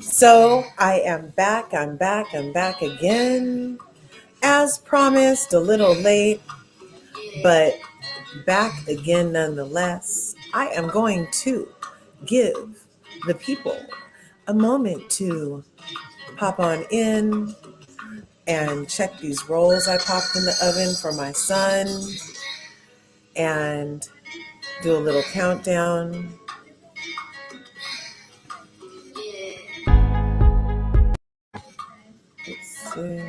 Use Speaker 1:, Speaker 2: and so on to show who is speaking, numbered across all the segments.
Speaker 1: So I am back. I'm back again. As promised, a little late, but back again nonetheless. I am going to give the people a moment to pop on in and check these rolls I popped in the oven for my son and do a little countdown. Let's see.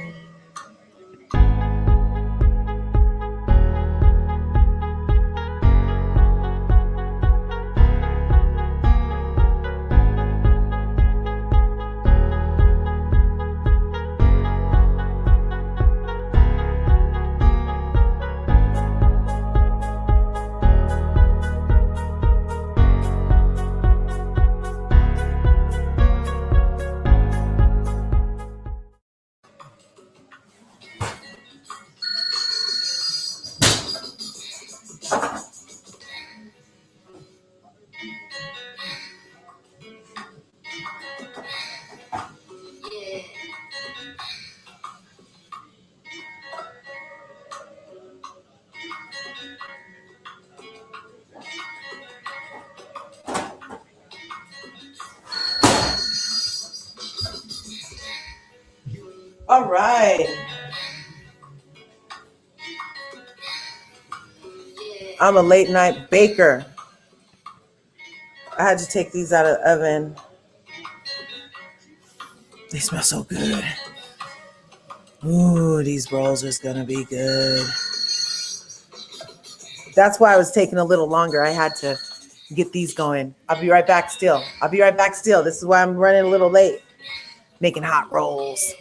Speaker 1: All right. I'm a late night baker. I had to take these out of the oven. They smell so good. Ooh, these rolls are gonna be good. That's why I was taking a little longer. I had to get these going. I'll be right back still. This is why I'm running a little late. Making hot rolls.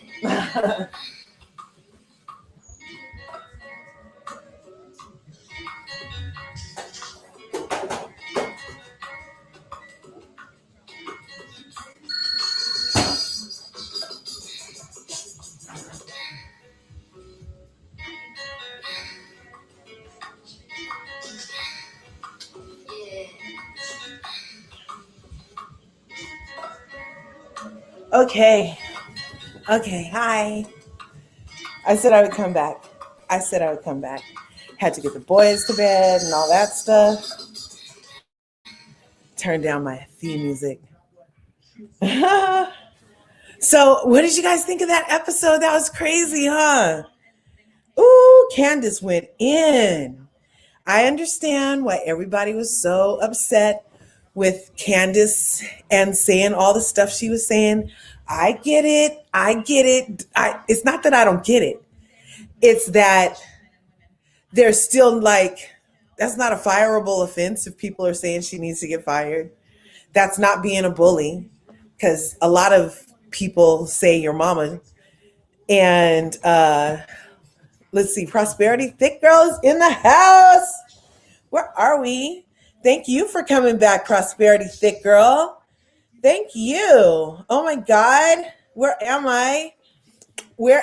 Speaker 1: Okay, hi. I said I would come back. Had to get the boys to bed and all that stuff. Turn down my theme music. So, what did you guys think of that episode? That was crazy, huh? Ooh, Candace went in. I understand why everybody was so upset with Candace and saying all the stuff she was saying. I get it. It's not that I don't get it. It's that there's still like, that's not a fireable offense if people are saying she needs to get fired. That's not being a bully, because a lot of people say your mama. And let's see, Prosperity Thick Girl is in the house. Where are we? Thank you for coming back, Prosperity Thick Girl. Thank you. Oh my God. Where am I? Who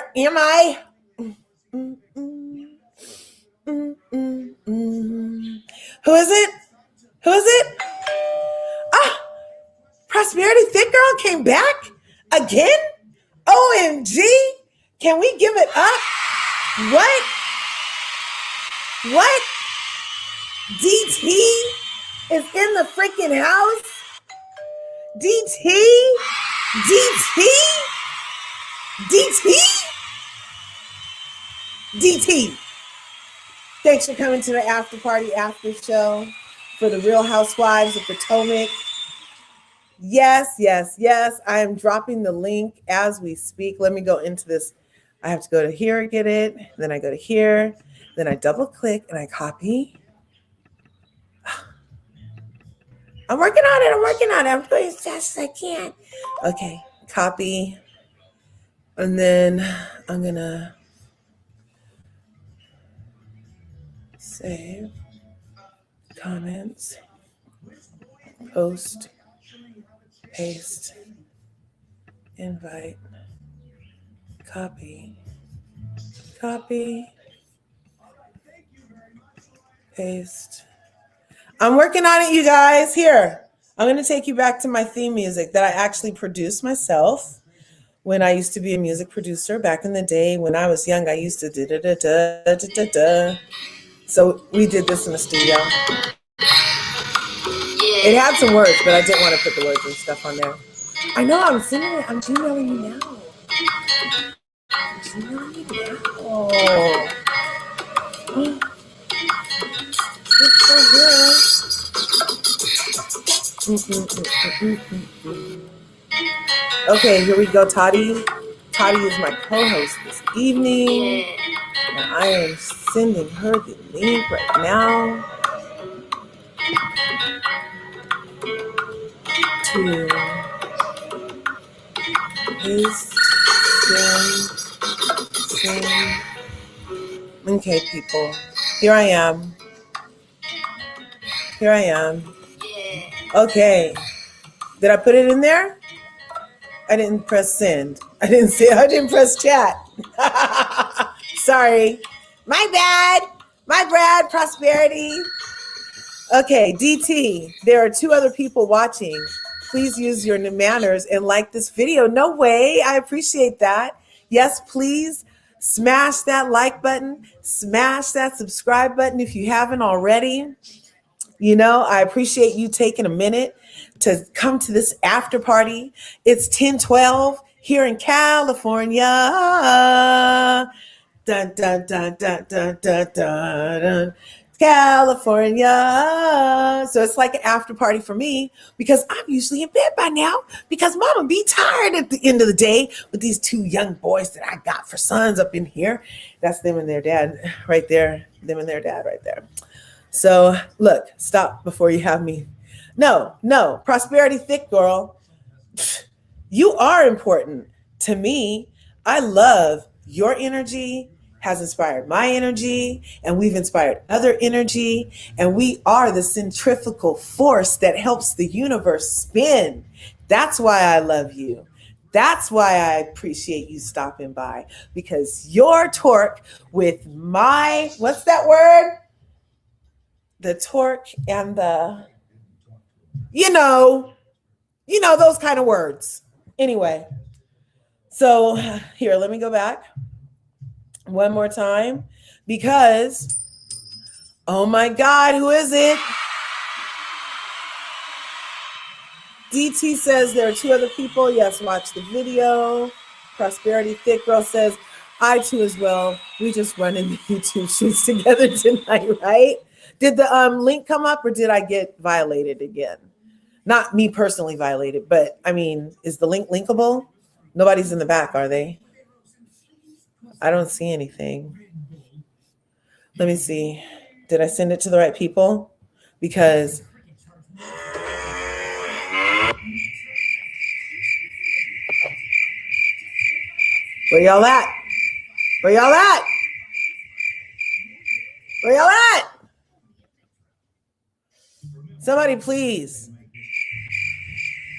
Speaker 1: is it? Ah, Prosperity Thick Girl came back again? OMG. Can we give it up? What? DT is in the freaking house? DT? Thanks for coming to the after party after show for the Real Housewives of Potomac. Yes. I am dropping the link as we speak. Let me go into this. I have to go to here, get it. Then I go to here. Then I double click and I copy. I'm working on it. I'm going as fast as I can. Okay, copy. And then I'm going to save, comments, post, paste, invite, copy, paste. I'm working on it, you guys. Here, I'm going to take you back to my theme music that I actually produced myself when I used to be a music producer back in the day. When I was young, I used to da da da da da da da. So we did this in the studio. It had some words, but I didn't want to put the words and stuff on there. I know, I'm singing it. I'm emailing you now. I'm emailing you now. It's so good. Okay, here we go, Toddy. Toddy is my co-host this evening, and I am sending her the link right now to his send. Okay, people, here I am. Here I am. Okay, did I put it in there? I didn't press send. I didn't press chat. Sorry. My bad. My bad, Prosperity. Okay, DT, there are 2 other people watching. Please use your manners and like this video. No way. I appreciate that. Yes, please smash that like button. Smash that subscribe button if you haven't already. You know, I appreciate you taking a minute to come to this after party. It's 10:12 here in California. Dun, dun, dun, dun, dun, dun, dun, dun. California. So it's like an after party for me because I'm usually in bed by now because mama be tired at the end of the day with these 2 young boys that I got for sons up in here. That's them and their dad right there. Them and their dad right there. So look, stop before you have me. No, Prosperity thick girl. You are important to me. I love your energy, has inspired my energy, and we've inspired other energy. And we are the centrifugal force that helps the universe spin. That's why I love you. That's why I appreciate you stopping by, because your torque with my, what's that word? The torque and the, you know, those kind of words. Anyway, so here, let me go back one more time because, oh my God, who is it? DT says there are 2 other people. Yes, watch the video. Prosperity Thick Girl says, I too as well. We just run in the YouTube shoots together tonight, right? Did the link come up or did I get violated again? Not me personally violated, but I mean, is the link linkable? Nobody's in the back, are they? I don't see anything. Let me see. Did I send it to the right people? Because where y'all at? Where y'all at? Where y'all at? Somebody please.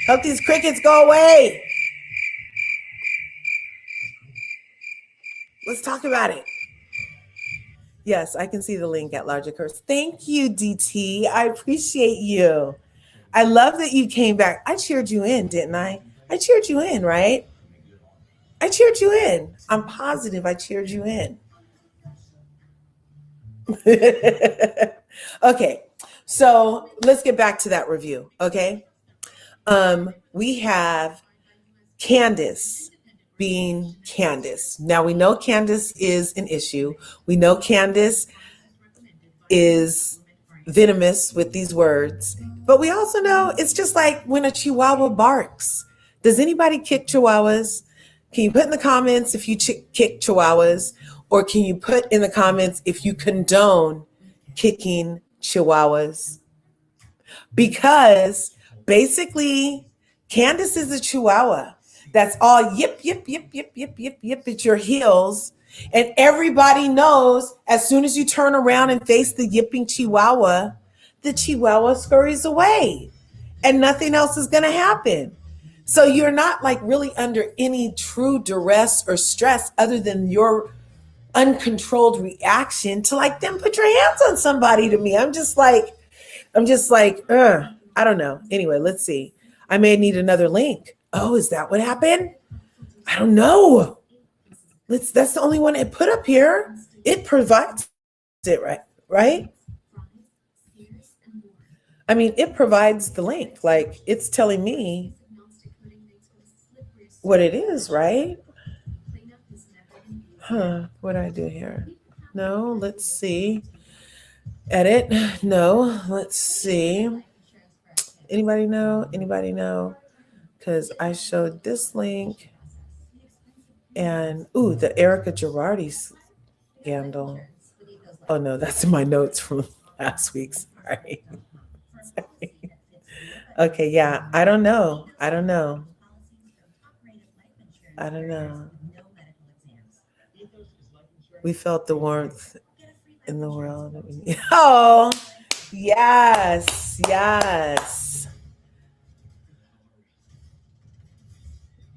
Speaker 1: Help these crickets go away. Let's talk about it. Yes, I can see the link at LRGA. Thank you, DT. I appreciate you. I love that you came back. I cheered you in, didn't I? I cheered you in, right? I cheered you in. I'm positive I cheered you in. Okay, so let's get back to that review, okay? We have Candace being Candace. Now we know Candace is an issue. We know Candace is venomous with these words, but we also know it's just like when a chihuahua barks. Does anybody kick chihuahuas? Can you put in the comments if you kick chihuahuas, or can you put in the comments if you condone kicking chihuahuas? Because basically, Candace is a chihuahua that's all yip, yip, yip, yip, yip, yip, yip at your heels. And everybody knows as soon as you turn around and face the yipping chihuahua, the chihuahua scurries away and nothing else is going to happen. So you're not like really under any true duress or stress other than your uncontrolled reaction to like them put your hands on somebody. To me, I'm just like, I'm just like, I don't know. Anyway, let's see. I may need another link. Oh, is that what happened? I don't know. That's the only one it put up here. It provides it, right? I mean, it provides the link. Like, it's telling me what it is, right? Huh. What do I do here? No, let's see. Edit. No, let's see. Anybody know? Anybody know? Because I showed this link and, ooh, the Erica Girardi scandal. Oh, no, that's in my notes from last week. Sorry. Sorry. Okay, yeah. I don't know. I don't know. I don't know. We felt the warmth in the world. Oh, yes, yes.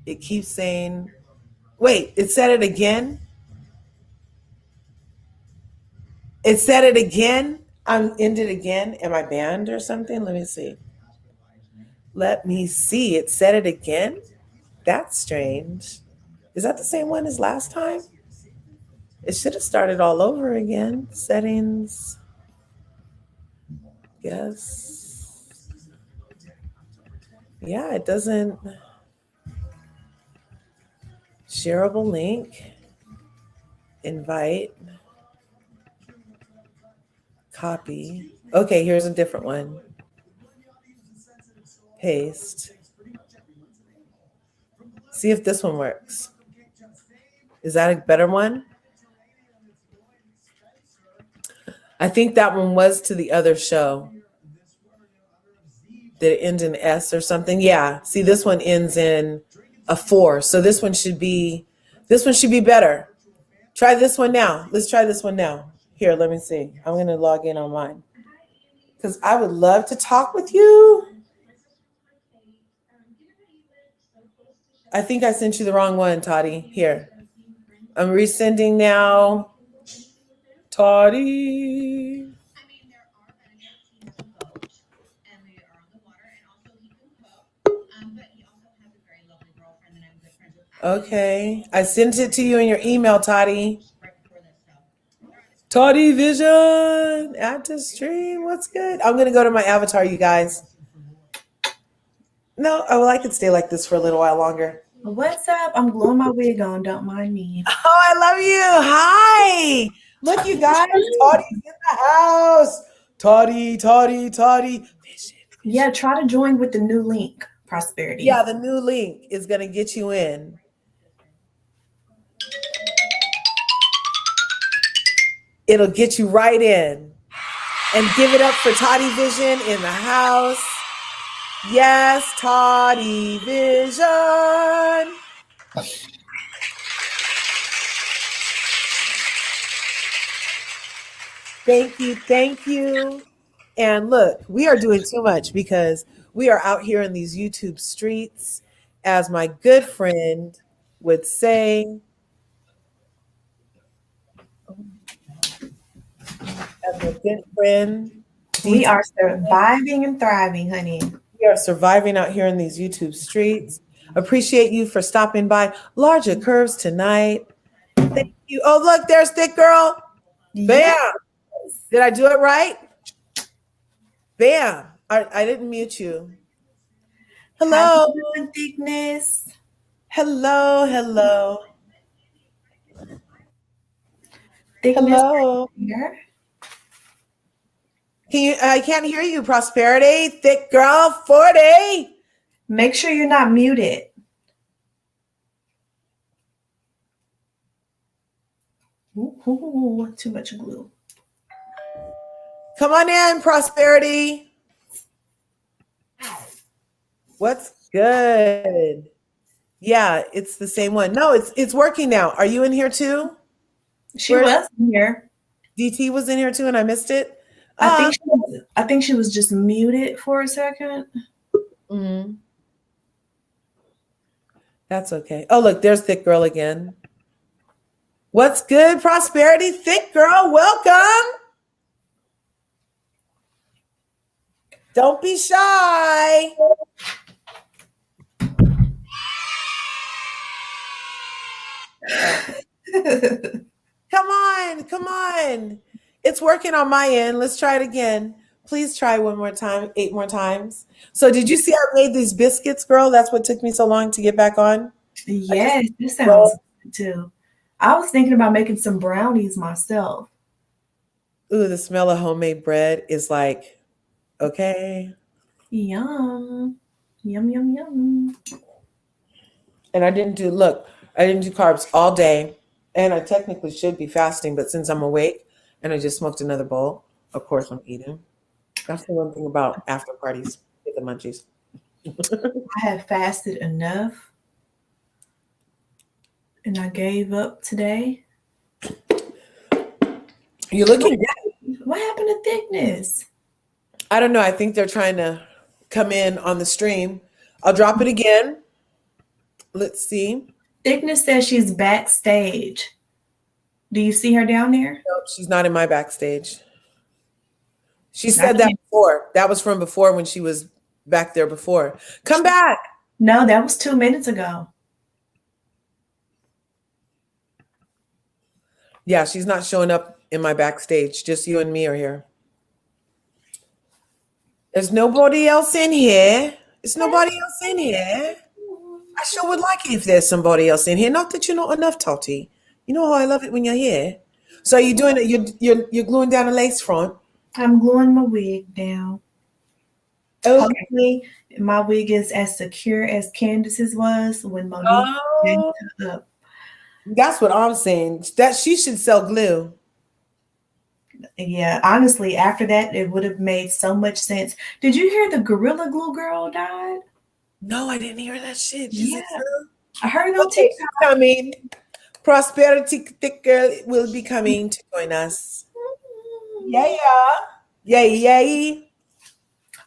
Speaker 1: It keeps saying, wait, it said it again? It said it again? I'm ended again? Am I banned or something? Let me see. Let me see. It said it again? That's strange. Is that the same one as last time? It should have started all over again. Settings. Yes. Yeah, it doesn't. Shareable link. Invite. Copy. Okay, here's a different one. Paste. See if this one works. Is that a better one? I think that one was to the other show. Did it end in S or something? Yeah. See, this one ends in a 4. So this one should be better. Try this one now. Let's try this one now. Here, let me see. I'm going to log in on mine. Because I would love to talk with you. I think I sent you the wrong one, Toddy. Here. I'm resending now. Toddy. Okay. I sent it to you in your email, Toddy. Toddy Vision. Add to stream. What's good? I'm going to go to my avatar, you guys. No, well, I could stay like this for a little while longer.
Speaker 2: What's up? I'm gluing my wig on. Don't mind me.
Speaker 1: Oh, I love you. Hi. Look, you guys. Toddy's in the house. Toddy.
Speaker 2: Yeah, try to join with the new link, Prosperity.
Speaker 1: Yeah, the new link is going to get you in. It'll get you right in. And give it up for Toddy Vision in the house. Yes, Toddy Vision. Thank you. And look, we are doing too much because we are out here in these YouTube streets, as my good friend would say. As my good friend.
Speaker 2: We are surviving and thriving, honey.
Speaker 1: We are surviving out here in these YouTube streets. Appreciate you for stopping by. Larger curves tonight. Thank you. Oh, look, there's Thick Girl. Bam. Yes. Did I do it right? Bam. I didn't mute you. Hello.
Speaker 2: Thickness.
Speaker 1: Hello.
Speaker 2: Thickness.
Speaker 1: Hello.
Speaker 2: Here.
Speaker 1: I can't hear you, Prosperity. Thick Girl 40.
Speaker 2: Make sure you're not muted. Ooh, too much glue.
Speaker 1: Come on in, Prosperity. What's good? Yeah, it's the same one. No, it's working now. Are you in here too?
Speaker 2: She was in here.
Speaker 1: DT was in here too, and I missed it.
Speaker 2: I think she was just muted for a second.
Speaker 1: Mm-hmm. That's okay. Oh, look, there's Thick Girl again. What's good, Prosperity? Thick Girl, welcome. Don't be shy. Come on, come on. It's working on my end. Let's try it again. Please try one more time, 8 more times. So did you see I made these biscuits, girl? That's what took me so long to get back on.
Speaker 2: Yes, this sounds good too. I was thinking about making some brownies myself.
Speaker 1: Ooh, the smell of homemade bread is like, okay.
Speaker 2: Yum. Yum, yum, yum.
Speaker 1: And I didn't do carbs all day. And I technically should be fasting, but since I'm awake and I just smoked another bowl, of course I'm eating. That's the one thing about after parties. Get the munchies.
Speaker 2: I had fasted enough and I gave up today.
Speaker 1: You're looking good.
Speaker 2: What happened to thickness?
Speaker 1: I don't know. I think they're trying to come in on the stream. I'll drop it again. Let's see.
Speaker 2: Thickness says she's backstage. Do you see her down there?
Speaker 1: Nope, she's not in my backstage. She said that before. That was from before when she was back there before. Come back.
Speaker 2: No, that was 2 minutes ago.
Speaker 1: Yeah, she's not showing up in my backstage. Just you and me are here. There's nobody else in here. There's nobody else in here. I sure would like it if there's somebody else in here. Not that you're not enough, Totty. You know how I love it when you're here. So you're doing it. You're gluing down a lace front.
Speaker 2: I'm gluing my wig down.
Speaker 1: Okay.
Speaker 2: Hopefully, my wig is as secure as Candace's was when Monique
Speaker 1: Oh,
Speaker 2: it up.
Speaker 1: that's what I'm saying. That she should sell glue.
Speaker 2: Yeah, honestly, after that, it would have made so much sense. Did you hear the Gorilla Glue girl died?
Speaker 1: No, I didn't hear that shit. Is
Speaker 2: Yeah,
Speaker 1: it true?
Speaker 2: I heard it on
Speaker 1: Okay,
Speaker 2: TikTok.
Speaker 1: she's coming. Prosperity Thick Girl will be coming to join us. Yeah. Yay, yay.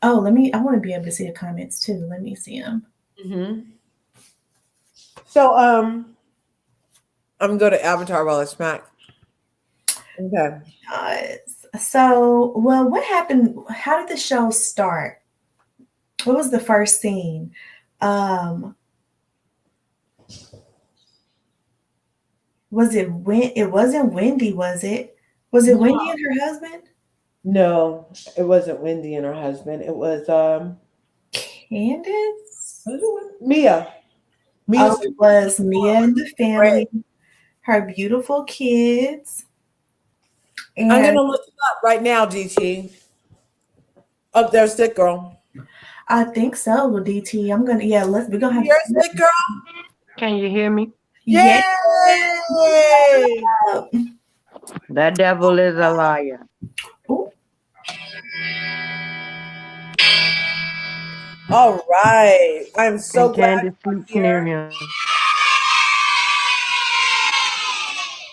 Speaker 2: Oh, I want to be able to see the comments too. Let me see them.
Speaker 1: Mm-hmm. So, I'm gonna go to Avatar while I smack. Okay.
Speaker 2: So, well, what happened? How did the show start? What was the first scene? Was it when it wasn't Wendy, was it? Was it Wendy and her husband?
Speaker 1: No, it wasn't Wendy and her husband. It was
Speaker 2: Candace?
Speaker 1: Mia.
Speaker 2: Oh, it was Mia and the family, her beautiful kids. And
Speaker 1: I'm gonna look it up right now, GT. Up there's Thick Girl.
Speaker 2: I think so, DT. We're gonna have
Speaker 1: Here's Thick Girl.
Speaker 3: Can you hear me?
Speaker 1: Yay!
Speaker 3: That devil is a liar.
Speaker 2: Ooh.
Speaker 1: All right. I'm so glad
Speaker 3: Candace
Speaker 1: you're
Speaker 3: sleeps near
Speaker 1: here.
Speaker 3: him.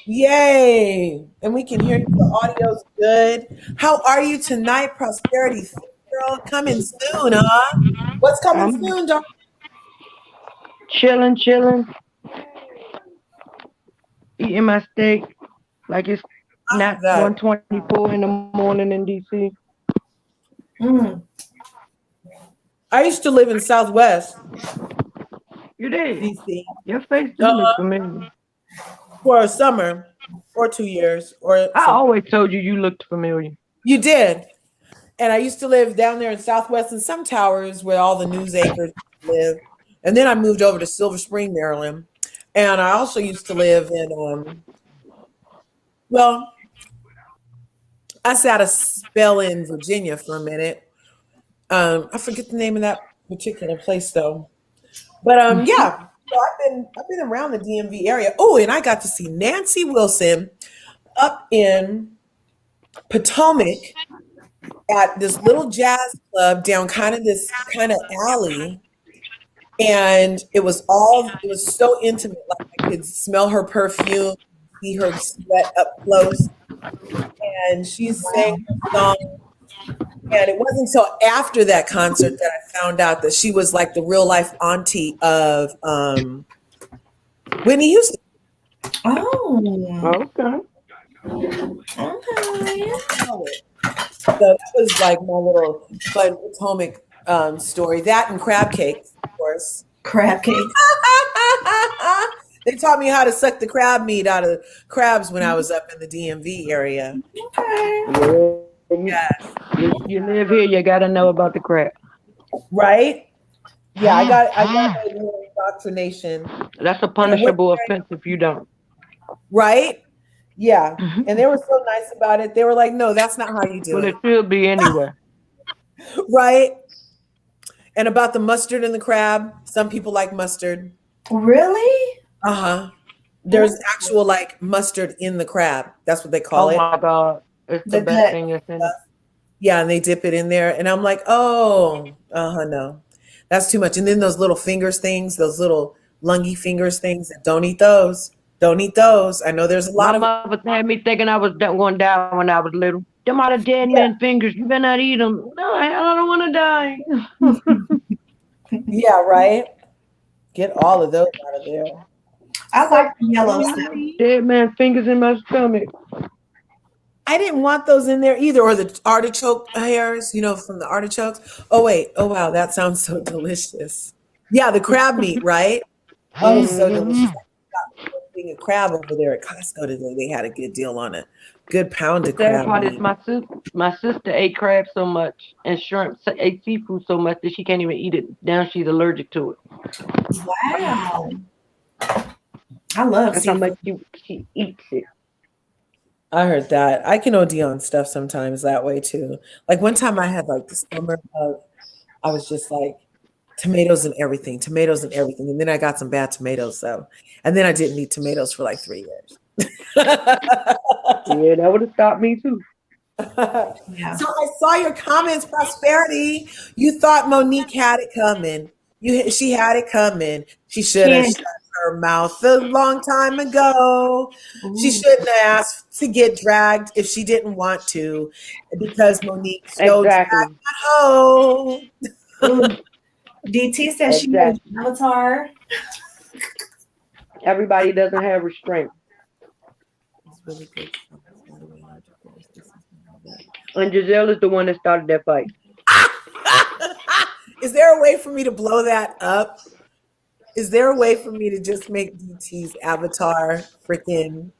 Speaker 1: Yay! And we can hear you. The audio's good. How are you tonight, Prosperity Thick Girl? Coming soon, huh? What's coming soon, Dr.
Speaker 3: Chilling. Eating my steak like it's not 1:24 in the morning in DC.
Speaker 1: I used to live in Southwest.
Speaker 3: You did?
Speaker 1: DC.
Speaker 3: Your face do look familiar.
Speaker 1: For a summer or 2 years.
Speaker 3: I always told you looked familiar.
Speaker 1: You did. And I used to live down there in Southwest in some towers where all the news anchors live. And then I moved over to Silver Spring, Maryland. And I also used to live in, I sat a spell in Virginia for a minute. I forget the name of that particular place though. But yeah, so I've been around the DMV area. Oh, and I got to see Nancy Wilson up in Potomac at this little jazz club down this kind of alley. And it was so intimate. Like I could smell her perfume, see her sweat up close. And she's sang her song. And it wasn't until after that concert that I found out that she was like the real life auntie of Whitney Houston.
Speaker 2: Oh.
Speaker 3: Okay.
Speaker 1: So that was like my little fun Potomac story. That and crab cakes, of course.
Speaker 2: Crab cakes.
Speaker 1: They taught me how to suck the crab meat out of crabs when I was up in the DMV area.
Speaker 2: Okay.
Speaker 1: Yeah.
Speaker 3: You live here, you gotta know about the crap.
Speaker 1: Right? Yeah, I got that indoctrination.
Speaker 3: That's a punishable offense if you don't.
Speaker 1: Right? Yeah. And they were so nice about it. They were like, no, that's not how you do
Speaker 3: Well,
Speaker 1: it.
Speaker 3: it should be anyway.
Speaker 1: Right? And about the mustard in the crab, some people like mustard.
Speaker 2: Really?
Speaker 1: Uh-huh. There's actual like mustard in the crab. That's what they call it.
Speaker 3: Oh my God. It's the best thing that's in it.
Speaker 1: Yeah, and they dip it in there. And I'm like, oh, no. That's too much. And then those little fingers things, those little lungy fingers things, don't eat those. Don't eat those. I know there's a lot
Speaker 3: My
Speaker 1: of
Speaker 3: mother had me thinking I was going to die when I was little. Them are the dead man fingers. You better not eat them. No, I don't want to die.
Speaker 1: Yeah, right. Get all of those out of there.
Speaker 2: I like the yellow stuff.
Speaker 3: Dead man fingers in my stomach.
Speaker 1: I didn't want those in there either, or the artichoke hairs, from the artichokes. Oh wait, oh wow, that sounds so delicious. Yeah, the crab meat, right? Oh, it's so delicious. I got one thing of crab over there at Costco today. They had a good deal on a good pound of crab
Speaker 3: Part
Speaker 1: meat.
Speaker 3: is my sister ate crab so much and shrimp, ate seafood so much that she can't even eat it. Now she's allergic to it.
Speaker 2: Wow. I love
Speaker 3: That's
Speaker 2: seafood.
Speaker 3: how much she eats it.
Speaker 1: I heard that. I can OD on stuff sometimes that way too. Like one time I had like this summer of, I was just like tomatoes and everything. And then I got some bad tomatoes. And then I didn't eat tomatoes for like 3 years.
Speaker 3: Yeah, that would have stopped me too.
Speaker 2: Yeah.
Speaker 1: So I saw your comments, Prosperity. You thought Monique had it coming. She had it coming. She should have shut her mouth a long time ago. Ooh. She shouldn't have asked to get dragged if she didn't want to, because Monique showed drag at home.
Speaker 2: DT says she was an avatar.
Speaker 3: Everybody doesn't have restraint.
Speaker 1: It's really good.
Speaker 3: And Giselle is the one that started that fight.
Speaker 1: Is there a way for me to blow that up? Is there a way for me to just make DT's avatar freaking?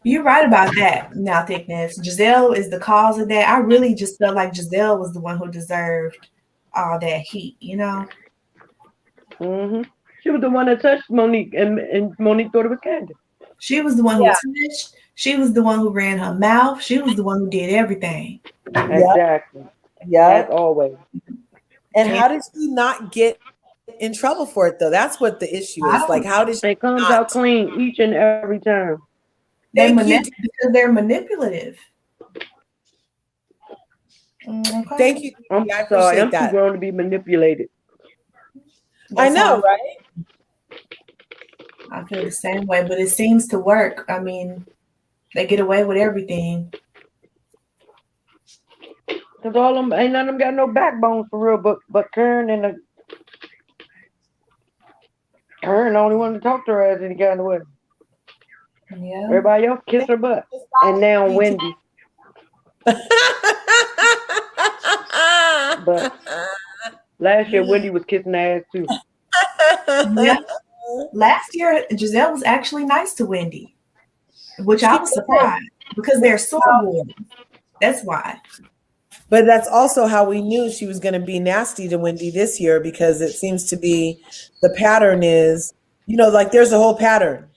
Speaker 2: You're right about that. Now, Thickness. Giselle is the cause of that. I really just felt like Giselle was the one who deserved all that heat,
Speaker 3: Mm-hmm. She was the one that touched Monique, and Monique thought it was Candace.
Speaker 2: She was the one who touched. She was the one who ran her mouth. She was the one who did everything.
Speaker 3: Exactly.
Speaker 1: Yeah.
Speaker 3: As always.
Speaker 1: And how did she not get in trouble for it, though? That's what the issue is. Like, how did she?
Speaker 3: It comes out clean each and every time.
Speaker 2: Because they're manipulative.
Speaker 1: Okay. Thank you.
Speaker 3: I'm sorry. I'm too grown to be manipulated.
Speaker 1: I know, right?
Speaker 2: I feel the same way, but it seems to work. I mean, they get away with everything.
Speaker 3: Cause ain't none of them got no backbone for real, but Karen and Karen the only one to talk to her as any kind of way.
Speaker 2: Yeah.
Speaker 3: Everybody else kiss her butt, and now Wendy. But last year Wendy was kissing ass too.
Speaker 2: Yeah. Last year Giselle was actually nice to Wendy, which I was surprised because they're sore. That's why.
Speaker 1: But that's also how we knew she was going to be nasty to Wendy this year, because it seems to be the pattern is, like there's a whole pattern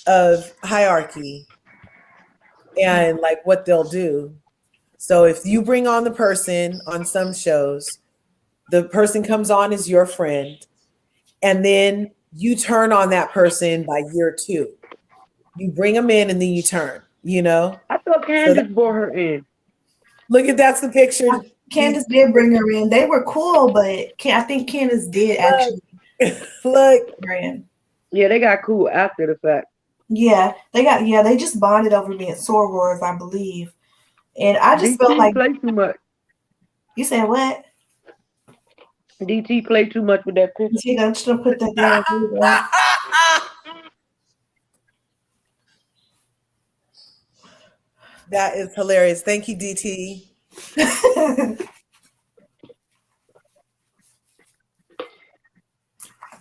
Speaker 1: of hierarchy and like what they'll do. So if you bring on the person on some shows, the person comes on as your friend, and then you turn on that person by year 2. You bring them in and then you turn,
Speaker 3: I thought Candace brought her in.
Speaker 1: Look at that's the picture.
Speaker 2: Candace did bring her in. They were cool, but I think Candace did actually
Speaker 1: look.
Speaker 3: Yeah, they got cool after the fact.
Speaker 2: Yeah, they just bonded over being sorors, I believe. And I just felt like
Speaker 3: play too much.
Speaker 2: You said what?
Speaker 3: DT played too much with that picture.
Speaker 2: I'm just gonna put that down.
Speaker 1: That is hilarious. Thank you, DT.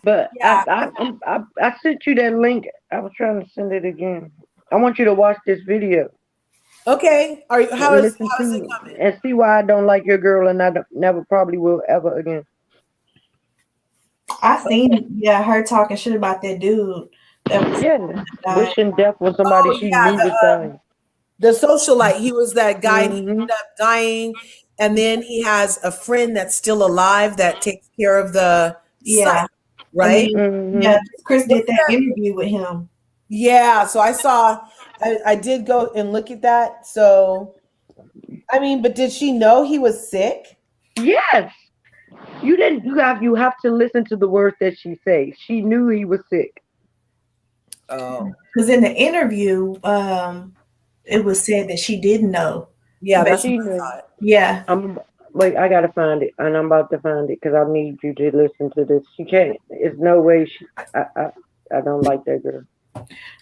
Speaker 3: But
Speaker 1: Yeah.
Speaker 3: I sent you that link. I was trying to send it again. I want you to watch this video
Speaker 1: Okay. Are you?
Speaker 3: and listen
Speaker 1: How is it
Speaker 3: to
Speaker 1: coming?
Speaker 3: and see why I don't like your girl and never probably will ever again.
Speaker 2: I seen her talking shit about that dude that was
Speaker 3: Yeah,
Speaker 2: dying.
Speaker 3: wishing death on somebody
Speaker 1: Oh
Speaker 3: she
Speaker 1: yeah,
Speaker 3: knew was dying.
Speaker 1: the socialite. He was that guy, and he
Speaker 3: Mm-hmm.
Speaker 1: ended up dying. And then he has a friend that's still alive that takes care of the
Speaker 2: Yeah.
Speaker 1: site,
Speaker 2: And
Speaker 1: right?
Speaker 2: then
Speaker 3: Mm-hmm.
Speaker 2: Chris did
Speaker 1: What's
Speaker 2: that
Speaker 1: that?
Speaker 2: interview with him.
Speaker 1: Yeah. So I saw. I did go and look at that. So I mean, but did she know he was sick?
Speaker 3: Yes, you didn't. You have to listen to the words that she says. She knew he was sick.
Speaker 1: Oh,
Speaker 2: Because in the interview, it was said that she didn't know.
Speaker 1: yeah.
Speaker 2: But
Speaker 1: That's what
Speaker 3: She
Speaker 1: I
Speaker 3: knew.
Speaker 1: thought.
Speaker 2: yeah,
Speaker 3: I'm wait. I gotta find it, and I'm about to find it because I need you to listen to this. She can't. It's no way. I don't like that girl.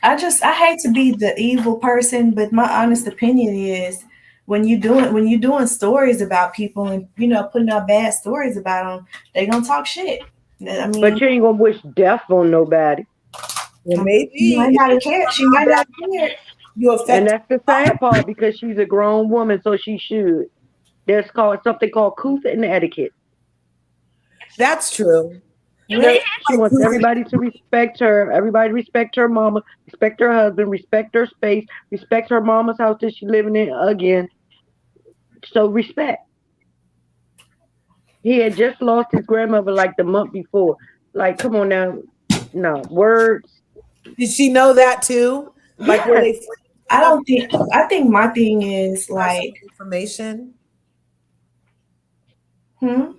Speaker 2: I hate to be the evil person, but my honest opinion is when you doing stories about people and putting out bad stories about them, they gonna talk shit. I
Speaker 3: But
Speaker 2: mean,
Speaker 3: you ain't gonna wish death on nobody.
Speaker 1: Well,
Speaker 2: she
Speaker 1: maybe
Speaker 2: might
Speaker 1: if
Speaker 2: not
Speaker 1: you
Speaker 2: have cared. She might not have cared.
Speaker 1: you
Speaker 3: And
Speaker 1: affect.
Speaker 3: that's the sad part because she's a grown woman, so she should. There's called something called couth and etiquette.
Speaker 1: That's true. There's
Speaker 2: What?
Speaker 3: She
Speaker 1: like
Speaker 3: wants
Speaker 1: who's in-
Speaker 3: everybody to respect her. Everybody respect her mama, respect her husband, respect her space, respect her mama's house that she's living in again. So respect. He had just lost his grandmother like the month before. Like, come on now. No. Words.
Speaker 1: Did she know that too? Like, were
Speaker 3: Yes.
Speaker 1: they friends
Speaker 2: I
Speaker 1: enough
Speaker 2: don't think. I think my thing is
Speaker 1: to have some
Speaker 2: like,
Speaker 1: information?
Speaker 2: hmm.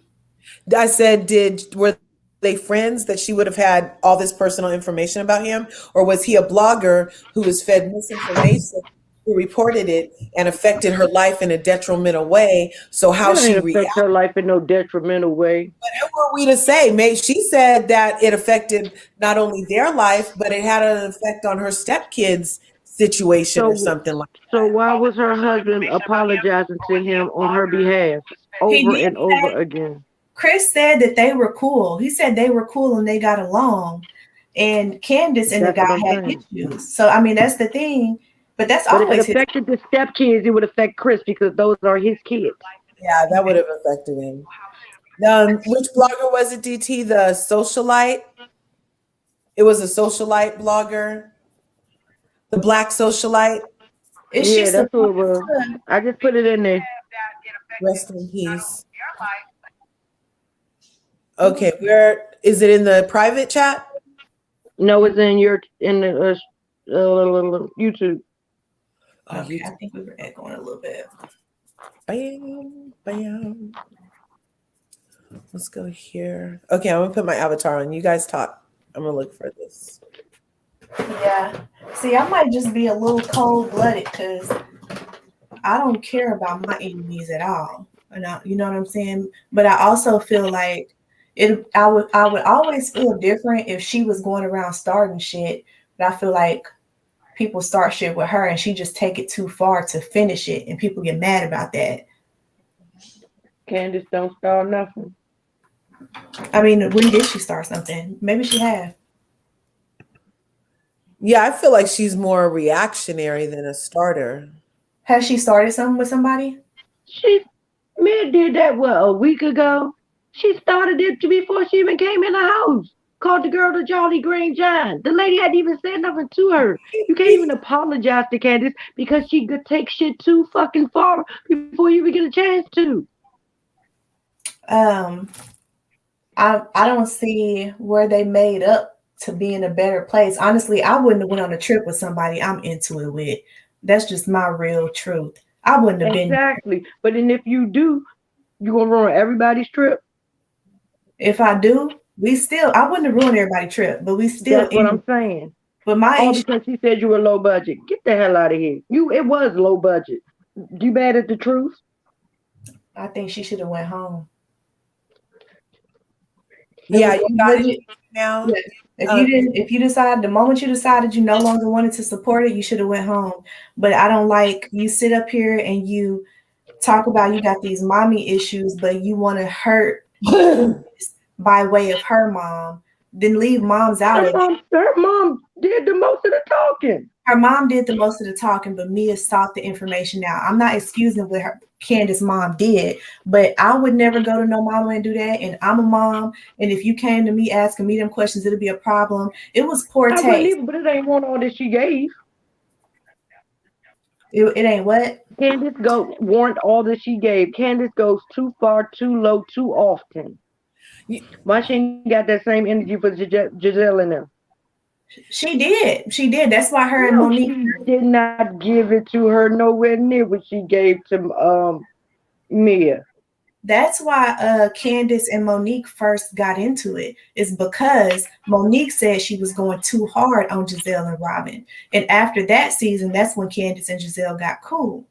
Speaker 1: I said, were they friends that she would have had all this personal information about him, or was he a blogger who was fed misinformation, who reported it and affected her life in a detrimental way? So how
Speaker 3: It
Speaker 1: she
Speaker 3: ain't
Speaker 1: reacted?
Speaker 3: affect her life in no detrimental way.
Speaker 1: Who were we to say? Maybe she said that it affected not only their life, but it had an effect on her stepkids' situation or
Speaker 3: So
Speaker 1: something like
Speaker 3: so
Speaker 1: that.
Speaker 3: why was her husband apologizing to him on her behalf
Speaker 2: He
Speaker 3: over
Speaker 2: did
Speaker 3: and over
Speaker 2: say
Speaker 3: again?
Speaker 2: Chris said that they were cool. He said they were cool and they got along. And Candace and the
Speaker 3: That's
Speaker 2: guy
Speaker 3: what I'm
Speaker 2: had
Speaker 3: saying.
Speaker 2: issues. So I mean that's the thing. But that's
Speaker 3: But if it
Speaker 2: always his.
Speaker 3: affected the stepkids, it would affect Chris because those are his kids.
Speaker 1: Yeah, that would have affected him. Which blogger was it, DT? The socialite? It was a socialite blogger, the black socialite.
Speaker 2: Is she
Speaker 3: Yeah,
Speaker 2: supposed
Speaker 3: that's who it was.
Speaker 2: to?
Speaker 3: I just put it in there.
Speaker 1: Rest in peace. Okay, where is it in the private chat?
Speaker 3: No, it's in the YouTube.
Speaker 1: Oh,
Speaker 2: Okay,
Speaker 1: you.
Speaker 2: I think we were echoing a little bit.
Speaker 1: Bam, bam. Let's go here. Okay, I'm gonna put my avatar on. You guys talk. I'm gonna look for this.
Speaker 2: Yeah. See, I might just be a little cold blooded because I don't care about my enemies at all. And you know what I'm saying? But I also feel like I would always feel different if she was going around starting shit. But I feel like people start shit with her and she just take it too far to finish it and people get mad about that.
Speaker 3: Candace don't start nothing.
Speaker 2: I mean, when did she start something? Maybe she had.
Speaker 1: Yeah, I feel like she's more reactionary than a starter.
Speaker 2: Has she started something with somebody?
Speaker 3: She man did that a week ago. She started it before she even came in the house. Called the girl the Jolly Green Giant. The lady hadn't even said nothing to her. You can't even apologize to Candace because she could take shit too fucking far before you even get a chance to.
Speaker 2: I don't see where they made up to be in a better place. Honestly, I wouldn't have went on a trip with somebody I'm into it with. That's just my real truth. I wouldn't have been.
Speaker 3: Exactly. But then if you do, you gonna ruin everybody's trip.
Speaker 2: If I do, I wouldn't have ruined everybody's trip, but we still
Speaker 3: That's what I'm saying.
Speaker 2: but my
Speaker 3: All
Speaker 2: issue,
Speaker 3: because she said you were low budget. Get the hell out of here. It was low budget. You mad at the truth?
Speaker 2: I think she should have went home.
Speaker 1: Yeah,
Speaker 2: It was
Speaker 1: you
Speaker 2: low
Speaker 1: got
Speaker 2: budget.
Speaker 1: it now.
Speaker 2: Yeah, If you decide the moment you decided you no longer wanted to support it, you should have went home. But I don't like you sit up here and you talk about you got these mommy issues, but you want to hurt by way of her mom. Then leave moms out of it.
Speaker 3: Her mom did the most of the talking.
Speaker 2: Her mom did the most of the talking, but Mia sought the information out. I'm not excusing what Candace's mom did, but I would never go to no mama and do that. And I'm a mom, and if you came to me asking me them questions, it'll be a problem. It was poor taste.
Speaker 3: Even, but it ain't one all that she gave.
Speaker 2: It ain't what?
Speaker 3: Candace warrant all that she gave. Candace goes too far, too low, too often. Why she ain't got that same energy for Giselle in there?
Speaker 2: She did. That's why her and Monique
Speaker 3: she did not give it to her nowhere near what she gave to Mia.
Speaker 2: That's why Candace and Monique first got into it. It's because Monique said she was going too hard on Giselle and Robin. And after that season, that's when Candace and Giselle got cool.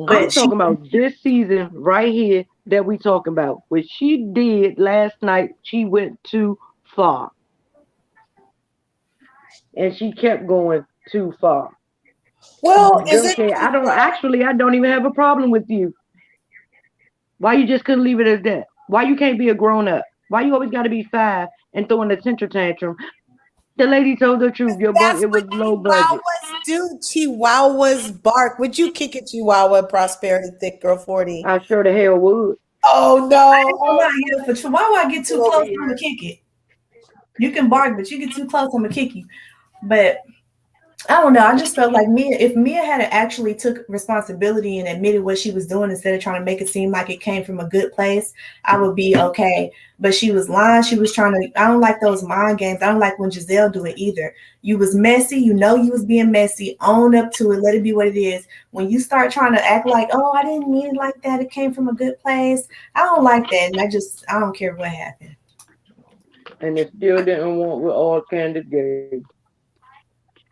Speaker 3: I'm talking about this season right here that we talking about. What she did last night, she went too far. And she kept going too far.
Speaker 1: Well,
Speaker 3: I don't even have a problem with you. Why you just couldn't leave it as that? Why you can't be a grown up? Why you always got to be 5 and throwing a temper tantrum? The lady told the truth. It was low budget.
Speaker 1: Chihuahuas bark. Would you kick a Chihuahua, Prosperity Thick Girl 40?
Speaker 3: I sure the hell would.
Speaker 1: Oh no!
Speaker 2: For Chihuahua, get too close, I'm gonna kick it. You can bark, but you get too close, I'm gonna kick you. But I don't know. I just felt like if Mia had actually took responsibility and admitted what she was doing instead of trying to make it seem like it came from a good place, I would be okay. But she was lying. She was trying to. I don't like those mind games. I don't like when Giselle do it either. You was messy. You know you was being messy. Own up to it. Let it be what it is. When you start trying to act like, oh, I didn't mean it like that. It came from a good place. I don't like that. And I don't care what happened.
Speaker 3: And it still didn't want what all Candace gave.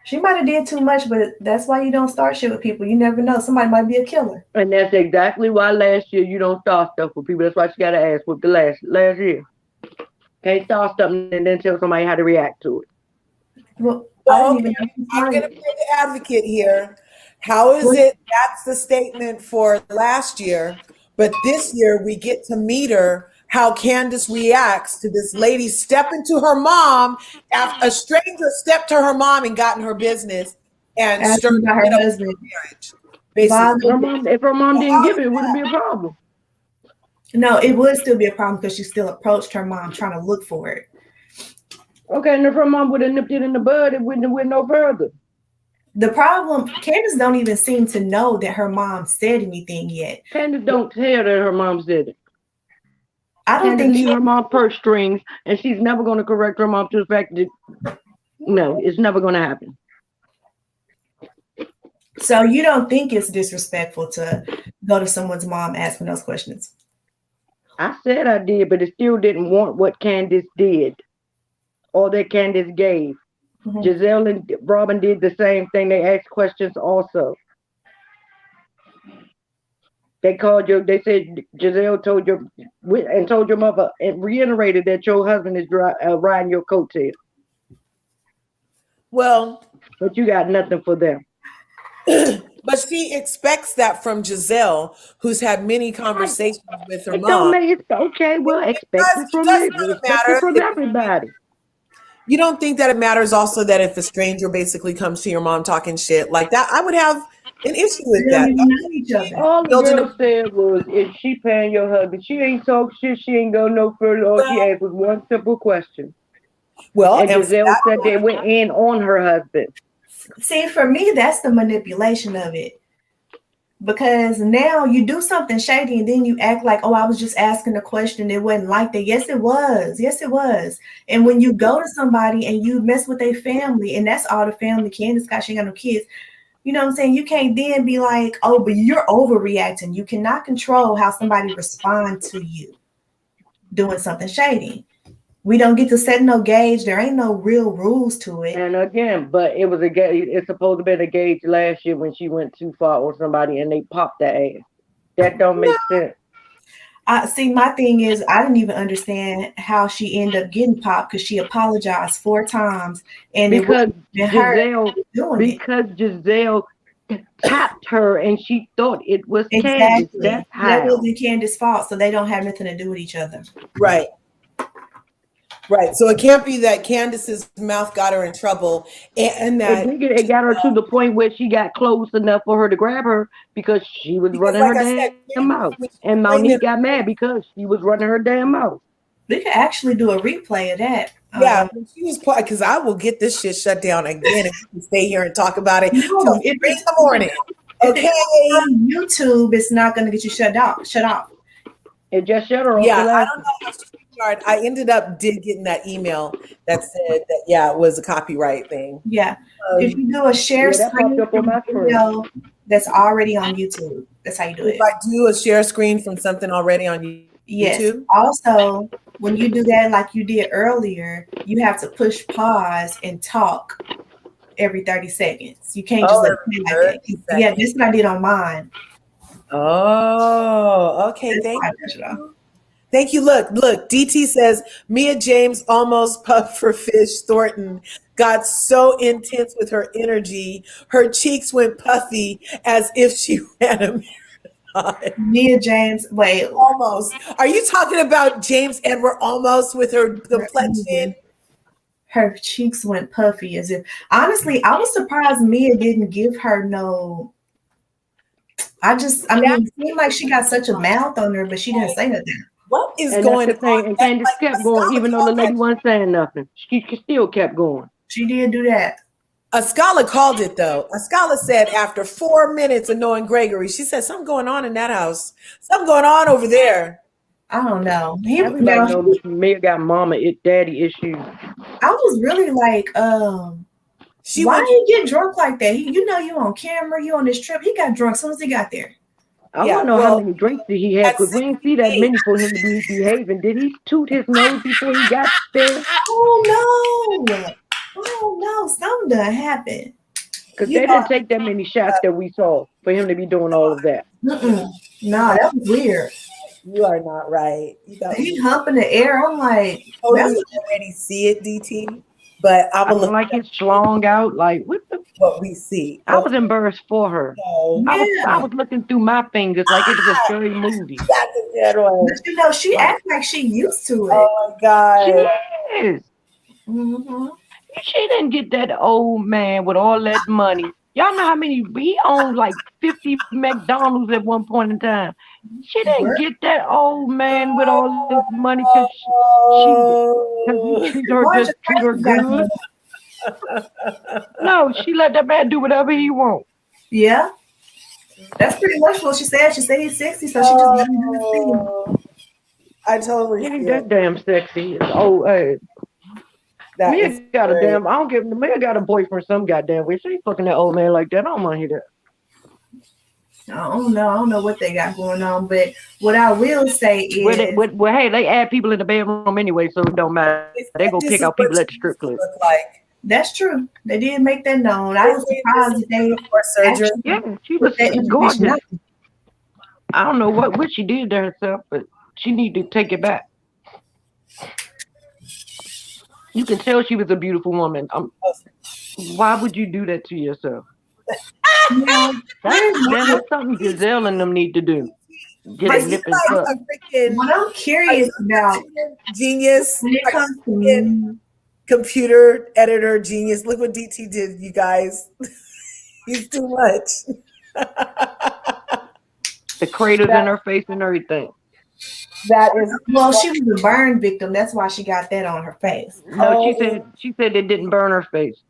Speaker 2: She might have did too much, but that's why you don't start shit with people. You never know. Somebody might be a killer.
Speaker 3: And that's exactly why last year you don't start stuff with people. That's why she got to ask with the last year. Can't start something and then tell somebody how to react to it.
Speaker 2: Well,
Speaker 1: I'm going to play the advocate here. How is it that's the statement for last year, but this year we get to meet her, how Candace reacts to this lady stepping to her mom after a stranger stepped to her mom and got in her business and stirred
Speaker 2: her husband.
Speaker 1: Marriage. Basically.
Speaker 3: If her mom didn't give it wouldn't be a problem.
Speaker 2: No, it would still be a problem because she still approached her mom trying to look for it.
Speaker 3: Okay, and if her mom would have nipped it in the bud, it wouldn't have went no further.
Speaker 2: The problem, Candace don't even seem to know that her mom said anything yet.
Speaker 3: Candace don't tell that her mom said it.
Speaker 2: I don't think
Speaker 3: her mom purse strings, and she's never going to correct her mom to the fact that no, it's never going to happen.
Speaker 2: So you don't think it's disrespectful to go to someone's mom asking those questions?
Speaker 3: I said I did, but it still didn't want what Candace did or that Candace gave. Mm-hmm. Giselle and Robin did the same thing. They asked questions also. They called you. They said Giselle told your mother and reiterated that your husband is riding your coattail.
Speaker 1: Well,
Speaker 3: but you got nothing for them.
Speaker 1: But she expects that from Giselle, who's had many conversations with her mom.
Speaker 3: Okay, well, expect it from me. Expect it from everybody.
Speaker 1: You don't think that it matters also that if a stranger basically comes to your mom talking shit like that, I would have an issue with that.
Speaker 3: All the girl said was, if she paying your husband, she ain't talk shit, she ain't go no further. All she asked was one simple question.
Speaker 1: Well,
Speaker 3: and Giselle said they went in on her husband.
Speaker 2: See, for me, that's the manipulation of it. Because now you do something shady and then you act like, oh, I was just asking a question. It wasn't like that. Yes, it was. Yes, it was. And when you go to somebody and you mess with their family, and that's all the family Candace got, she ain't got no kids. You know what I'm saying? You can't then be like, oh, but you're overreacting. You cannot control how somebody responds to you doing something shady. We don't get to set no gauge. There ain't no real rules to it.
Speaker 3: And again, but it was a gauge. It's supposed to be a gauge last year when she went too far on somebody and they popped that ass. That don't make sense.
Speaker 2: See, my thing is, I didn't even understand how she ended up getting popped because she apologized 4 times, and it
Speaker 3: Because
Speaker 2: wasn't her
Speaker 3: Giselle,
Speaker 2: doing it.
Speaker 3: because Giselle tapped her and she thought it was Candace.
Speaker 2: Exactly.
Speaker 3: That's
Speaker 2: That
Speaker 3: how.
Speaker 2: wasn't Candace's fault, so they don't have nothing to do with each other.
Speaker 1: Right. Right. So it can't be that Candace's mouth got her in trouble and that
Speaker 3: It got her to the point where she got close enough for her to grab her because she was
Speaker 1: because
Speaker 3: running
Speaker 1: like
Speaker 3: her
Speaker 1: I said,
Speaker 3: damn mouth.
Speaker 1: when she
Speaker 3: And
Speaker 1: blamed
Speaker 3: Monique
Speaker 1: it,
Speaker 3: got mad because she was running her damn mouth.
Speaker 2: We could actually do a replay of that.
Speaker 1: yeah, when she was because I will get this shit shut down again if we can stay here and talk about it till
Speaker 2: No,
Speaker 1: 3 in the morning.
Speaker 2: if
Speaker 1: Okay.
Speaker 2: it's on YouTube, it's not going to get you shut off.
Speaker 3: It just shut her off
Speaker 1: Yeah,
Speaker 3: the
Speaker 1: I
Speaker 3: last
Speaker 1: don't know how she started. I ended up getting that email that said that it was a copyright thing.
Speaker 2: Yeah. If you do a share
Speaker 3: Yeah, that popped
Speaker 2: screen
Speaker 3: up on
Speaker 2: from
Speaker 3: my
Speaker 2: a video that's already on YouTube, that's how you do
Speaker 1: If
Speaker 2: it.
Speaker 1: I do a share screen from something already on
Speaker 2: Yes.
Speaker 1: YouTube,
Speaker 2: Also, when you do that like you did earlier, you have to push pause and talk every 30 seconds. You can't just let it play like that.
Speaker 1: 30
Speaker 2: Yeah,
Speaker 1: seconds.
Speaker 2: that's what I did on mine.
Speaker 1: Oh, okay.
Speaker 2: That's
Speaker 1: Thank
Speaker 2: why I pushed it off.
Speaker 1: you. Thank you. Look, DT says Mia James almost puffed for Fish Thornton. Got so intense with her energy, her cheeks went puffy as if she ran a marathon.
Speaker 2: Mia James, wait.
Speaker 1: Almost. Are you talking about James Edward almost with her complexion?
Speaker 2: Her cheeks went puffy as if, honestly, I was surprised Mia didn't give her no. I mean, it seemed like she got such a mouth on her, but she didn't say nothing.
Speaker 1: What is
Speaker 3: and
Speaker 1: going
Speaker 3: that's the thing.
Speaker 1: on?
Speaker 3: And Candace kept going, even though the lady wasn't saying nothing. She still kept going.
Speaker 2: She did do that.
Speaker 1: Ascala called it though. Ascala said after 4 minutes of knowing Gregory, she said something going on in that house. Something going on over there.
Speaker 2: I don't know.
Speaker 3: Everybody knows Mia got daddy issues.
Speaker 2: I was really like, why did he get drunk like that? You know, you on camera, you on this trip. He got drunk as soon as he got there.
Speaker 3: I want to know how many drinks did he have, because we didn't see that many for him to be behaving. Did he toot his nose before he got there?
Speaker 2: Oh no. Oh no, something done happened.
Speaker 3: Because they didn't take that many shots that we saw for him to be doing all of that.
Speaker 2: No, that was weird.
Speaker 1: You are not right.
Speaker 2: He hump in the air. I'm like,
Speaker 1: totally already see it, DT. But I will look
Speaker 3: like it's schlong out. Like
Speaker 1: what we see.
Speaker 3: I was embarrassed for her.
Speaker 1: No.
Speaker 3: I was looking through my fingers like it was a scary movie.
Speaker 1: That's a good one.
Speaker 2: But you know, she acts like she used to it.
Speaker 1: Oh my God.
Speaker 3: She is.
Speaker 2: Mm-hmm.
Speaker 3: She didn't get that old man with all that money. Y'all know how many he owned, like 50 McDonald's at one point in time. She didn't get that old man with all this money because he treated her good. No, she let that man do whatever he wants.
Speaker 2: Yeah. That's pretty much what she said. She said he's sexy, so she just let him do his thing.
Speaker 1: I totally
Speaker 3: ain't that damn sexy. Mia got a damn. Mia got a boyfriend some goddamn way. She ain't fucking that old man like that. I don't want to hear that.
Speaker 2: I don't know what they got going on, but what I will say is,
Speaker 3: hey, they add people in the bedroom anyway, so it don't matter. They go pick out people at the strip club.
Speaker 2: That's true. They did make that known. I was surprised that they
Speaker 3: yeah, she was gorgeous. I don't know what she did to herself, but she need to take it back. You can tell she was a beautiful woman. Why would you do that to yourself? That's something Giselle and them need to do. Get a nip and tuck.
Speaker 2: What I'm curious about,
Speaker 1: genius,
Speaker 2: when it comes to
Speaker 1: computer editor genius. Look what DT did, you guys. He's too much.
Speaker 3: The craters in her face and everything.
Speaker 1: That is
Speaker 2: she was a burn victim. That's why she got that on her face.
Speaker 3: No, she said it didn't burn her face.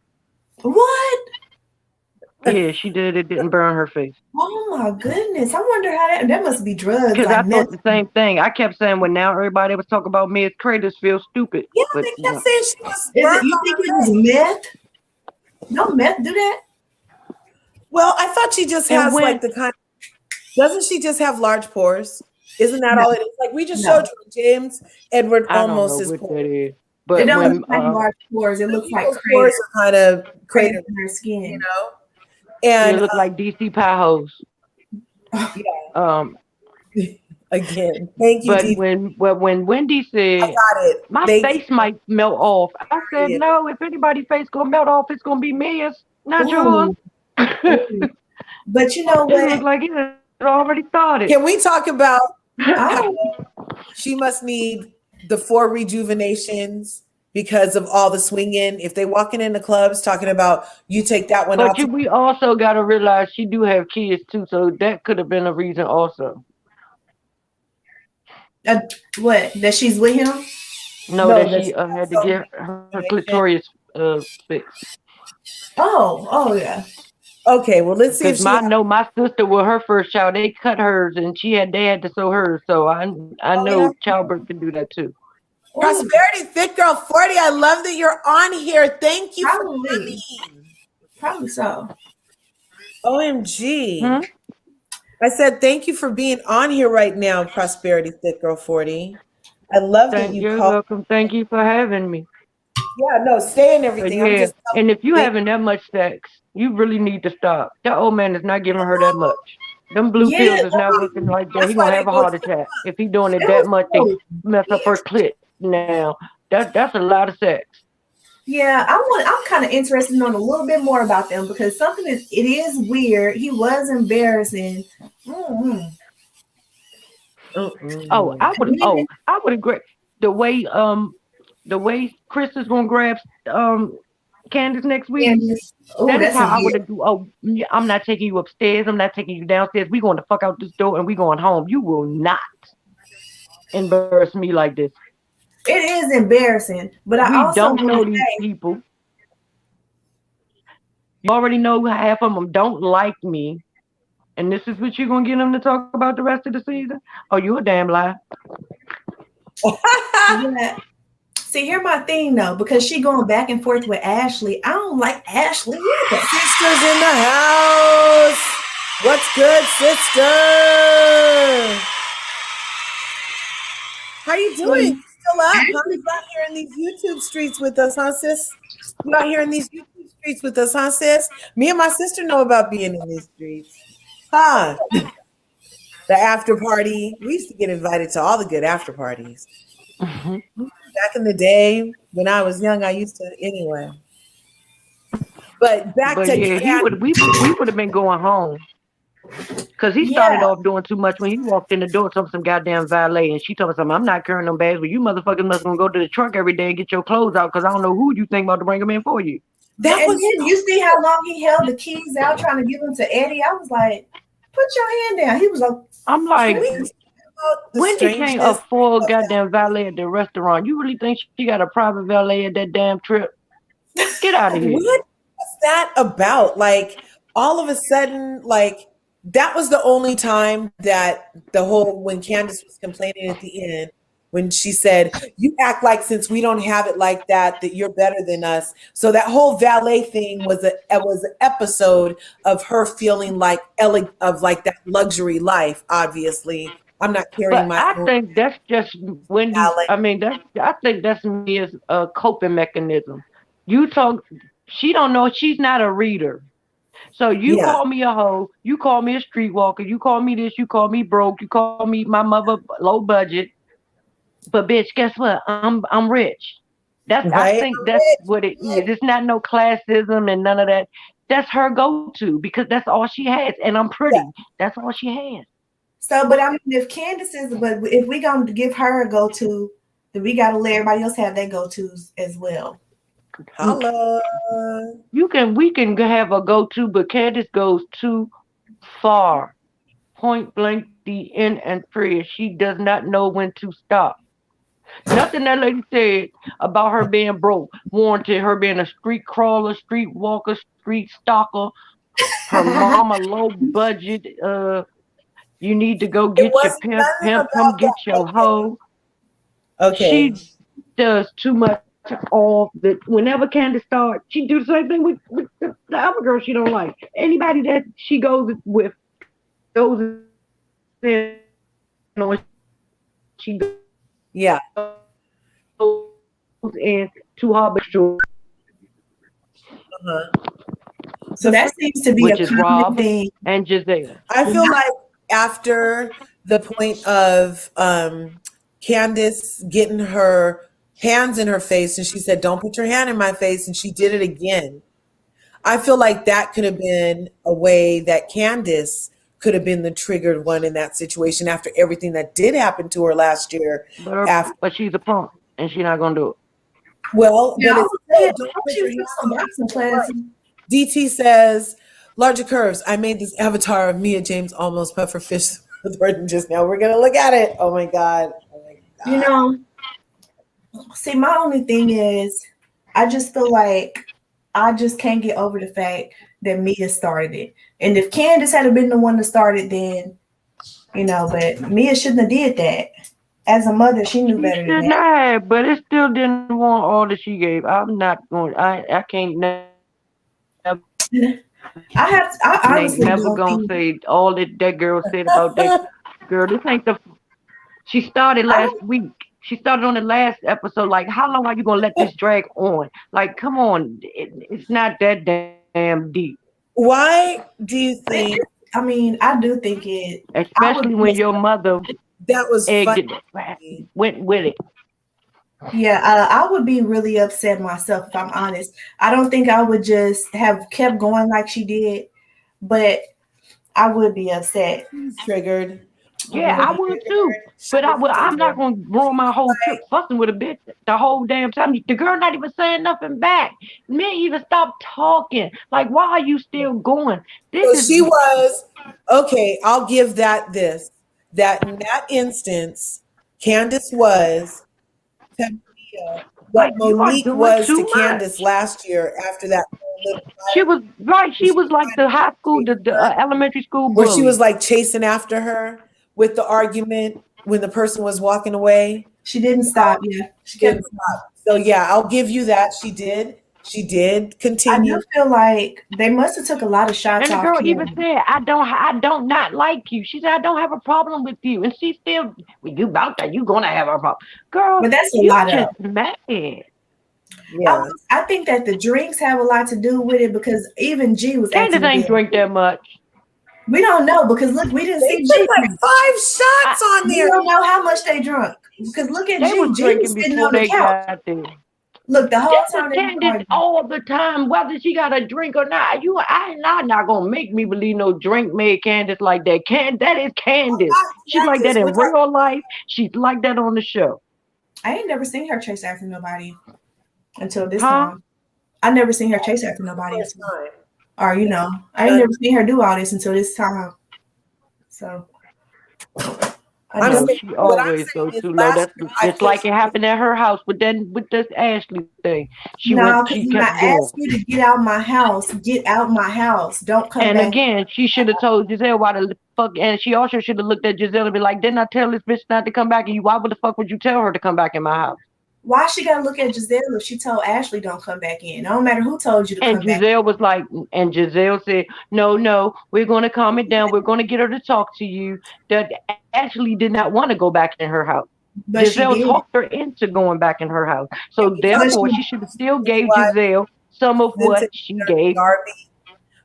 Speaker 2: What?
Speaker 3: Yeah, she did. It didn't burn her face.
Speaker 2: Oh my goodness! I wonder how that must be drugs.
Speaker 3: Because I thought the same thing. I kept saying when now everybody was talking about Mia's craters feel stupid.
Speaker 1: Yeah, but they kept saying she was.
Speaker 2: You think it was meth? No meth do that.
Speaker 1: Well, I thought she just has like the kind. Doesn't she just have large pores? Isn't that all it is? Like we just showed you James Edward almost his pores.
Speaker 3: But
Speaker 2: it don't look like large pores. It looks like
Speaker 1: pores are kind of craters
Speaker 2: in her skin,
Speaker 1: you know. And
Speaker 3: it look like DC pie hoes.
Speaker 1: Yeah. again. Thank you,
Speaker 3: But
Speaker 1: D.
Speaker 3: when Wendy
Speaker 1: I
Speaker 3: said
Speaker 1: got it.
Speaker 3: my
Speaker 1: Thank
Speaker 3: face might melt off, I said
Speaker 1: you.
Speaker 3: no. If anybody's face gonna melt off, it's gonna be Mia's, not yours.
Speaker 2: Ooh, ooh. But you know
Speaker 3: It looked
Speaker 2: what?
Speaker 3: like it had already started.
Speaker 1: Can we talk about how
Speaker 2: Oh,
Speaker 1: she must need the 4 rejuvenations because of all the swinging? If they walking in the clubs talking about you take that one out.
Speaker 3: We also got to realize she do have kids too, so that could have been a reason also.
Speaker 2: what? That she's with him?
Speaker 3: No,
Speaker 1: No,
Speaker 3: that she had to get her clitoris fixed.
Speaker 2: Oh, yeah.
Speaker 1: Okay, well, let's see if
Speaker 3: Because
Speaker 1: she.
Speaker 3: my sister with her first child, they cut hers and they had to sew hers. So I know childbirth can do that too.
Speaker 1: Prosperity Thick Girl 40. I love that you're on here. Thank you for coming.
Speaker 2: Probably so.
Speaker 1: OMG. I said thank you for being on here right now, Prosperity Thick Girl 40. I love that you
Speaker 3: You're
Speaker 1: called.
Speaker 3: welcome. Thank you for having me.
Speaker 1: Yeah, no, stay and everything. I'm just
Speaker 3: and if you having that much sex, you really need to stop. That old man is not giving her that much. Them blue pills is not working like that. He's gonna have a heart attack if he doing it that much. They mess up her clit now. That's a lot of sex.
Speaker 2: Yeah, I'm kind of interested in knowing a little bit more about them because it is weird. He was embarrassing. Mm-hmm.
Speaker 3: Oh, I would agree. The way Chris is gonna grab Candace next week. That is how I would do. Oh, I'm not taking you upstairs. I'm not taking you downstairs. We going to fuck out this door and we going home. You will not embarrass me like this.
Speaker 2: It is embarrassing, but I also
Speaker 3: don't know these people. You already know half of them don't like me, and this is what you're gonna get them to talk about the rest of the season. Oh, you a damn lie.
Speaker 2: Yeah. See, here's my thing though, because she going back and forth with Ashley. I don't like Ashley either.
Speaker 1: Sisters in the house. What's good, sister? How you doing? Still up? Huh? You out here in these YouTube streets with us, huh, sis? You out here in these YouTube streets with us, huh, sis? Me and my sister know about being in these streets. Huh? The after party. We used to get invited to all the good after parties. Back in the day when I was young, I used to anyway. But
Speaker 3: we would have been going home. Because he started off doing too much when he walked in the door, told some goddamn valet, and she told me something, I'm not carrying them bags, but you motherfuckers must go to the truck every day and get your clothes out because I don't know who you think about to bring them in for you.
Speaker 2: You see how long he held the keys out trying to give them to Eddie? I was like, put your hand down. He was like,
Speaker 3: I'm like, Wendy can't afford goddamn valet at the restaurant. You really think she got a private valet at that damn trip? Get out of here.
Speaker 1: What was that about? Like, all of a sudden, like, that was the only time that when Candace was complaining at the end, when she said, you act like since we don't have it like that you're better than us. So that whole valet thing was an episode of her feeling like that luxury life, obviously. I'm not carrying my own.
Speaker 3: I think that's just Wendy. I think that's Mia's coping mechanism. She don't know, she's not a reader. So you call me a hoe, you call me a streetwalker, you call me this, you call me broke, you call me my mother low budget. But bitch, guess what? I'm rich. I think that's what it is. It's not no classism and none of that. That's her go-to because that's all she has. And I'm pretty. Yeah. That's all she has.
Speaker 2: So, but I mean, if we gonna give her a go-to, then we gotta let everybody else have their go-tos as well.
Speaker 1: Hello.
Speaker 3: We can have a go-to, but Candace goes too far. Point blank, the end and free. She does not know when to stop. Nothing that lady said about her being broke warranted her being a street crawler, street walker, street stalker. Her mama low budget. You need to go get your pimp, come get your hoe.
Speaker 1: Okay.
Speaker 3: She does too much of that. Whenever Candace starts, she do the same thing with the other girl she don't like. Anybody that she goes with goes in when she goes.
Speaker 1: Yeah.
Speaker 3: And to Harbour.
Speaker 2: So that seems to be
Speaker 3: a common
Speaker 2: thing.
Speaker 3: And Giselle.
Speaker 1: I feel like after the point of Candace getting her hands in her face and she said, "Don't put your hand in my face," and she did it again. I feel like that could have been a way that Candace could have been the triggered one in that situation after everything that did happen to her last year.
Speaker 3: But she's a punk and she's not gonna do it.
Speaker 1: Well,
Speaker 2: Yeah,
Speaker 1: but
Speaker 2: I
Speaker 1: it's
Speaker 2: was
Speaker 1: still,
Speaker 2: saying,
Speaker 1: don't
Speaker 2: hope
Speaker 1: put
Speaker 2: she
Speaker 1: your
Speaker 2: took
Speaker 1: hands
Speaker 2: some
Speaker 1: on
Speaker 2: boxing
Speaker 1: my
Speaker 2: classes.
Speaker 1: DT says, "Larger curves. I made this avatar of Mia James almost puffer fish with Jordan just now. We're gonna look at it. Oh my god. Oh my god."
Speaker 2: You know, see, my only thing is, I just feel like I just can't get over the fact that Mia started it. And if Candace had been the one to start it, then, but Mia shouldn't have did that. As a mother, she knew
Speaker 3: She
Speaker 2: better than
Speaker 3: shouldn't
Speaker 2: that.
Speaker 3: have, but it still didn't want all that she gave. I'm not going. I can't never.
Speaker 2: I
Speaker 3: And ain't
Speaker 2: honestly
Speaker 3: never
Speaker 2: don't
Speaker 3: gonna
Speaker 2: think.
Speaker 3: say all that girl said about that girl. This ain't the. She started
Speaker 2: I
Speaker 3: last
Speaker 2: don't.
Speaker 3: week. She started on the last episode. Like, how long are you gonna let this drag on? Like, come on, it's not that damn deep.
Speaker 1: Why do you think
Speaker 2: I mean, I do think it. I would
Speaker 3: Especially
Speaker 2: be.
Speaker 3: when your mother
Speaker 1: that was
Speaker 3: egged
Speaker 1: funny?
Speaker 3: it, went with it.
Speaker 2: Yeah, I would be really upset myself if I'm honest. I don't think I would just have kept going like she did, but I would be upset.
Speaker 1: Triggered.
Speaker 2: I
Speaker 3: Yeah,
Speaker 2: would
Speaker 3: I
Speaker 2: be.
Speaker 3: would too.
Speaker 1: She
Speaker 3: But
Speaker 1: was
Speaker 3: I'm not
Speaker 1: triggered.
Speaker 3: gonna ruin my whole trip fussing with a bitch the whole damn time. The girl not even saying nothing back. Me even stop talking. Like, why are you still going? This
Speaker 1: So
Speaker 3: is
Speaker 1: she was okay. I'll give that in that instance, Candace was to Mia what
Speaker 3: like you are
Speaker 1: Monique
Speaker 3: doing
Speaker 1: was to
Speaker 3: too
Speaker 1: Candace
Speaker 3: much.
Speaker 1: last year after that little
Speaker 3: She was right.
Speaker 1: where
Speaker 3: She
Speaker 1: she
Speaker 3: was
Speaker 1: was
Speaker 3: like
Speaker 1: trying
Speaker 3: the
Speaker 1: to
Speaker 3: high school,
Speaker 1: chase
Speaker 3: the
Speaker 1: her,
Speaker 3: elementary school
Speaker 1: where she was
Speaker 3: bully.
Speaker 1: like chasing after her with the argument when the person was walking away.
Speaker 2: She didn't stop. Yeah, she kept.
Speaker 1: Didn't stop. So yeah, I'll give you that. She did. She did
Speaker 2: I do
Speaker 1: continue.
Speaker 2: feel like they must have took a lot of shots
Speaker 3: And the
Speaker 2: off
Speaker 3: girl even
Speaker 2: Kim.
Speaker 3: said, I don't not like you. She said, I don't have a problem with you. And she still, well, you about that, you gonna have a problem. Girl,
Speaker 2: But that's a
Speaker 3: you
Speaker 2: lot of.
Speaker 3: just mad.
Speaker 1: Yeah.
Speaker 2: I think that the drinks have a lot to do with it because even G was
Speaker 3: Candace
Speaker 2: acting a
Speaker 3: ain't
Speaker 2: bit.
Speaker 3: drink that much.
Speaker 2: We don't know because look, we didn't
Speaker 1: They
Speaker 2: see
Speaker 1: took
Speaker 2: G.
Speaker 1: like 5 shots
Speaker 3: I,
Speaker 1: on
Speaker 2: We
Speaker 1: there.
Speaker 2: don't know how much they drunk because look at
Speaker 3: they
Speaker 2: G.
Speaker 3: was
Speaker 2: G was
Speaker 3: drinking
Speaker 2: sitting
Speaker 3: before
Speaker 2: on the
Speaker 3: they
Speaker 2: couch.
Speaker 3: got there.
Speaker 2: Look, the whole
Speaker 3: This is
Speaker 2: time they were
Speaker 3: Candace
Speaker 2: arguing.
Speaker 3: all the time, whether she got a drink or not. I'm not gonna make me believe no drink made Candace like that. That is Candace. She's like that
Speaker 1: Candace,
Speaker 3: in
Speaker 1: we're talking
Speaker 3: real life. She's like that on the show.
Speaker 2: I ain't never seen her chase after nobody until this
Speaker 3: Huh?
Speaker 2: time. I never seen her chase after nobody
Speaker 1: first
Speaker 2: until,
Speaker 1: time.
Speaker 2: or I ain't never seen her do all this until this time. So I
Speaker 1: I'm
Speaker 3: No,
Speaker 2: never.
Speaker 1: saying
Speaker 3: she
Speaker 1: what I'm
Speaker 3: always go
Speaker 1: saying is
Speaker 3: too low.
Speaker 1: last
Speaker 3: That's
Speaker 1: year I
Speaker 3: just
Speaker 1: feel
Speaker 3: like it happened at her house with this Ashley thing.
Speaker 2: No, because
Speaker 3: She
Speaker 2: when I
Speaker 3: kept going.
Speaker 2: asked you to get out my house, don't come
Speaker 3: And
Speaker 2: back.
Speaker 3: again, she should have told Giselle why the fuck, and she also should have looked at Giselle and be like, "Didn't I tell this bitch not to come back? And you, why would the fuck would you tell her to come back in my house?"
Speaker 2: Why she gotta look at Giselle if she told Ashley don't come back in? It don't matter who told you to
Speaker 3: And
Speaker 2: come back.
Speaker 3: Giselle was like, and Giselle said, "No, no, we're gonna calm it down. We're gonna get her to talk to you." That Ashley did not want to go back in her house.
Speaker 2: But she
Speaker 3: Giselle
Speaker 2: did.
Speaker 3: talked her into going back in her house.
Speaker 1: can
Speaker 3: So
Speaker 1: we talk
Speaker 2: But
Speaker 3: therefore,
Speaker 2: she
Speaker 3: she should have still
Speaker 1: about
Speaker 3: gave
Speaker 1: why
Speaker 3: Giselle some of
Speaker 1: Vincent
Speaker 3: what she gave
Speaker 1: Darby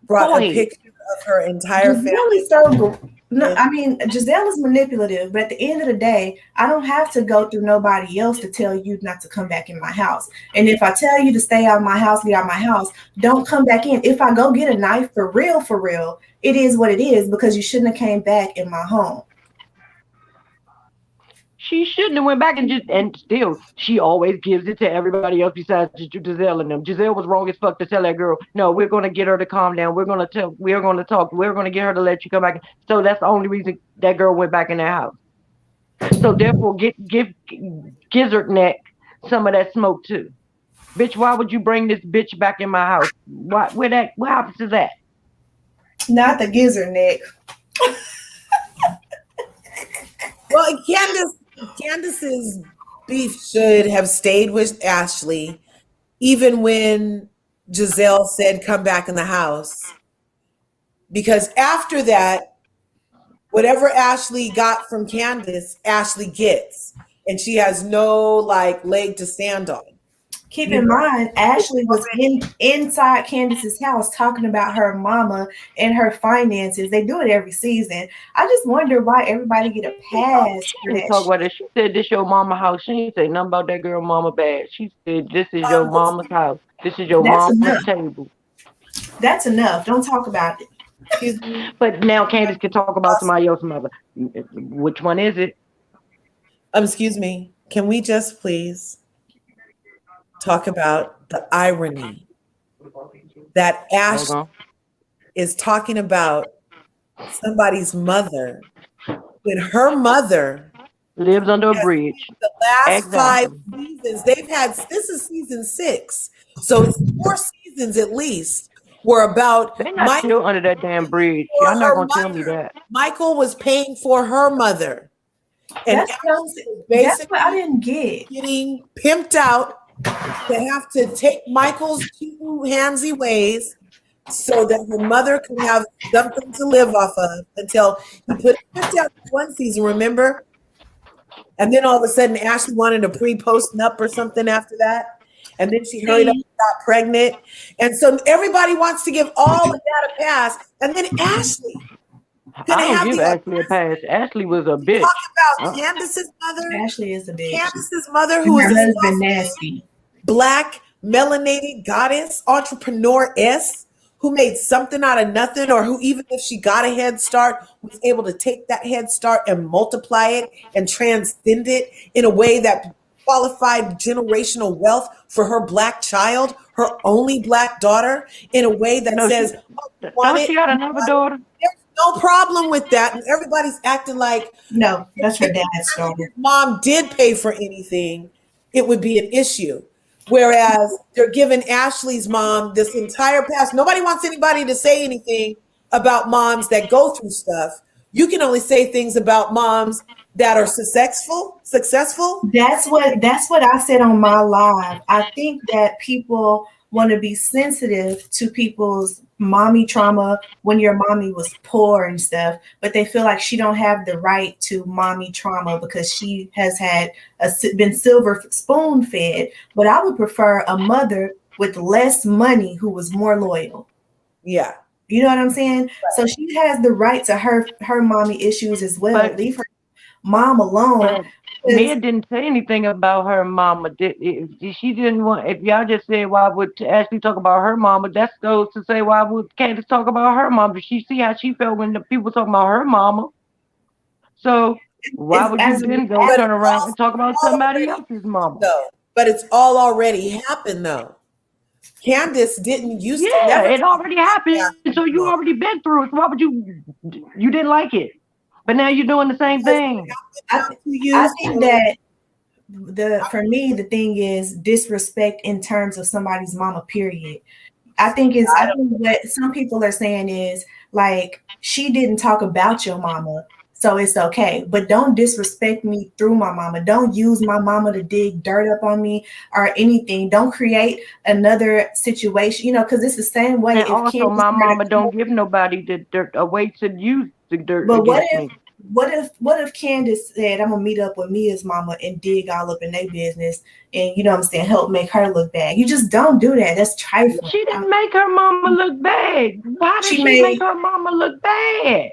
Speaker 1: brought
Speaker 3: Go
Speaker 1: a
Speaker 3: ahead.
Speaker 1: picture of her entire
Speaker 2: Giselle
Speaker 1: family?
Speaker 2: is so. No, I mean Giselle is manipulative, but at the end of the day, I don't have to go through nobody else to tell you not to come back in my house. And if I tell you to stay out of my house, get out of my house, don't come back in. If I go get a knife for real, it is what it is because you shouldn't have came back in my home.
Speaker 3: She shouldn't have went back and still she always gives it to everybody else besides Giselle and them. Giselle was wrong as fuck to tell that girl, no, we're gonna get her to calm down. We're gonna talk. We're gonna get her to let you come back. So that's the only reason that girl went back in that house. So therefore, give Gizzard Neck some of that smoke too. Bitch, why would you bring this bitch back in my house? What happens to that?
Speaker 2: Not the gizzard neck.
Speaker 1: Well, Candace's beef should have stayed with Ashley, even when Giselle said, "Come back in the house," because after that, whatever Ashley got from Candace, Ashley gets, and she has no like leg to stand on.
Speaker 2: Keep in mind, Ashley was inside Candace's house talking about her mama and her finances. They do it every season. I just wonder why everybody get a pass for that.
Speaker 3: Talk about it. She said this your mama house. She ain't say nothing about that girl mama bad. She said this is your mama's house. This is your mama's table.
Speaker 2: That's enough. Don't talk about it.
Speaker 3: But now Candace can talk about somebody else's mother. Which one is it?
Speaker 1: Excuse me. Can we just please talk about the irony that Ash is talking about somebody's mother when her mother
Speaker 3: lives under a bridge?
Speaker 1: The last 5 seasons they've had, this is season 6, so it's 4 seasons at least, were about
Speaker 3: they're not still under that damn bridge. Y'all not gonna tell me that.
Speaker 1: Michael was paying for her mother, and
Speaker 2: that's what I didn't get.
Speaker 1: Getting pimped out to have to take Michael's 2 handsy ways so that her mother could have something to live off of until he put it out one season, remember? And then all of a sudden Ashley wanted a pre-post nup or something after that. And then she hurried up and got pregnant. And so everybody wants to give all of that a pass. And then Ashley.
Speaker 3: I don't give Ashley a pass. Ashley was a bitch.
Speaker 1: Talk about Candace's mother.
Speaker 2: Ashley is a bitch.
Speaker 1: Candace's mother, who is
Speaker 2: a nasty,
Speaker 1: black, melanated goddess, entrepreneur-esque, who made something out of nothing, or who, even if she got a head start, was able to take that head start and multiply it and transcend it in a way that qualified generational wealth for her black child, her only black daughter, in a way that says,
Speaker 3: she got another daughter?
Speaker 1: There's no problem with that. And everybody's acting like,
Speaker 2: no, that's her dad's daughter.
Speaker 1: Mom did pay for anything, it would be an issue. Whereas they're giving Ashley's mom this entire past. Nobody wants anybody to say anything about moms that go through stuff. You can only say things about moms that are successful.
Speaker 2: That's what I said on my live. I think that people want to be sensitive to people's mommy trauma when your mommy was poor and stuff, but they feel like she don't have the right to mommy trauma because she has been silver spoon fed. But I would prefer a mother with less money who was more loyal.
Speaker 1: Yeah.
Speaker 2: You know what I'm saying? Right. So she has the right to her mommy issues as well. But leave her mom alone.
Speaker 3: Mia didn't say anything about her mama. She didn't want. If y'all just said why would Ashley talk about her mama, that goes to say why would Candace talk about her mama? Did she see how she felt when the people talking about her mama? So why would you then go turn around and talk about somebody else's mama?
Speaker 1: No, but it's all already happened though. Candace didn't used to.
Speaker 3: Yeah, it already happened. So you already been through it. So why would you didn't like it? But now you're doing the same thing.
Speaker 2: I think that for me, the thing is disrespect in terms of somebody's mama, period. I think what some people are saying is like, she didn't talk about your mama, so it's okay. But don't disrespect me through my mama. Don't use my mama to dig dirt up on me or anything. Don't create another situation, because it's the same way.
Speaker 3: And also, my mama don't give nobody the dirt, a way to use the dirt.
Speaker 2: But what if Candace said, I'm gonna meet up with Mia's mama and dig all up in their business and help make her look bad? You just don't do that. That's trifling.
Speaker 3: She didn't make her mama look bad. Why did she make her mama look bad?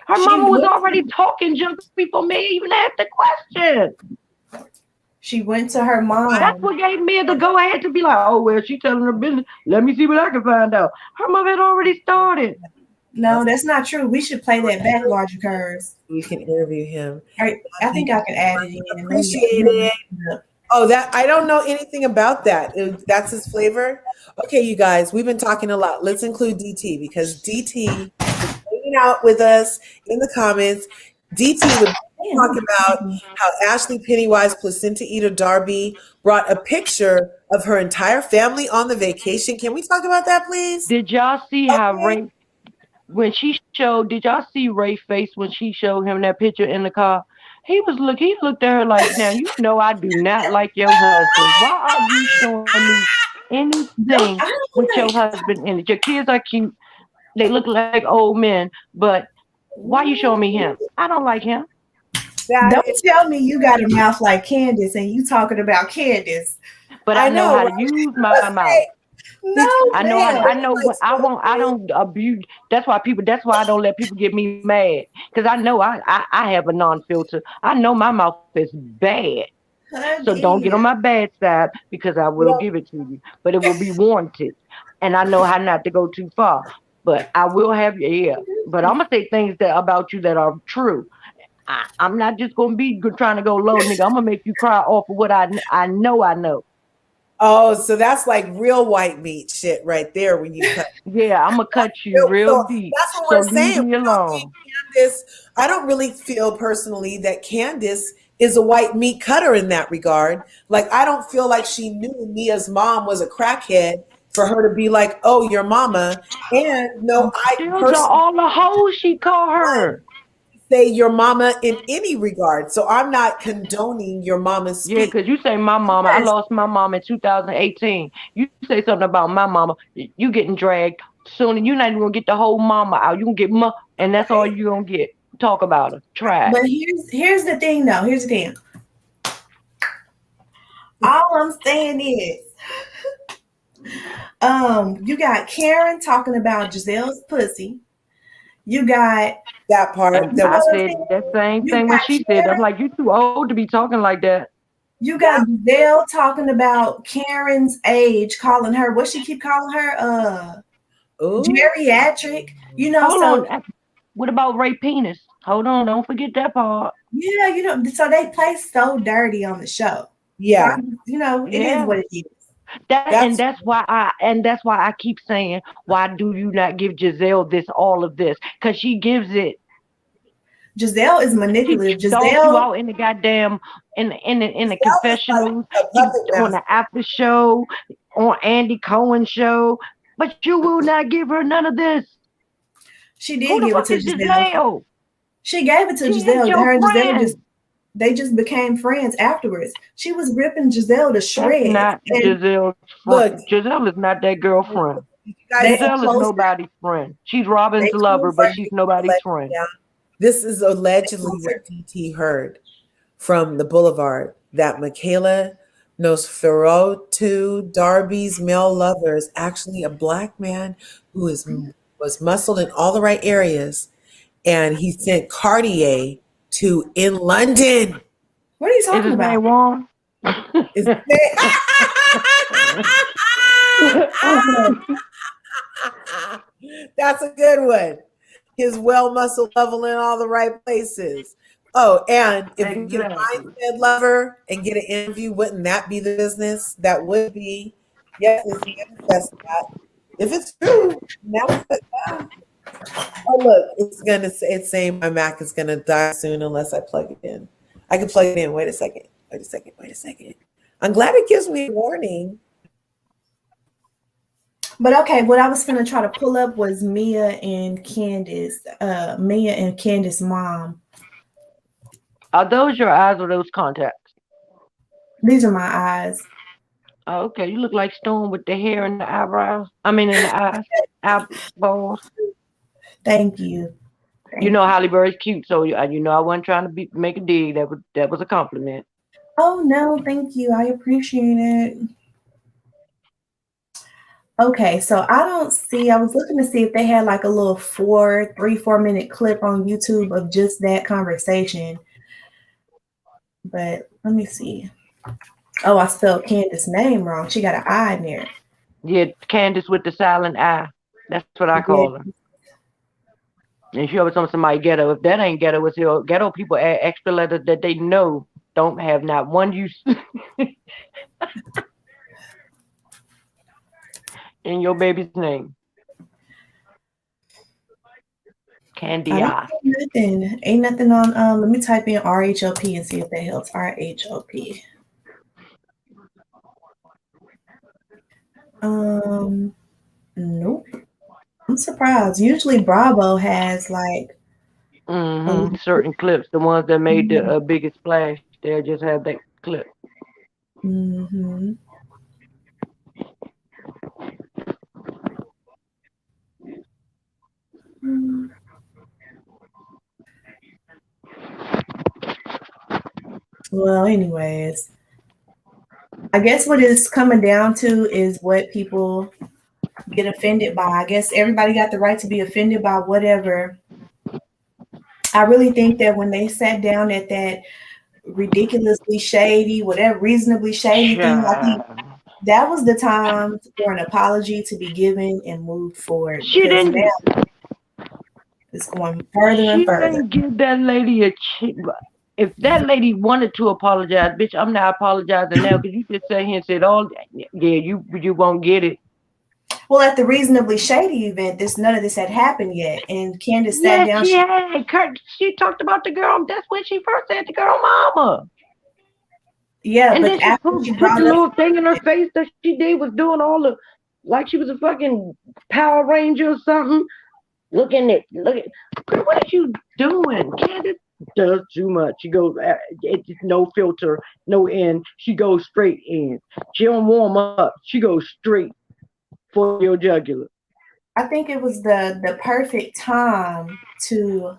Speaker 3: Her mama was already talking junk before me even asked the question.
Speaker 2: She went to her mom.
Speaker 3: That's what gave me the go ahead to be like, oh, well, she's telling her business. Let me see what I can find out. Her mother had already started.
Speaker 2: No, that's not true. We should play that back, Larger Curves.
Speaker 1: We can interview him.
Speaker 2: I think I can add it in.
Speaker 1: Appreciate it. Oh, that I don't know anything about that. That's his flavor. Okay, you guys, we've been talking a lot. Let's include DT because DT is hanging out with us in the comments. DT was talking about how Ashley Pennywise placenta eater Darby brought a picture of her entire family on the vacation. Can we talk about that, please?
Speaker 3: Did y'all see how Ray? When she showed, did y'all see Ray's face when she showed him that picture in the car? He looked at her like, now you know I do not like your husband. Why are you showing me anything with your husband in it? Your kids are cute. They look like old men, but why are you showing me him? I don't like him.
Speaker 2: Don't tell me you got a mouth like Candace and you talking about Candace.
Speaker 3: but I know how to use my mouth.
Speaker 1: No,
Speaker 3: I know how. I know what I won't. I don't abuse. That's why people. That's why I don't let people get me mad. Because I know I have a non-filter. I know my mouth is bad. So don't get on my bad side because I will give it to you, but it will be warranted, and I know how not to go too far. But I will have your ear. But I'm gonna say things that about you that are true. I'm not just gonna be trying to go low, nigga. I'm gonna make you cry off of what I know. I know.
Speaker 1: Oh, so that's like real white meat shit right there when you cut.
Speaker 3: Yeah, I'm gonna cut you real
Speaker 1: So
Speaker 3: deep.
Speaker 1: that's what
Speaker 3: So
Speaker 1: we're
Speaker 3: leave
Speaker 1: saying.
Speaker 3: me alone.
Speaker 1: Candace, I don't really feel personally that Candace is a white meat cutter in that regard. Like, I don't feel like she knew Mia's mom was a crackhead for her to be like, "Oh, your mama." And no, I
Speaker 3: Those are
Speaker 1: personally
Speaker 3: all the hoes she called her.
Speaker 1: say your mama in any regard. So I'm not condoning your mama's
Speaker 3: Yeah,
Speaker 1: speech.
Speaker 3: because you say my mama. I lost my mom in 2018. You say something about my mama, you getting dragged soon, and you're not even gonna get the whole mama out. You gonna get ma, and that's all you gonna get. Talk about her. Try.
Speaker 2: But here's the thing, though. Here's the thing. All I'm saying is, you got Karen talking about Giselle's pussy. You got
Speaker 1: That part.
Speaker 3: And
Speaker 1: That
Speaker 3: I
Speaker 1: was
Speaker 3: said that same
Speaker 2: you
Speaker 3: thing when
Speaker 2: got
Speaker 3: she said, I'm
Speaker 2: Karen,
Speaker 3: like, you too old to be talking like that.
Speaker 2: you got Giselle talking about Karen's age, calling her what she keep calling her, geriatric. You know,
Speaker 3: Hold
Speaker 2: so
Speaker 3: on. What about Ray Penis? Hold on, don't forget that part.
Speaker 2: yeah, you know, so they play so dirty on the show.
Speaker 1: yeah.
Speaker 2: So, you know, it is
Speaker 3: Yeah.
Speaker 2: what it is.
Speaker 3: That's why I keep saying, why do you not give Giselle all of this? Because she gives it.
Speaker 2: Giselle is
Speaker 3: She
Speaker 2: manipulative.
Speaker 3: dogs you
Speaker 2: Giselle
Speaker 3: out in the goddamn in the
Speaker 1: That was like
Speaker 3: confessionals,
Speaker 1: a puppet
Speaker 3: on the
Speaker 1: master.
Speaker 3: after show, on Andy Cohen show, but you will not give her none of this.
Speaker 2: she
Speaker 3: Who
Speaker 2: did
Speaker 3: the
Speaker 2: give it
Speaker 3: fuck
Speaker 2: to
Speaker 3: is
Speaker 2: Giselle.
Speaker 3: Giselle?
Speaker 2: She gave it to
Speaker 3: She ain't
Speaker 2: Giselle.
Speaker 3: your
Speaker 2: Her and Giselle
Speaker 3: friend.
Speaker 2: they just became friends afterwards. She was ripping Giselle to
Speaker 3: That's
Speaker 2: shreds.
Speaker 3: not
Speaker 2: And
Speaker 3: Giselle's
Speaker 1: Look,
Speaker 3: friend. Giselle is not that girlfriend.
Speaker 1: you guys
Speaker 2: they
Speaker 1: see
Speaker 2: are
Speaker 3: Giselle is
Speaker 2: closer.
Speaker 3: nobody's friend. She's
Speaker 2: They
Speaker 3: Robin's lover, but
Speaker 2: closer.
Speaker 3: she's nobody's friend.
Speaker 1: this is allegedly what DT heard from the Boulevard that Michaela Nosferatu Darby's male lover is actually a black man who was muscled in all the right areas, and he sent Cartier to in London.
Speaker 2: What are you
Speaker 3: Is
Speaker 2: talking
Speaker 3: his
Speaker 2: about?
Speaker 3: name Juan?
Speaker 1: Is- That's a good one. His well muscle level in all the right places. Oh, and if we can find
Speaker 3: Exactly.
Speaker 1: said lover and get an interview, wouldn't that be the business? That would be. Yes, it's manifest that. If it's true, manifest that. Oh, look, it's saying my Mac is gonna die soon unless I plug it in. I can plug it in. Wait a second. Wait a second. Wait a second. I'm glad it gives me a warning.
Speaker 2: But okay, what I was gonna try to pull up was Mia and Candace mom.
Speaker 3: Are those your eyes or those contacts?
Speaker 2: These are my eyes.
Speaker 3: Oh, okay, you look like Stone with the hair and the eyebrows. I mean, in the eyes, eyeballs.
Speaker 2: Thank you.
Speaker 3: You know, Halle Berry's cute, so you know I wasn't trying to make a dig. That was a compliment.
Speaker 2: Oh no, thank you. I appreciate it. Okay, so I was looking to see if they had like a little 4 minute clip on YouTube of just that conversation. But let me see. Oh, I spelled Candace's name wrong. She got an I in there.
Speaker 3: Yeah, Candace with the silent eye. That's what I call her. And she always told somebody ghetto. If that ain't ghetto, it's your ghetto people add extra letters that they know don't have not one use in your baby's name. Candia.
Speaker 2: Ain't nothing on let me type in RHOP and see if that helps. RHOP. Nope. I'm surprised. Usually Bravo has like
Speaker 3: Certain clips, the ones that made the biggest splash, they'll just have that clip.
Speaker 2: Mm-hmm. Well, anyways, I guess what it's coming down to is what people get offended by. I guess everybody got the right to be offended by whatever. I really think that when they sat down at that ridiculously shady, whatever reasonably shady thing, I think that was the time for an apology to be given and moved forward,
Speaker 3: She
Speaker 2: because
Speaker 3: didn't.
Speaker 2: now it's going further and
Speaker 3: She
Speaker 2: further.
Speaker 3: didn't give that lady a chance. If that lady wanted to apologize, bitch, I'm not apologizing now because you just sat here and said, "Oh, yeah, you won't get it."
Speaker 2: Well, at the reasonably shady event, none of this had happened yet, and Candace sat
Speaker 3: Yes,
Speaker 2: down.
Speaker 3: she had. She talked about the girl. That's when she first said the girl mama.
Speaker 2: Yeah,
Speaker 3: And
Speaker 2: but
Speaker 3: then she
Speaker 2: after
Speaker 3: put
Speaker 2: she
Speaker 3: the
Speaker 2: brought up,
Speaker 3: little thing in her face that she did was doing all the, like she was a fucking Power Ranger or something. Look, girl, what are you doing? Candace does too much. She goes, it's no filter, no end. She goes straight in. She don't warm up. She goes straight for your jugular.
Speaker 2: I think it was the perfect time to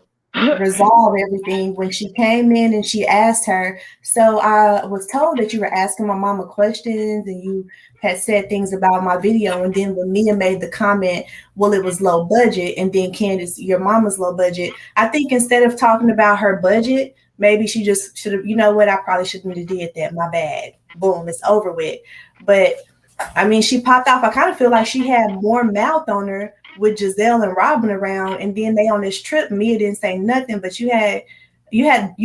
Speaker 2: resolve everything when she came in and she asked her. So I was told that you were asking my mama questions and you had said things about my video, and then when Mia made the comment, well, it was low budget, and then Candace, your mama's low budget. I think instead of talking about her budget, maybe she just should have, you know what, I probably shouldn't have did that. My bad. Boom, it's over with. But I mean, she popped off. I kind of feel like she had more mouth on her with Giselle and Robin around, and then they on this trip. Mia didn't say nothing, but you've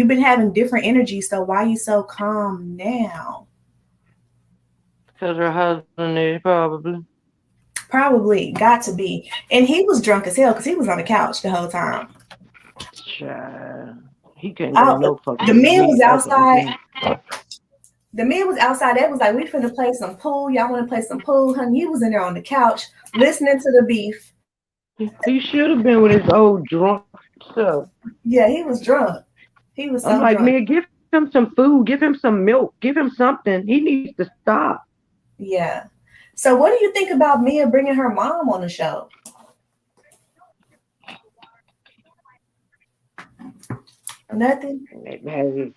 Speaker 2: been having different energy. So why are you so calm now?
Speaker 3: Because her husband is probably.
Speaker 2: Probably got to be, and he was drunk as hell because he was on the couch the whole time.
Speaker 3: Child, he couldn't go no fucking.
Speaker 2: The man was outside. The man was outside. That was like, we finna play some pool. Y'all want to play some pool, honey? He was in there on the couch listening to the beef.
Speaker 3: He should have been with his old drunk self.
Speaker 2: Yeah, he was drunk. He was so
Speaker 3: I'm like,
Speaker 2: drunk.
Speaker 3: man, give him some food, give him some milk, give him something. He needs to stop.
Speaker 2: Yeah. So what do you think about Mia bringing her mom on the show? Nothing.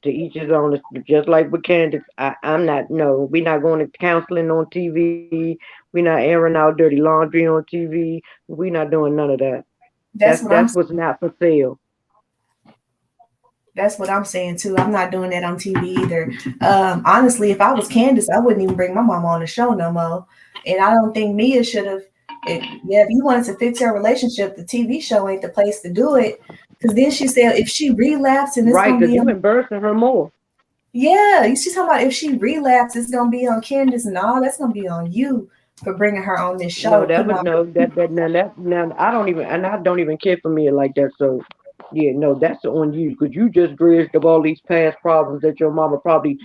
Speaker 3: To each his own. Just like with Candace, I'm not. No, we're not going to counseling on TV. We're not airing out dirty laundry on TV. We're not doing none of that. That's what's not for sale.
Speaker 2: That's what I'm saying too. I'm not doing that on TV either. Honestly, if I was Candace, I wouldn't even bring my mama on the show no more. And I don't think Mia should have. If you wanted to fix your relationship, the TV show ain't the place to do it. Because then she said if she relapses, and it's
Speaker 3: right,
Speaker 2: gonna be
Speaker 3: you embarrassing her more.
Speaker 2: Yeah, she's talking about if she relapses, it's gonna be on Candace. No, that's gonna be on you for bringing her on this show.
Speaker 3: No, I don't even care for Mia like that. So yeah, no, that's on you because you just dredged up all these past problems that your mama probably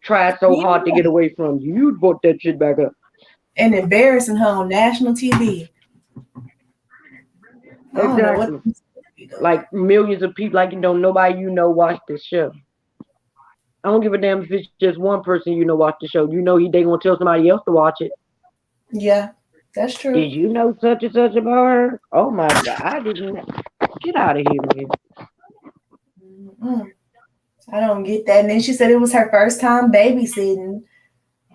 Speaker 3: tried so hard to get away from. You brought that shit back up
Speaker 2: and embarrassing her on national TV.
Speaker 3: Exactly. Like millions of people, like nobody watch this show. I don't give a damn if it's just one person watch the show. They gonna tell somebody else to watch it.
Speaker 2: Yeah, that's true.
Speaker 3: Did you know such and such about her? Oh my God, I didn't. Get out of here, man.
Speaker 2: Mm-hmm. I don't get that. And then she said it was her first time babysitting.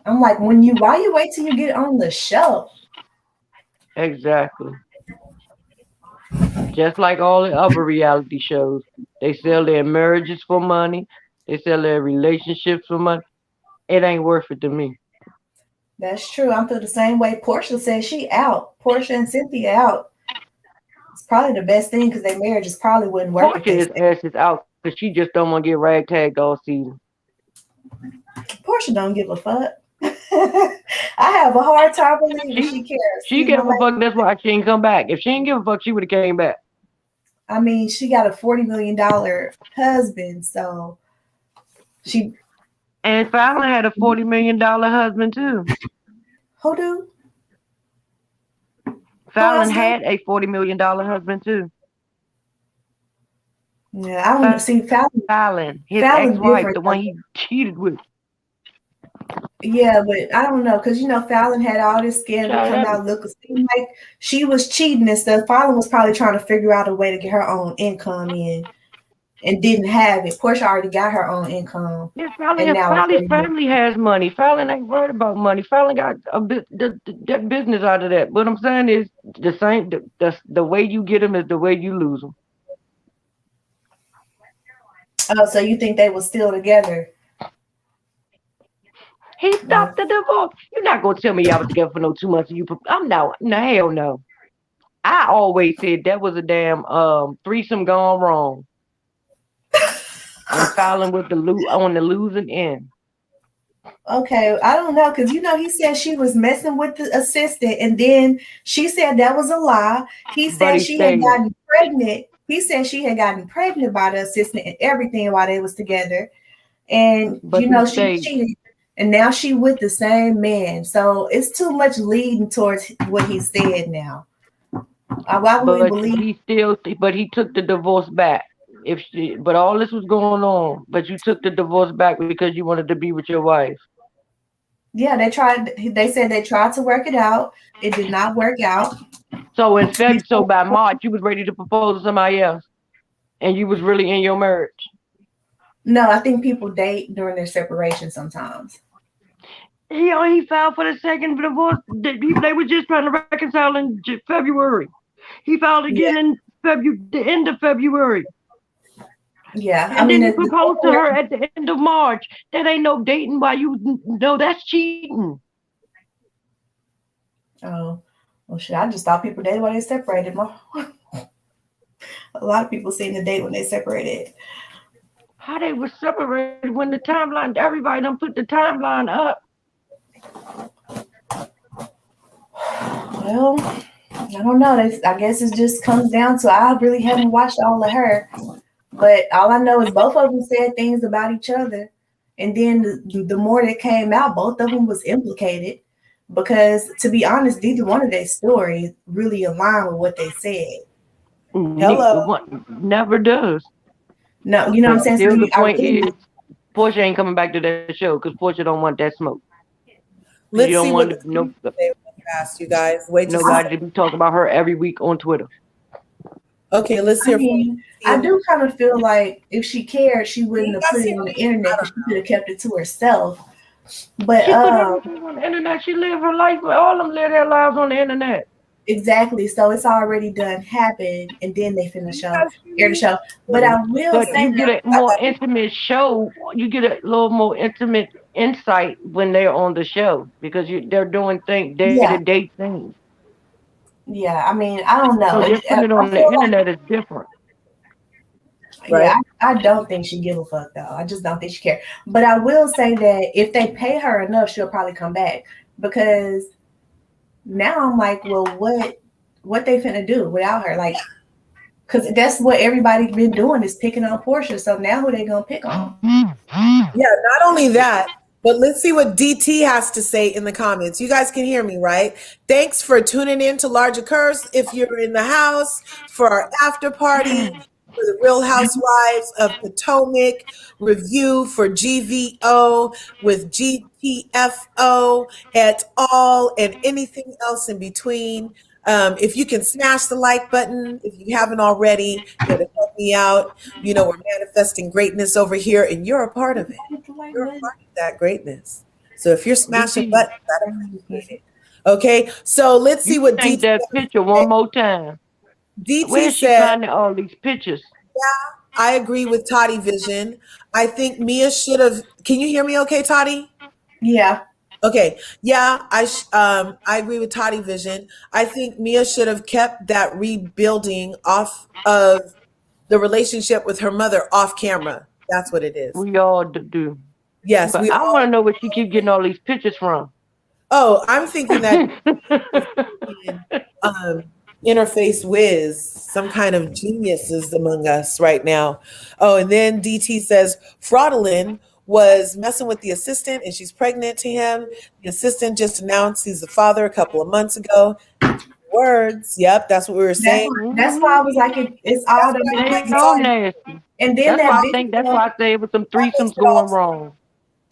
Speaker 2: I'm like, why you wait till you get on the show?
Speaker 3: Exactly. Just like all the other reality shows, they sell their marriages for money. They sell their relationships for money. It ain't worth it to me.
Speaker 2: That's true. I feel the same way. Portia says she out. Portia and Cynthia out. It's probably the best thing because their marriages probably wouldn't work.
Speaker 3: Portia's ass is out because she just don't want to get ragtagged all season.
Speaker 2: Portia don't give a fuck. I have a hard time believing she cares.
Speaker 3: She gave a fuck. That's why she ain't come back. If she ain't give a fuck, she would have came back.
Speaker 2: I mean, she got a $40 million husband, so she.
Speaker 3: And Fallon had a $40 million husband too.
Speaker 2: Who do?
Speaker 3: Fallon had a $40 million husband too.
Speaker 2: Yeah, I don't see
Speaker 3: Fallon, his ex-wife, the one he cheated with.
Speaker 2: Yeah, but I don't know because Fallon had all this scandal come out. Look, it seemed like she was cheating and stuff. Fallon was probably trying to figure out a way to get her own income in. and didn't have it. Portia already got her own income,
Speaker 3: Yeah,
Speaker 2: and now it's
Speaker 3: Fallon's family has money. Fallon ain't worried about money. Fallon got a bit that business out of that. What I'm saying is the same. The way you get them is the way you lose them.
Speaker 2: oh, so you think they were still together?
Speaker 3: He stopped the divorce. You're not gonna tell me y'all was together for no 2 months. And I'm no hell no. I always said that was a damn threesome gone wrong, and Fallon was on the losing end.
Speaker 2: Okay, I don't know, because he said she was messing with the assistant, and then she said that was a lie. He
Speaker 3: But
Speaker 2: said
Speaker 3: he
Speaker 2: she had
Speaker 3: stayed.
Speaker 2: gotten pregnant. He said she had gotten pregnant by the assistant and everything while they was together. And
Speaker 3: But he
Speaker 2: she
Speaker 3: stayed.
Speaker 2: cheated, and now she with the same man. So it's too much leading towards what he said now. Why would we believe?
Speaker 3: But he took the divorce back. But all this was going on, but you took the divorce back because you wanted to be with your wife.
Speaker 2: Yeah, they tried. They said they tried to work it out. It did not work out.
Speaker 3: So by March, you was ready to propose to somebody else, and you was really in your marriage.
Speaker 2: No, I think people date during their separation sometimes.
Speaker 3: He filed for the second divorce. They were just trying to reconcile in February. He filed again in the end of February.
Speaker 2: Yeah,
Speaker 3: And then he proposed to her at the end of March. That ain't no dating. Why you know that's cheating?
Speaker 2: Oh, well, shit. I just thought people dated when they separated. A lot of people seem to date when they separated.
Speaker 3: How they were separated when the timeline? Everybody done put the timeline up.
Speaker 2: Well, I don't know. I guess it just comes down to I really haven't watched all of her, but all I know is both of them said things about each other, and then the more that came out, both of them was implicated. Because to be honest, neither one of their stories really align with what they said.
Speaker 1: Hello.
Speaker 3: Never does.
Speaker 2: No, you know what I'm saying?
Speaker 3: Still, the point is, Portia ain't coming back to that show because Portia don't want that smoke.
Speaker 1: Let's see what fast, you guys. Wait
Speaker 3: nobody to be talking about her every week on Twitter.
Speaker 1: Okay, let's hear.
Speaker 2: I do kind of feel like if she cared, she wouldn't have put it on the internet, because she could have kept it to herself. But
Speaker 3: she put everything on the internet. She lived her life. All of them live their lives on the internet.
Speaker 2: Exactly. So it's already done happened, and then they finish air the show. But I will say
Speaker 3: you get a more intimate show. You get a little more intimate insight when they're on the show, because they're doing day-to-day things.
Speaker 2: Yeah, I mean, I don't know.
Speaker 3: So just putting it on the internet is different.
Speaker 2: Right? Yeah, I don't think she give a fuck though. I just don't think she care. But I will say that if they pay her enough, she'll probably come back, because now I'm like, well, what they finna do without her? Like, because that's what everybody's been doing, is picking on Portia. So now who they gonna pick on?
Speaker 1: Yeah, not only that, but let's see what DT has to say in the comments. You guys can hear me, right? Thanks for tuning in to Larger Curse. If you're in the house for our after party for the Real Housewives of Potomac review for GVO with GTFO et al. And anything else in between. If you can smash the like button, if you haven't already, it'll help me out. You know, we're manifesting greatness over here, and you're a part of it. You're a part of that greatness. So if you're smashing buttons, I appreciate it. Okay, so let's see what
Speaker 3: DT that picture one more time.
Speaker 1: DT said.
Speaker 3: Finding all these pictures?
Speaker 1: Yeah, I agree with Toddy Vision. I think Mia should have. Can you hear me? Okay, Toddy?
Speaker 2: Yeah.
Speaker 1: Okay. Yeah, I agree with Toddy Vision. I think Mia should have kept that rebuilding off of the relationship with her mother off camera. That's what it is.
Speaker 3: We all do.
Speaker 1: Yes,
Speaker 3: but I want to know where she keep getting all these pictures from.
Speaker 1: Oh, I'm thinking that interface whiz, some kind of geniuses among us right now. Oh, and then DT says Fraudulin was messing with the assistant and she's pregnant to him. The assistant just announced he's the father a couple of months ago. Words. Yep, that's what we were saying.
Speaker 2: That's why I was like, it's all
Speaker 3: nasty.
Speaker 2: And then
Speaker 3: that's why I say it was some threesomes going wrong.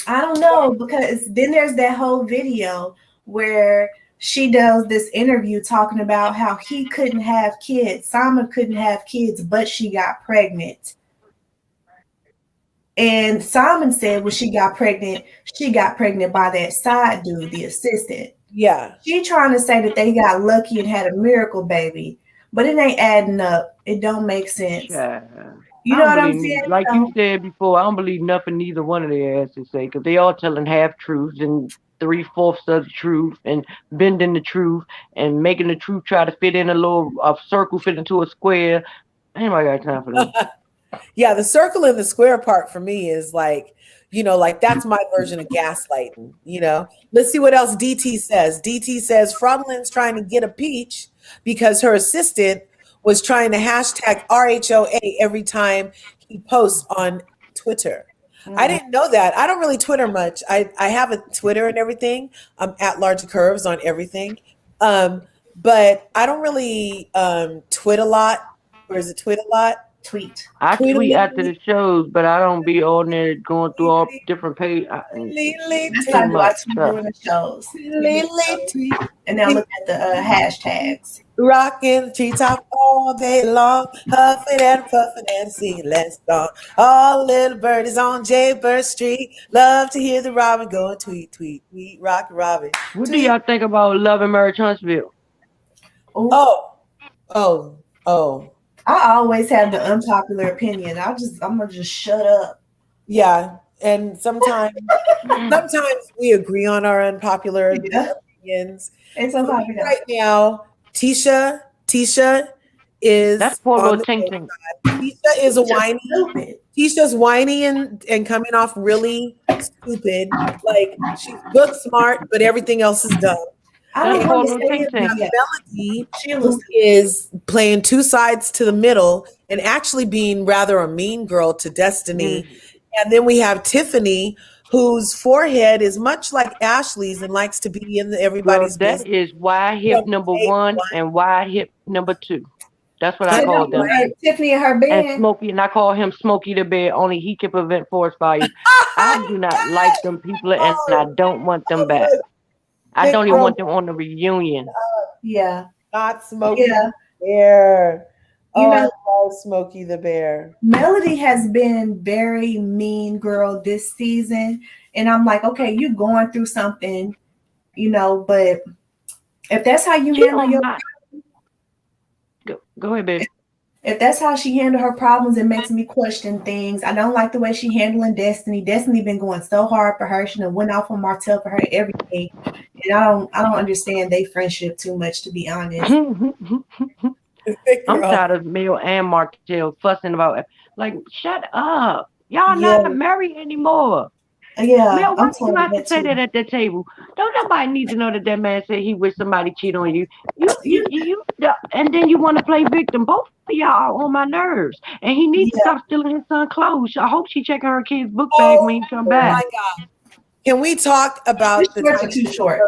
Speaker 2: I don't know, because then there's that whole video where she does this interview talking about how he couldn't have kids. Simon couldn't have kids, but she got pregnant. And Simon said when she got pregnant by that side dude, the assistant.
Speaker 1: Yeah.
Speaker 2: She trying to say that they got lucky and had a miracle baby, but it ain't adding up. It don't make sense.
Speaker 3: Yeah.
Speaker 2: You know what I'm saying?
Speaker 3: Like you said before, I don't believe nothing neither one of their asses say, because they all telling half truths and 3/4 of the truth and bending the truth and making the truth try to fit in a circle, fit into a square. Anybody got time for that?
Speaker 1: Yeah, the circle and the square part for me is like, like that's my version of gaslighting, Let's see what else DT says. DT says Fraudulent's trying to get a peach because her assistant was trying to hashtag RHOA every time he posts on Twitter. I didn't know that. I don't really Twitter much. I have a Twitter and everything. I'm at Large Curves on everything. But I don't really tweet a lot. Or is it tweet a lot?
Speaker 2: Tweet.
Speaker 3: I tweet after the shows, but I don't be on there going through all different pages.
Speaker 2: That's how I do. I tweet during the shows. And now look at the hashtags.
Speaker 1: Rocking the treetop all day long, huffing and puffing and singing less song. All little birdies on Jaybird Street love to hear the robin go and tweet, tweet, tweet, rock robin.
Speaker 3: What do y'all think about Love and Marriage Huntsville?
Speaker 1: Oh.
Speaker 2: I always have the unpopular opinion. I'm gonna just shut up.
Speaker 1: Yeah, and sometimes we agree on our unpopular opinions.
Speaker 2: It's unpopular
Speaker 1: right now. Tisha is
Speaker 3: that's poor little Ting.
Speaker 1: Tisha is a whiny. Tisha's whiny and coming off really stupid. Like she's book smart, but everything else is dumb.
Speaker 2: I don't understand
Speaker 1: Melody is playing two sides to the middle and actually being rather a mean girl to Destiny. And then we have Tiffany, whose forehead is much like Ashley's and likes to be in everybody's business.
Speaker 3: That is wide hip number 1 and wide hip number 2. That's what I call them.
Speaker 2: Tiffany and her band.
Speaker 3: And Smokey, and I call him Smokey the Bear. Only he can prevent forest fires. I do not like them people, and I don't want them back. I don't even want them on the reunion.
Speaker 2: Yeah.
Speaker 1: Not Smokey the Bear. I love Smokey the Bear.
Speaker 2: Melody has been very mean girl this season. And I'm like, okay, you going through something, but if that's how you handle your
Speaker 3: Go ahead, baby.
Speaker 2: If that's how she handled her problems, it makes me question things. I don't like the way she handling Destiny. Destiny been going so hard for her. She done went off on Martell for her everything. And I don't understand their friendship too much, to be honest.
Speaker 3: I'm tired of Mel and Martell fussing about like, shut up. Y'all not married anymore.
Speaker 2: Yeah.
Speaker 3: Mel, why do you have to say that at the table? Don't nobody need to know that man said he wished somebody cheat on you. You and then you want to play victim. Both of y'all are on my nerves. And he needs to stop stealing his son's clothes. I hope she checking her kid's book bag when he come back.
Speaker 1: My God. Can we talk about
Speaker 2: the too short?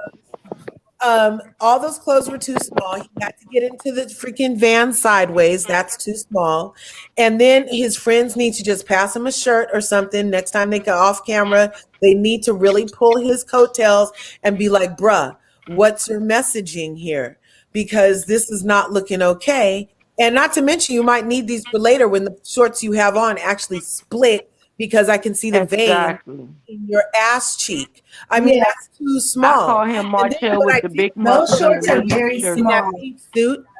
Speaker 1: All those clothes were too small. He had to get into the freaking van sideways. That's too small. And then his friends need to just pass him a shirt or something. Next time they go off camera, they need to really pull his coattails and be like, bruh, what's your messaging here? Because this is not looking okay. And not to mention, you might need these for later when the shorts you have on actually split, because I can see the vein in your ass cheek. I mean, that's too small.
Speaker 3: I call him Martell with the big
Speaker 2: muscles. Those shorts are very small.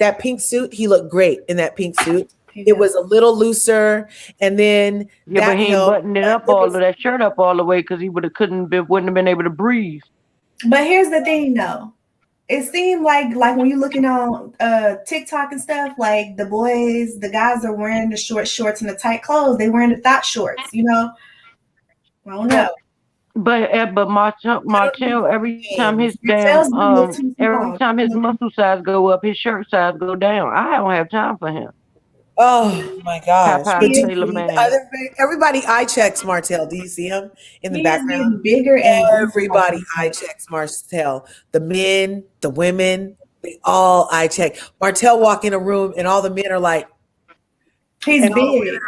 Speaker 1: That pink suit, he looked great in that pink suit. It was a little looser, and then
Speaker 3: but he ain't buttoned it up that shirt up all the way because he wouldn't have been able to breathe.
Speaker 2: But here's the thing, though. It seemed like when you're looking on TikTok and stuff, like the guys are wearing the short shorts and the tight clothes. They wearing the thought shorts, I don't know.
Speaker 3: But Martell, every time his muscle size go up, his shirt size go down. I don't have time for him.
Speaker 1: Oh my gosh!
Speaker 3: Everybody
Speaker 1: eye checks Martell. Do you see him in the background?
Speaker 2: Bigger, and
Speaker 1: everybody eye checks Martell. The men, the women, they all eye check. Martell walk in a room, and all the men are like,
Speaker 2: "He's big."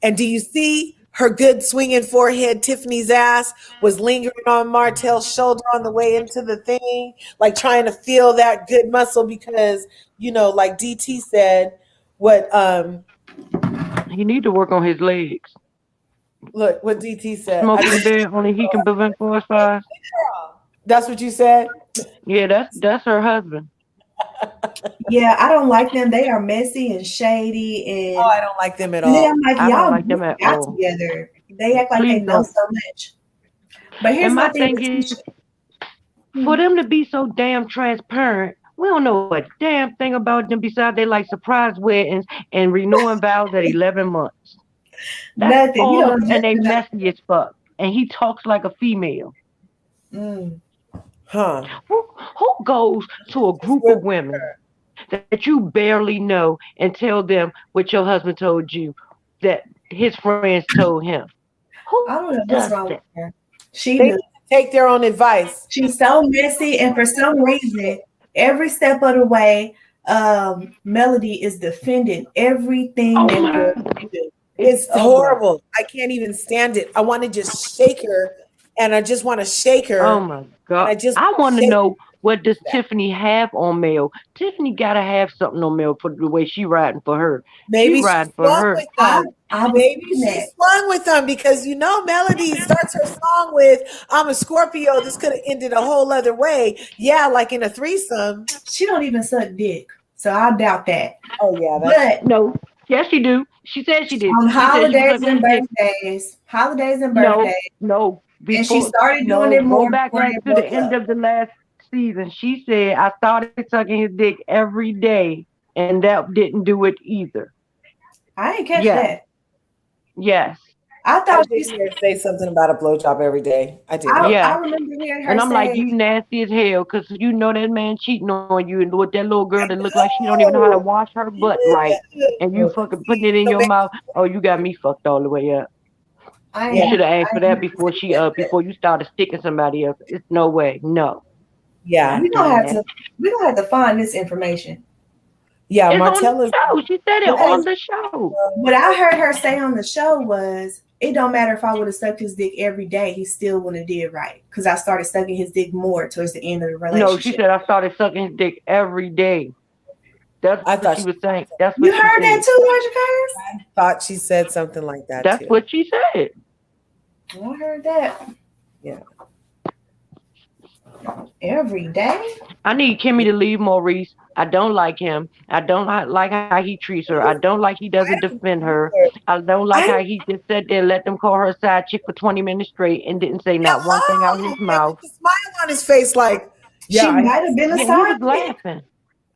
Speaker 1: And do you see her good swinging forehead? Tiffany's ass was lingering on Martell's shoulder on the way into the thing, like trying to feel that good muscle because like DT said. What
Speaker 3: he need to work on his legs.
Speaker 1: Look what DT said.
Speaker 3: Smoke in the bed, only he can prevent forest fires.
Speaker 1: That's what you said?
Speaker 3: Yeah, that's her husband.
Speaker 2: Yeah, I don't like them. They are messy and shady,
Speaker 1: Oh,
Speaker 2: and
Speaker 1: I don't like them at
Speaker 2: then
Speaker 1: all.
Speaker 2: I'm like,
Speaker 3: I don't
Speaker 2: y'all
Speaker 3: like them at
Speaker 2: got
Speaker 3: all.
Speaker 2: together. They act like they
Speaker 3: Please
Speaker 2: know
Speaker 3: don't.
Speaker 2: so much. But here's
Speaker 3: And
Speaker 2: my
Speaker 3: my
Speaker 2: thing
Speaker 3: thing
Speaker 2: with
Speaker 3: is,
Speaker 2: Tisha.
Speaker 3: for them to be so damn transparent, we don't know a damn thing about them besides they like surprise weddings and renewing vows at 11 months. That's
Speaker 2: Nothing. You
Speaker 3: all
Speaker 2: don't
Speaker 3: of,
Speaker 2: know
Speaker 3: and they
Speaker 2: nothing about
Speaker 3: messy as fuck. And he talks like a female.
Speaker 2: Mm.
Speaker 1: Huh.
Speaker 3: Who goes to a group of women that you barely know and tell them what your husband told you that his friends told him? Who
Speaker 2: I don't know what's
Speaker 3: does
Speaker 2: wrong with
Speaker 3: that?
Speaker 2: her. She
Speaker 1: They
Speaker 2: does.
Speaker 1: take their own advice.
Speaker 2: She's so messy, and for some reason, every step of the way, Melody is defending everything
Speaker 3: Oh
Speaker 2: that
Speaker 3: my!
Speaker 2: girl do.
Speaker 1: It's
Speaker 3: Oh my!
Speaker 1: horrible. I can't even stand it. I want to just shake her, and I just want to shake
Speaker 3: Oh
Speaker 1: her,
Speaker 3: my
Speaker 1: and
Speaker 3: God!
Speaker 1: I just
Speaker 3: I want to
Speaker 1: shake
Speaker 3: know what does
Speaker 1: that.
Speaker 3: Tiffany have on Mel? Tiffany gotta have something on Mel for the way she riding for her. She
Speaker 1: Maybe she
Speaker 3: riding for
Speaker 1: swung
Speaker 3: her.
Speaker 1: with them.
Speaker 2: I was
Speaker 1: Maybe
Speaker 2: thinking
Speaker 1: she
Speaker 2: that.
Speaker 1: swung with them because Melody starts her song with "I'm a Scorpio." This could have ended a whole other way. Yeah, like in a threesome.
Speaker 2: She don't even suck dick, so I doubt that.
Speaker 1: Oh yeah, that's
Speaker 2: But
Speaker 3: No, yes she do. She said she did.
Speaker 2: on
Speaker 3: She said she was
Speaker 2: holidays
Speaker 3: sucking
Speaker 2: and
Speaker 3: his dick. No,
Speaker 2: birthdays,
Speaker 3: no.
Speaker 2: and she
Speaker 3: Before,
Speaker 2: started doing
Speaker 3: no,
Speaker 2: it
Speaker 3: go
Speaker 2: more
Speaker 3: back
Speaker 2: before they
Speaker 3: like to the
Speaker 2: broke
Speaker 3: end
Speaker 2: up.
Speaker 3: of the last season. She said I started sucking his dick every day, and that didn't do it either.
Speaker 2: I didn't catch
Speaker 3: Yes,
Speaker 2: that.
Speaker 3: yes,
Speaker 2: I
Speaker 1: I
Speaker 2: thought
Speaker 1: did hear her say something about a blowjob every day. I did hear.
Speaker 2: I
Speaker 3: yes.
Speaker 2: remember hearing her
Speaker 3: And I'm like,
Speaker 2: say,
Speaker 3: you nasty as hell, cause you know that man cheating on you, and with that little girl that look like she don't even know how to
Speaker 1: Oh,
Speaker 3: wash her butt right, and you fucking putting it in
Speaker 1: so
Speaker 3: your mouth. Oh, you got me fucked all the way up.
Speaker 2: I
Speaker 3: You
Speaker 1: yeah,
Speaker 2: ain't,
Speaker 3: should have asked
Speaker 2: I
Speaker 3: for
Speaker 2: ain't
Speaker 3: that
Speaker 2: heard her say that.
Speaker 3: before you started sticking somebody else. It's no way. No,
Speaker 1: yeah,
Speaker 3: not
Speaker 2: We
Speaker 3: doing
Speaker 2: gonna have
Speaker 3: that.
Speaker 2: to we gonna have to find this information.
Speaker 1: yeah.
Speaker 3: It's on the
Speaker 1: Martella's
Speaker 3: show. She said it on
Speaker 2: Because
Speaker 3: the show.
Speaker 2: what I heard her say on the show was, it don't matter if I would have sucked his dick every day, he still wouldn't have did right. Because I started sucking his dick more towards the end of the
Speaker 3: No, she
Speaker 2: relationship.
Speaker 3: said I started sucking his dick every day. That's
Speaker 1: I
Speaker 3: what
Speaker 1: thought
Speaker 3: she
Speaker 1: she
Speaker 3: was saying. That's
Speaker 2: You
Speaker 3: what she
Speaker 2: heard that
Speaker 3: said.
Speaker 2: too, Roger Curtis?
Speaker 1: thought she said something like that
Speaker 3: That's
Speaker 1: too.
Speaker 3: what she said.
Speaker 2: I heard that
Speaker 1: Yeah.
Speaker 2: every day.
Speaker 3: I need Kimmy to leave Maurice. I don't like him. I don't like how he treats her. I don't like he doesn't defend her. I don't like
Speaker 1: I
Speaker 3: how he just sat there and let them call her a side chick for 20 minutes straight and didn't say not one thing out of his
Speaker 1: hello
Speaker 3: mouth.
Speaker 1: with a smile on his face, like
Speaker 2: She
Speaker 1: yeah,
Speaker 2: might have been a
Speaker 3: Yeah, he was
Speaker 2: side chick.
Speaker 3: laughing.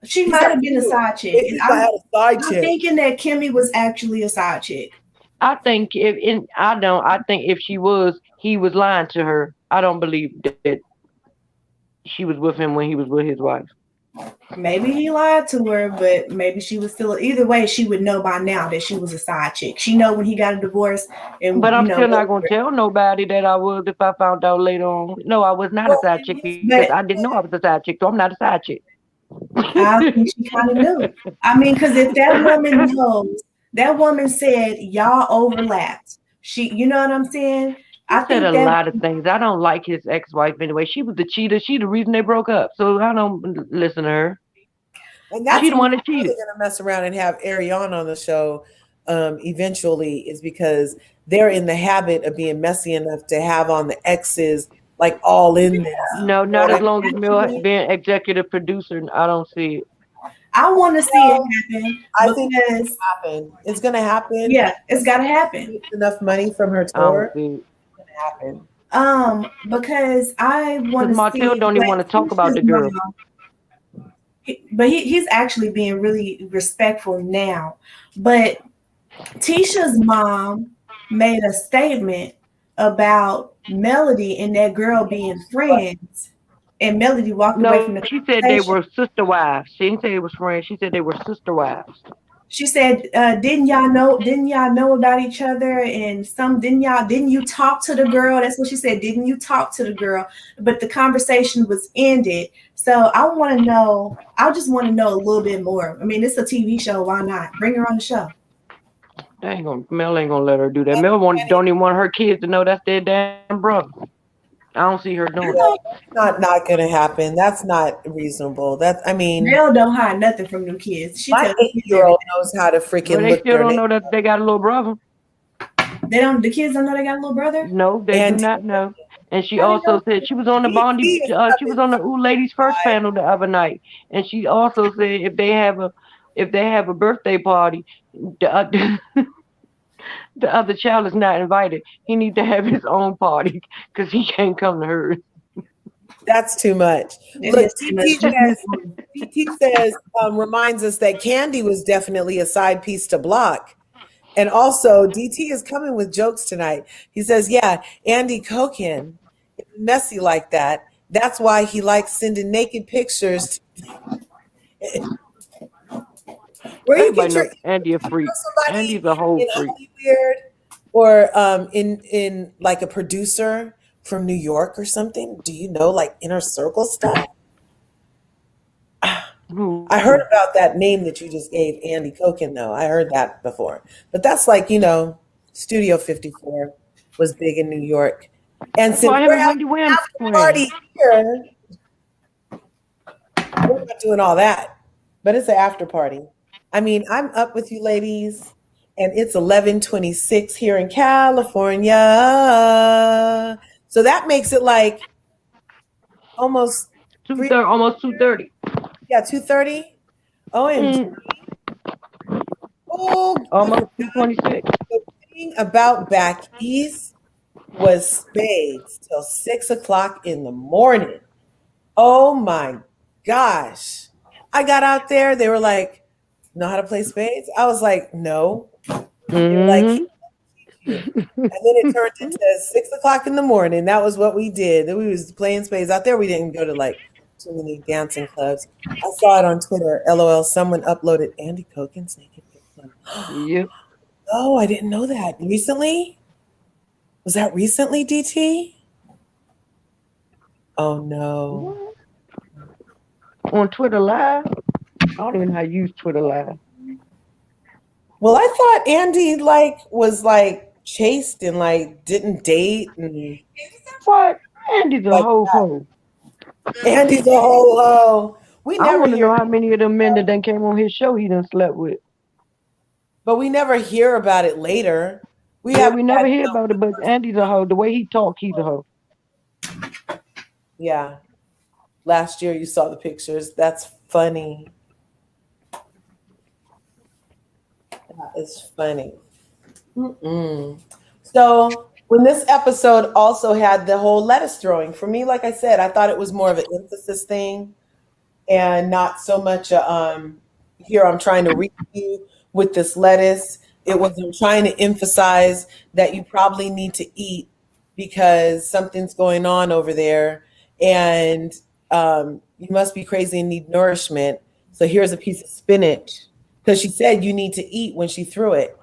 Speaker 2: She
Speaker 1: he's
Speaker 2: might
Speaker 1: like
Speaker 2: have been a side chick.
Speaker 1: he's like a side
Speaker 2: I'm
Speaker 1: chick.
Speaker 2: thinking that Kimmy was actually a side chick.
Speaker 3: I think I think if she was, he was lying to her. I don't believe that she was with him when he was with his wife.
Speaker 2: Maybe he lied to her, but maybe she was still. Either way, she would know by now that she was a side chick. She know when he got a divorce, and
Speaker 3: But I'm still not gonna tell nobody that I was if I found out later on. No, I was not a side chick because I didn't know I was a side chick, so I'm not a side chick.
Speaker 2: I think she kind of knew. I mean, because if that woman knows, that woman said y'all overlapped. You know what I'm saying? I
Speaker 3: said
Speaker 2: think
Speaker 3: a
Speaker 2: that
Speaker 3: lot of things. I don't like his ex-wife anyway. She was the cheater. She the reason they broke up. So I don't listen to her.
Speaker 1: And that's
Speaker 3: She the one that
Speaker 1: why
Speaker 3: cheated.
Speaker 1: they're gonna mess around and have Ariana on the show eventually, is because they're in the habit of being messy enough to have on the exes like all in this.
Speaker 3: No, not as long as Mel being executive producer. I don't see it.
Speaker 2: I want to see it happen.
Speaker 1: I think it's gonna happen. It's gonna happen.
Speaker 2: Yeah, it's got to happen.
Speaker 1: Enough money from her
Speaker 3: I don't
Speaker 1: tour.
Speaker 3: see it.
Speaker 1: It's gonna happen.
Speaker 2: Because I want to see.
Speaker 3: Martell don't even want to talk about the girl.
Speaker 2: But he's actually being really respectful now. But Tisha's mom made a statement about Melody and that girl being friends, and Melody walked away from the
Speaker 3: she said they were sister wives. She didn't say it was friends. She said they were sister wives.
Speaker 2: She said, didn't y'all know about each other? And didn't you talk to the girl? That's what she said. Didn't you talk to the girl? But the conversation was ended. So I just want to know a little bit more. I mean, it's a TV show. Why not? Bring her on the show.
Speaker 3: Mel ain't gonna let her do that. Mel don't even want her kids to know that's their damn brother. I don't see her doing it.
Speaker 1: Not gonna happen. That's not reasonable.
Speaker 2: Mel don't hide nothing from them kids.
Speaker 1: My 8-year-old knows how to freaking
Speaker 3: But they
Speaker 1: look
Speaker 3: still don't know that they got a little brother.
Speaker 2: The kids don't know they got a little brother?
Speaker 3: No, they do
Speaker 1: And
Speaker 3: not know. And she
Speaker 2: How they
Speaker 3: also
Speaker 2: know?
Speaker 3: said she was on the
Speaker 1: DT is
Speaker 3: she was on the Ooh Ladies First panel the other night, and she also said if they have a birthday party, the the other child is not invited. He need to have his own party because he can't come to hers.
Speaker 1: that's too much.
Speaker 2: It
Speaker 1: Look,
Speaker 2: is too much.
Speaker 1: DT says, reminds us that Candy was definitely a side piece to Block. And also, DT is coming with jokes tonight. He says, yeah, Andy Cokin is messy like that. That's why he likes sending naked pictures. Where you
Speaker 3: Everybody
Speaker 1: get your
Speaker 3: knows Andy a freak.
Speaker 1: somebody
Speaker 3: Andy's a whole
Speaker 1: in
Speaker 3: freak.
Speaker 1: Hollywood or in like a producer from New York or something? Do you know like inner circle stuff? I heard about that name that you just gave, Andy Cokin, though. I heard that before. But that's like, Studio 54 was big in New York. And
Speaker 3: That's
Speaker 1: since
Speaker 3: why him
Speaker 1: we're
Speaker 3: and Wendy
Speaker 1: having
Speaker 3: Williams
Speaker 1: an after
Speaker 3: twins.
Speaker 1: party here, we're not doing all that. But it's an after party. I mean, I'm up with you ladies, and it's 11:26 here in California. So that makes it like almost 3,
Speaker 3: Almost 2:30.
Speaker 1: yeah, 2:30. OMG. Oh,
Speaker 3: Almost 2:26.
Speaker 1: the thing about back east was spades till 6 o'clock in the morning. Oh my gosh. I got out there, they were like, know how to play spades? I was like, no. They were like,
Speaker 3: Mm-hmm.
Speaker 1: and then it turned into 6 o'clock in the morning. That was what we did. Then we was playing spades out there. We didn't go to like too many dancing clubs. I saw it on Twitter. LOL. Someone uploaded Andy Cokin's naked picture.
Speaker 3: Yep.
Speaker 1: Oh, I didn't know that. Recently? Was that recently, DT? Oh no.
Speaker 3: On Twitter Live. I don't even know how to use Twitter Live.
Speaker 1: Well, I thought Andy was chaste and like didn't date and
Speaker 3: What? Andy's a
Speaker 1: like
Speaker 3: whole hoe.
Speaker 1: Andy's a whole hoe. We
Speaker 3: I
Speaker 1: never
Speaker 3: want to know
Speaker 1: hear,
Speaker 3: how many of them men that done came on his show he done slept with.
Speaker 1: but we never hear about it later. We
Speaker 3: Yeah,
Speaker 1: haven't
Speaker 3: we never
Speaker 1: had
Speaker 3: hear about it, but Andy's a hoe. The way he talk, he's a hoe.
Speaker 1: yeah. Last year you saw the pictures. That's funny. That is funny. Mm-mm. So when this episode also had the whole lettuce throwing, for me, like I said, I thought it was more of an emphasis thing and not so much here I'm trying to reach you with this lettuce. It was I'm trying to emphasize that you probably need to eat because something's going on over there and you must be crazy and need nourishment. So here's a piece of spinach because she said you need to eat when she threw it.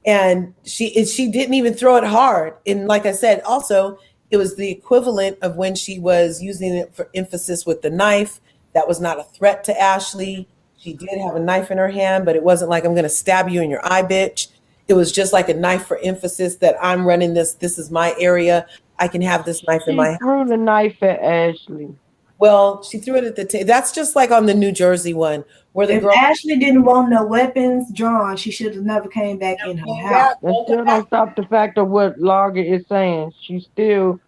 Speaker 1: And she didn't even throw it hard. And like I said, also, it was the equivalent of when she was using it for emphasis with the knife. That was not a threat to Ashley. She did have a knife in her hand, but it wasn't like I'm going to stab you in your eye, bitch. It was just like a knife for emphasis that I'm running this. This is my area. I can have this knife in my
Speaker 3: She
Speaker 1: house.
Speaker 3: threw the knife at Ashley.
Speaker 1: Well, she threw it at the table. That's just like on the New Jersey one where the
Speaker 2: If
Speaker 1: girl
Speaker 2: Ashley didn't want no weapons drawn, she should have never came back in her house.
Speaker 3: That still don't stop the fact of what Larga is saying. She said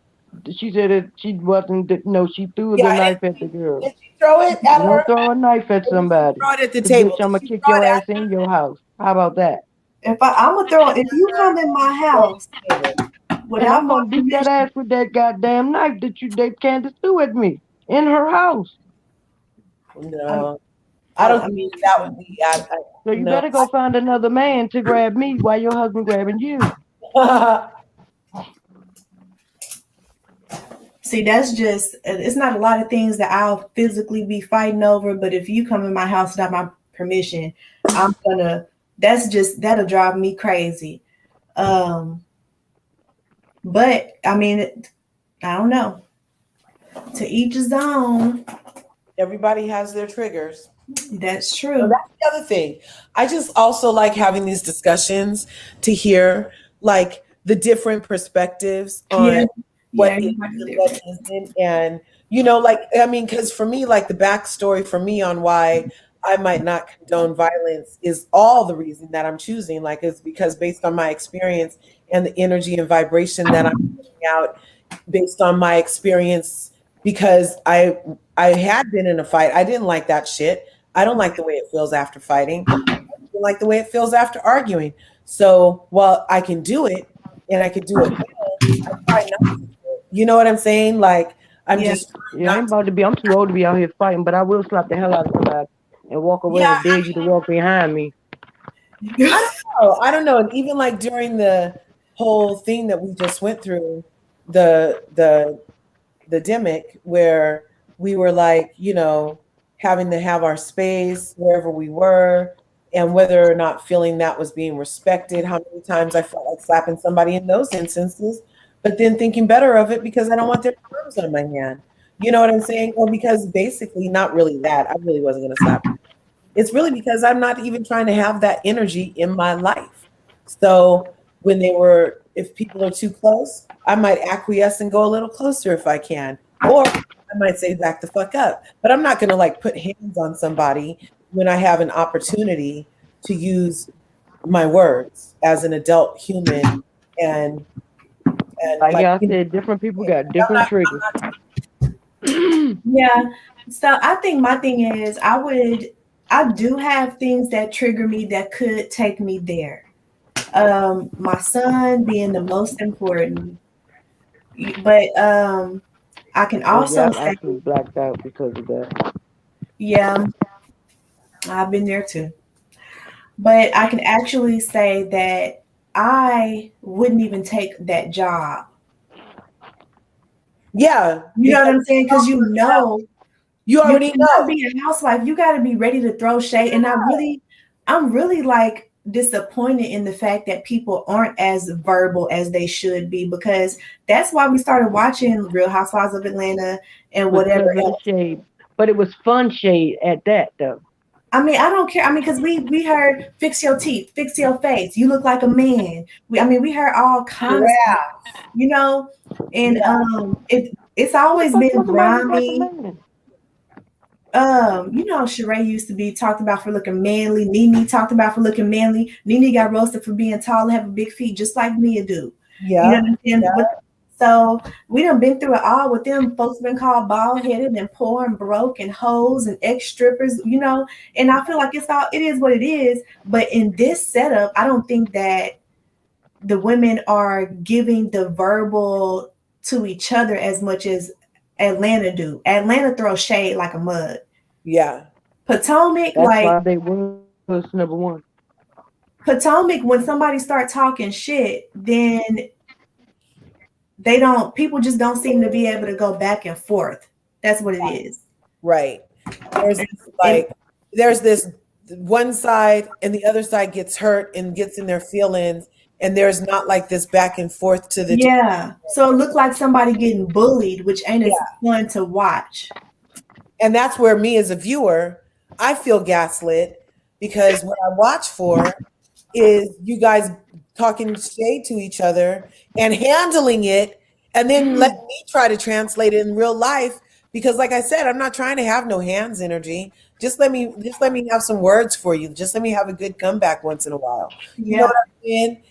Speaker 3: that she wasn't, no, she threw the
Speaker 1: Yeah,
Speaker 3: knife at the girl.
Speaker 1: did she throw it at
Speaker 3: You
Speaker 1: her?
Speaker 3: don't throw a knife at somebody.
Speaker 1: Throw it at the
Speaker 3: 'Cause,
Speaker 1: table.
Speaker 3: bitch, I'm
Speaker 1: Did
Speaker 3: going
Speaker 1: she
Speaker 3: to kick
Speaker 1: throw
Speaker 3: your
Speaker 1: it
Speaker 3: ass
Speaker 1: at
Speaker 3: in your house. How about that?
Speaker 2: I'm gonna throw. If you come in my house
Speaker 3: And
Speaker 2: without
Speaker 3: I'm
Speaker 2: my
Speaker 3: going to beat that
Speaker 2: permission,
Speaker 3: ass with that goddamn knife that Candace threw at me in her house.
Speaker 1: No, I don't
Speaker 2: I mean,
Speaker 1: think that would be.
Speaker 3: So you
Speaker 1: No.
Speaker 3: better go find another man to grab me while your husband grabbing you.
Speaker 2: see, that's just. It's not a lot of things that I'll physically be fighting over. But if you come in my house without my permission, I'm gonna. That'll drive me crazy. But I mean, I don't know. To each his own.
Speaker 1: Everybody has their triggers.
Speaker 2: That's
Speaker 1: So
Speaker 2: true.
Speaker 1: that's the other thing. I just also like having these discussions to hear like the different perspectives on
Speaker 2: Yeah.
Speaker 1: what
Speaker 2: Yeah,
Speaker 1: is
Speaker 2: everybody's
Speaker 1: and what
Speaker 2: different.
Speaker 1: isn't. And, like, I mean, because for me, like the backstory for me on why I might not condone violence is all the reason that I'm choosing, like, is because based on my experience and the energy and vibration that I'm putting out based on my experience, because I had been in a fight. I didn't like that shit. I don't like the way it feels after fighting. I don't like the way it feels after arguing. So while I can do it and I can do it well, I try not to do it. You know what I'm saying? Like I'm
Speaker 2: Yeah.
Speaker 1: just
Speaker 3: Yeah, I ain't about to be. I'm too old to be out here fighting, but I will slap the hell out of somebody and walk away
Speaker 1: yeah,
Speaker 3: and dare you to walk behind me.
Speaker 1: I don't know. And even like during the whole thing that we just went through, the demic, where we were like, having to have our space wherever we were, and whether or not feeling that was being respected. How many times I felt like slapping somebody in those instances, but then thinking better of it because I don't want their arms on my hand. You know what I'm saying? Or because basically, not really that. I really wasn't going to slap. It's really because I'm not even trying to have that energy in my life. So if people are too close, I might acquiesce and go a little closer if I can. Or I might say back the fuck up. But I'm not going to like put hands on somebody when I have an opportunity to use my words as an adult human. And
Speaker 3: Like
Speaker 1: like,
Speaker 3: y'all said, different people got different triggers.
Speaker 2: Yeah. So I think my thing is I do have things that trigger me that could take me there. My son being the most important. But I can
Speaker 3: Oh yeah,
Speaker 2: also
Speaker 3: I
Speaker 2: say,
Speaker 3: actually blacked out because of that.
Speaker 2: yeah, I've been there too. But I can actually say that I wouldn't even take that job.
Speaker 1: yeah,
Speaker 2: You know what I'm saying? Because
Speaker 1: you
Speaker 2: you
Speaker 1: already
Speaker 2: cannot
Speaker 1: know.
Speaker 2: be a housewife. You got to be ready to throw shade. And I'm really like disappointed in the fact that people aren't as verbal as they should be, because that's why we started watching Real Housewives of Atlanta and
Speaker 3: Because
Speaker 2: whatever
Speaker 3: of the
Speaker 2: else.
Speaker 3: shade, but it was fun shade at that though.
Speaker 2: I mean, I don't care. I mean, because we heard fix your teeth, fix your face, you look like a man. We heard all kinds of stuff,
Speaker 1: Yeah.
Speaker 2: you know, and
Speaker 1: Yeah.
Speaker 2: it's
Speaker 3: What the
Speaker 2: always
Speaker 3: fuck
Speaker 2: been
Speaker 3: supposed to make me like a
Speaker 2: grimy.
Speaker 3: man?
Speaker 2: Sheree used to be talked about for looking manly. Nene talked about for looking manly. Nene got roasted for being tall and having big feet, just like Mia do. You know
Speaker 1: Yeah.
Speaker 2: what I'm saying?
Speaker 1: Yeah.
Speaker 2: So we done been through it all with them. Folks been called bald headed and poor and broke and hoes and ex strippers, And I feel like it is what it is. But in this setup, I don't think that the women are giving the verbal to each other as much as Atlanta do. Atlanta throws shade like a mud.
Speaker 1: Yeah.
Speaker 2: Potomac,
Speaker 3: That's
Speaker 2: like
Speaker 3: why they was number one.
Speaker 2: Potomac, when somebody start talking shit, then people just don't seem to be able to go back and forth. That's what it is.
Speaker 1: Right. There's
Speaker 2: And
Speaker 1: there's this one side and the other side gets hurt and gets in their feelings, and there's not like this back and forth to the
Speaker 2: yeah, so it looked like somebody getting bullied, which ain't as fun to watch.
Speaker 1: and that's where me as a viewer, I feel gaslit, because what I watch for is you guys talking shade to each other and handling it, and then let me try to translate it in real life, because like I said, I'm not trying to have no hands energy. Just let me have some words for you. Just let me have a good comeback once in a while. You know
Speaker 2: Yeah.
Speaker 1: what I'm saying?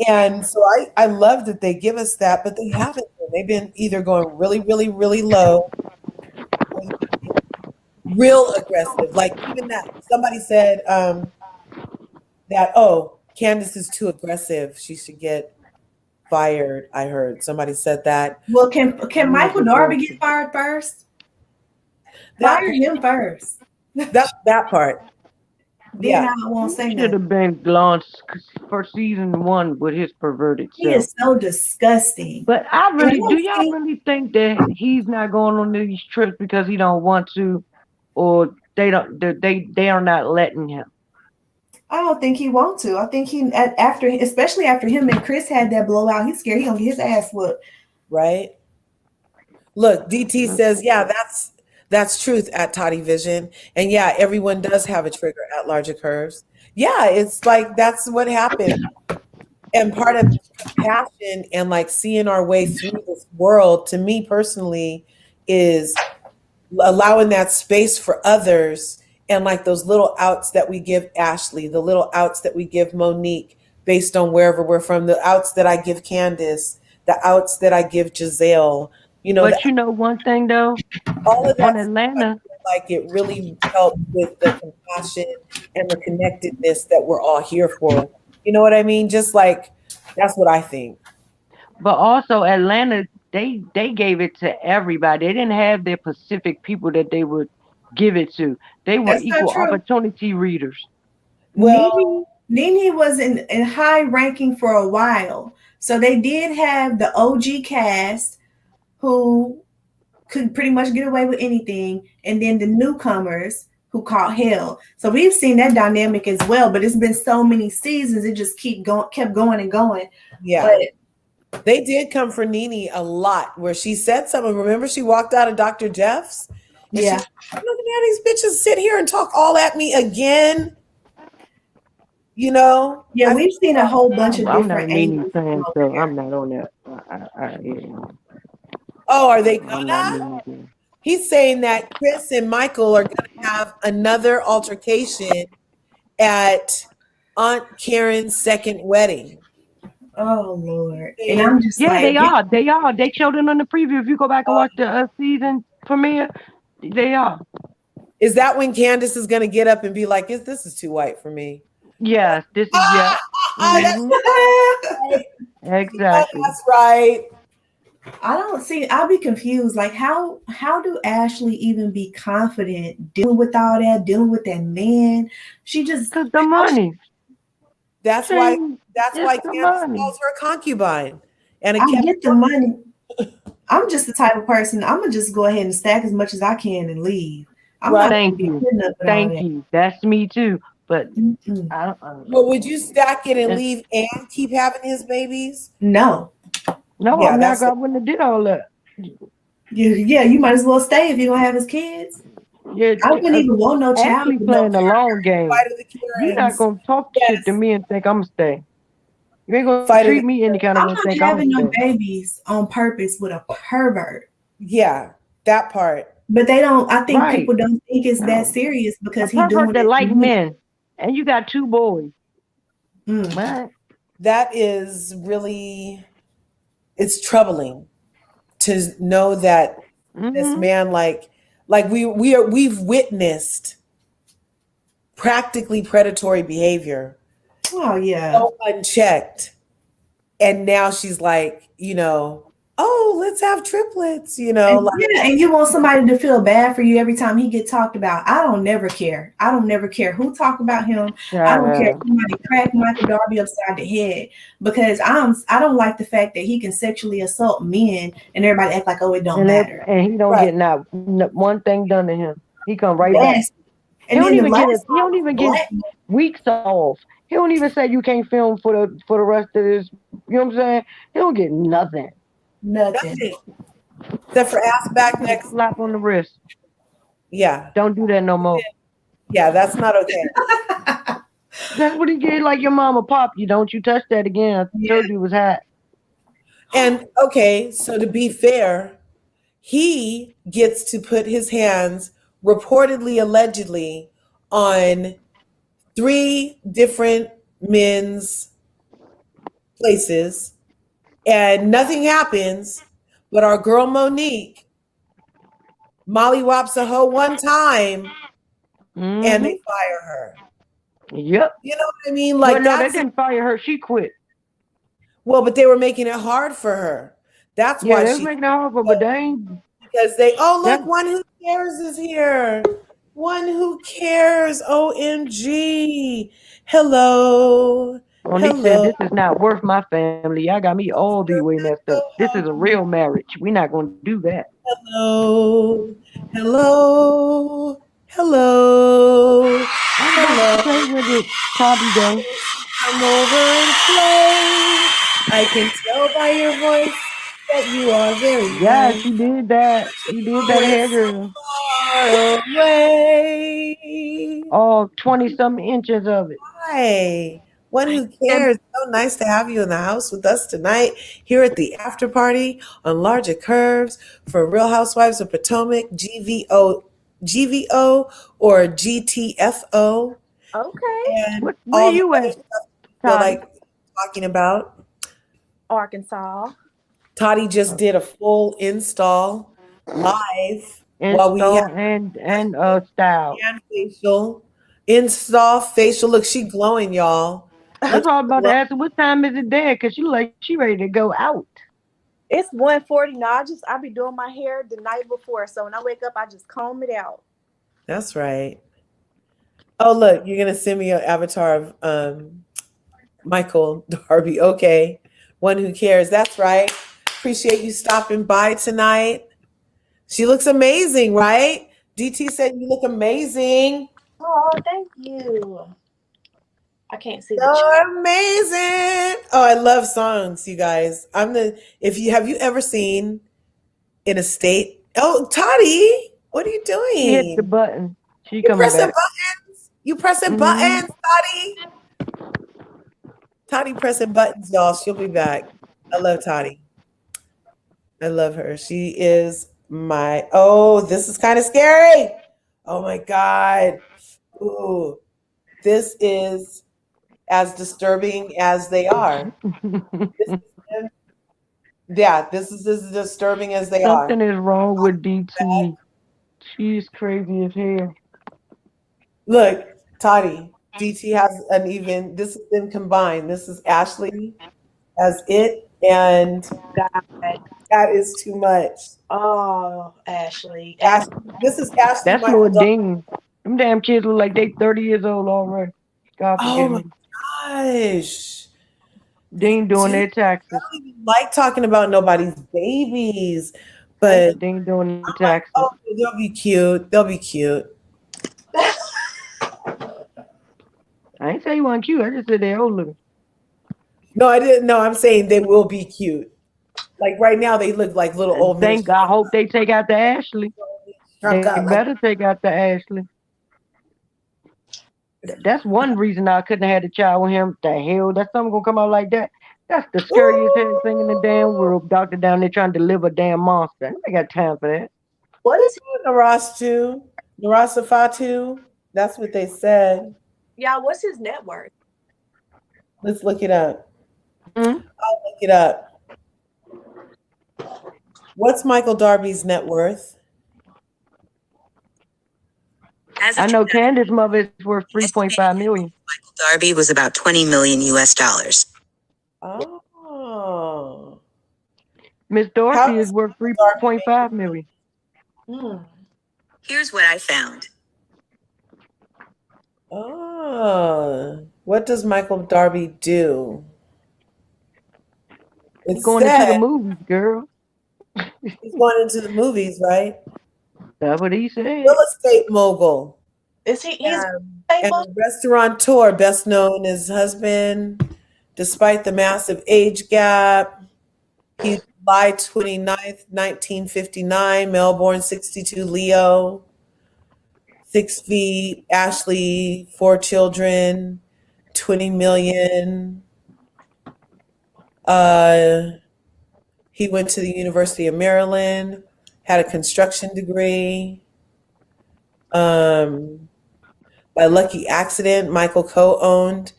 Speaker 1: And so I love that they give us that, but they haven't. They've been either going really, really, really low, real aggressive. Like even that somebody said that, oh, Candace is too aggressive. She should get fired. I heard somebody said that.
Speaker 2: Well, can Michael Darby get fired first? Fire him first.
Speaker 1: That part.
Speaker 2: Then
Speaker 1: Yeah.
Speaker 2: I won't say
Speaker 3: Should
Speaker 2: nothing.
Speaker 3: have been launched for season 1 with his perverted
Speaker 2: He
Speaker 3: self.
Speaker 2: is so disgusting.
Speaker 3: But do y'all really think that he's not going on these trips because he don't want to, or they are not letting him?
Speaker 2: I don't think he wants to. I think especially after him and Chris had that blowout, he's scared he gonna get his ass whooped.
Speaker 1: Right. Look, DT says, yeah, that's truth at Toddy Vision. And yeah, everyone does have a trigger at larger curves. Yeah, it's like that's what happened. And part of compassion and like seeing our way through this world, to me personally, is allowing that space for others, and like those little outs that we give Ashley, the little outs that we give Monique, based on wherever we're from. The outs that I give Candace, the outs that I give Giselle,
Speaker 3: But you know one thing though,
Speaker 1: all of
Speaker 3: on
Speaker 1: that stuff, I
Speaker 3: Atlanta,
Speaker 1: feel like it really helped with the compassion and the connectedness that we're all here for. You know what I mean? Just like, that's what I think.
Speaker 3: but also Atlanta, they gave it to everybody. They didn't have their Pacific people that they would give it to. They were
Speaker 2: That's not
Speaker 3: equal
Speaker 2: true.
Speaker 3: opportunity readers.
Speaker 1: Well,
Speaker 2: Nene was in high ranking for a while. So they did have the OG cast who could pretty much get away with anything, and then the newcomers who caught hell. So we've seen that dynamic as well, but it's been so many seasons, it just kept going and going.
Speaker 1: yeah.
Speaker 2: But
Speaker 1: They did come for Nene a lot, where she said something. Remember, she walked out of Dr. Jeff's? And
Speaker 2: yeah,
Speaker 1: I'm looking at these bitches sit here and talk all at me again. You know?
Speaker 2: yeah, we've seen a whole bunch of
Speaker 3: I'm not a
Speaker 2: different
Speaker 3: Nene
Speaker 2: angles.
Speaker 3: fan,
Speaker 2: over
Speaker 3: so
Speaker 2: there.
Speaker 3: I'm not on that. Yeah,
Speaker 1: Oh, are they
Speaker 3: I'm not
Speaker 1: gonna?
Speaker 3: Nene fan.
Speaker 1: He's saying that Chris and Michael are gonna have another altercation at Aunt Karen's second wedding.
Speaker 2: Oh Lord. And I'm just
Speaker 3: Yeah,
Speaker 2: like,
Speaker 3: they are. They are. They showed it on the preview. If you go back and watch the season premiere, they are.
Speaker 1: Is that when Candace is gonna get up and be like, this is too white for me?
Speaker 3: Yes, this is yeah.
Speaker 1: That's
Speaker 3: Mhm.
Speaker 1: right.
Speaker 3: Exactly.
Speaker 1: That's right.
Speaker 2: I don't see. I'll be confused. Like, how do Ashley even be confident dealing with all that, dealing with that man? She just
Speaker 3: Cause the money.
Speaker 1: That's why
Speaker 3: It's the
Speaker 1: Candace
Speaker 3: money.
Speaker 1: calls her a concubine. And
Speaker 2: I get the money. I'm just the type of person. I'm gonna just go ahead and stack as much as I can and leave. I'm not gonna
Speaker 3: Thank
Speaker 2: be
Speaker 3: you.
Speaker 2: putting up with all
Speaker 3: Thank
Speaker 2: that.
Speaker 3: you. That's me too. But
Speaker 2: Mm-mm.
Speaker 3: I don't.
Speaker 1: Well, would you stack it and
Speaker 3: It's-
Speaker 1: leave and keep having his babies?
Speaker 2: No.
Speaker 3: No,
Speaker 1: Yeah,
Speaker 3: I'm not.
Speaker 1: that's
Speaker 3: I wouldn't have did all that.
Speaker 2: Yeah, you might as well stay if you're gonna have his kids.
Speaker 3: Yeah,
Speaker 2: I wouldn't even want no child.
Speaker 3: Ashley
Speaker 2: with no
Speaker 3: playing the long game.
Speaker 1: Fight of the
Speaker 3: You're not
Speaker 1: Karens.
Speaker 3: gonna talk shit to
Speaker 1: Yes.
Speaker 3: me and think I'm gonna stay. You ain't gonna
Speaker 1: Fight of
Speaker 3: treat
Speaker 1: the-
Speaker 3: me any kind of
Speaker 2: I'm
Speaker 3: way and
Speaker 2: not
Speaker 3: think I'm
Speaker 2: having
Speaker 3: gonna
Speaker 2: no
Speaker 3: stay.
Speaker 2: babies on purpose with a pervert.
Speaker 1: Yeah, that part.
Speaker 2: But they don't. I think
Speaker 3: Right.
Speaker 2: people don't think it's
Speaker 3: No.
Speaker 2: that serious
Speaker 3: A
Speaker 2: because he doing
Speaker 3: pervert that
Speaker 2: it.
Speaker 3: like men, and you got 2 boys.
Speaker 2: Mm.
Speaker 3: Man,
Speaker 1: That is really, it's troubling to know that this man, like we've witnessed practically predatory behavior,
Speaker 2: Oh yeah.
Speaker 1: so unchecked. And now she's like, oh, let's have triplets,
Speaker 2: And,
Speaker 1: like,
Speaker 2: yeah, and you want somebody to feel bad for you every time he get talked about. I don't never care. I don't never care who talk about him. I don't care if somebody crack Michael Darby upside the head, because I don't like the fact that he can sexually assault men and everybody act like, oh, it don't matter.
Speaker 3: and he don't
Speaker 1: Right.
Speaker 3: get not one thing done to him. He come right back.
Speaker 2: Yes.
Speaker 3: He
Speaker 2: And
Speaker 3: don't
Speaker 2: then the
Speaker 3: even get
Speaker 2: last
Speaker 3: he don't even get
Speaker 2: black-
Speaker 3: weeks off. He don't even say you can't film for the rest of this. You know what I'm saying? He don't get nothing.
Speaker 2: nothing.
Speaker 1: except for ass back next.
Speaker 3: Slap on the wrist.
Speaker 1: Yeah,
Speaker 3: Don't do that no more.
Speaker 1: yeah, that's not okay.
Speaker 3: That's what he did. Like your mama pop you. Don't you touch that again. I told you it was hot.
Speaker 1: And okay, so to be fair, he gets to put his hands reportedly, allegedly, on 3 different men's places, and nothing happens. But our girl Monique mollywops a hoe one time, and they fire her.
Speaker 3: Yep.
Speaker 1: You know what I mean? Like,
Speaker 3: Well, no, they
Speaker 1: that's,
Speaker 3: didn't fire her. She quit.
Speaker 1: well, but they were making it hard for her. That's
Speaker 3: Yeah,
Speaker 1: why
Speaker 3: they was
Speaker 1: she,
Speaker 3: making it hard for, but they ain't.
Speaker 1: because they, oh, look,
Speaker 3: Yeah.
Speaker 1: one who cares is here. One who cares. OMG. Hello.
Speaker 3: Monique said, "This is not worth my family. I got me all the way messed up. This is a real marriage. We're not going to do that."
Speaker 1: Hello. Hello. Hello.
Speaker 3: I'm about to play with it, Toddy Day.
Speaker 1: Come over and play. I can tell by your voice that you are very
Speaker 3: Yeah,
Speaker 1: nice.
Speaker 3: she did that. She did that hair girl.
Speaker 1: Far away.
Speaker 3: All 20-something inches of it.
Speaker 1: Hi. One who cares. So nice to have you in the house with us tonight here at the after party on Larger Curves for Real Housewives of Potomac, GVO or GTFO.
Speaker 2: Okay.
Speaker 1: And
Speaker 3: Where
Speaker 1: all the
Speaker 3: you
Speaker 1: other
Speaker 3: at,
Speaker 1: stuff. Feel
Speaker 3: Toddy?
Speaker 1: like talking about.
Speaker 4: Arkansas.
Speaker 1: Toddy just did a full install live while we
Speaker 3: Install and style.
Speaker 1: and facial. Install facial. Look, she glowing, y'all.
Speaker 3: That's
Speaker 1: Look,
Speaker 3: what I was about to ask her. What time is it there? Cause she like she ready to go out.
Speaker 4: It's 1:40 now. I be doing my hair the night before, so when I wake up, I just comb it out.
Speaker 1: that's right. Oh, look, you're gonna send me an avatar of Michael Darby. Okay, one who cares. That's right. Appreciate you stopping by tonight. She looks amazing, right? DT said you look amazing.
Speaker 4: Oh, thank you. I can't see the chat.
Speaker 1: You're amazing. Oh, I love songs, you guys. If you have you ever seen In a State? Oh, Toddy, what are you
Speaker 3: She hit the
Speaker 1: doing?
Speaker 3: button. She
Speaker 1: You
Speaker 3: coming
Speaker 1: pressing
Speaker 3: back.
Speaker 1: buttons? You pressing
Speaker 3: Mhm.
Speaker 1: buttons, Toddy? Toddy pressing buttons, y'all. She'll be back. I love Toddy. I love her. She is my. Oh, this is kind of scary. Oh my God. Ooh, this is as disturbing as they are. This is them. Yeah, this is as disturbing as they are.
Speaker 3: Something is wrong with DT. She's crazy as hell.
Speaker 1: Look, Toddy, DT has an even. This has been combined. This is Ashley as it, and
Speaker 4: God.
Speaker 1: that is too much.
Speaker 4: Oh, Ashley.
Speaker 1: This is Ashley
Speaker 3: That's
Speaker 1: Michael
Speaker 3: Lord
Speaker 1: Darby.
Speaker 3: Dean. Them damn kids look like they 30 years old already. God
Speaker 1: Oh
Speaker 3: forgive
Speaker 1: my
Speaker 3: me.
Speaker 1: gosh.
Speaker 3: Dean doing their
Speaker 1: I
Speaker 3: taxes.
Speaker 1: don't even like talking about nobody's babies, but
Speaker 3: Dean doing their
Speaker 1: I'm like,
Speaker 3: taxes.
Speaker 1: oh, they'll be cute. They'll be cute.
Speaker 3: I ain't say you weren't cute. I just said they old looking.
Speaker 1: No, I didn't know. I'm saying they will be cute. Like right now, they look like little old men.
Speaker 3: Thank God. I hope they take out the Ashley. They
Speaker 1: Shrunk up. Like,
Speaker 3: better take out the Ashley. That's one reason I couldn't have had a child with him. The hell, that's something gonna come out like that. That's the scariest head thing in the damn world. Doctor down there trying to deliver a damn monster. I ain't got time for that.
Speaker 4: What is
Speaker 1: Narastu, Narasafatu. That's what they said.
Speaker 4: y'all? What's his net worth?
Speaker 1: Let's look it up.
Speaker 3: Hmm?
Speaker 1: I'll look it up. What's Michael Darby's net worth?
Speaker 3: I know Candace's mother is worth 3.5 million.
Speaker 5: Michael Darby was about 20 million US dollars.
Speaker 1: Oh.
Speaker 3: Miss Dorothy is worth 3.5 million.
Speaker 5: Here's what I found.
Speaker 1: Oh. What does Michael Darby do?
Speaker 3: He's going into the movies, girl.
Speaker 1: He's going into the movies, right?
Speaker 3: That's what he said.
Speaker 1: Real estate mogul.
Speaker 4: Is he? He's
Speaker 1: And restaurateur, best known as husband. Despite the massive age gap, he July 29th, 1959, Melbourne, 62, Leo, 6 feet, Ashley, 4 children, 20 million. He went to the University of Maryland, had a construction degree. By lucky accident, Michael co-owned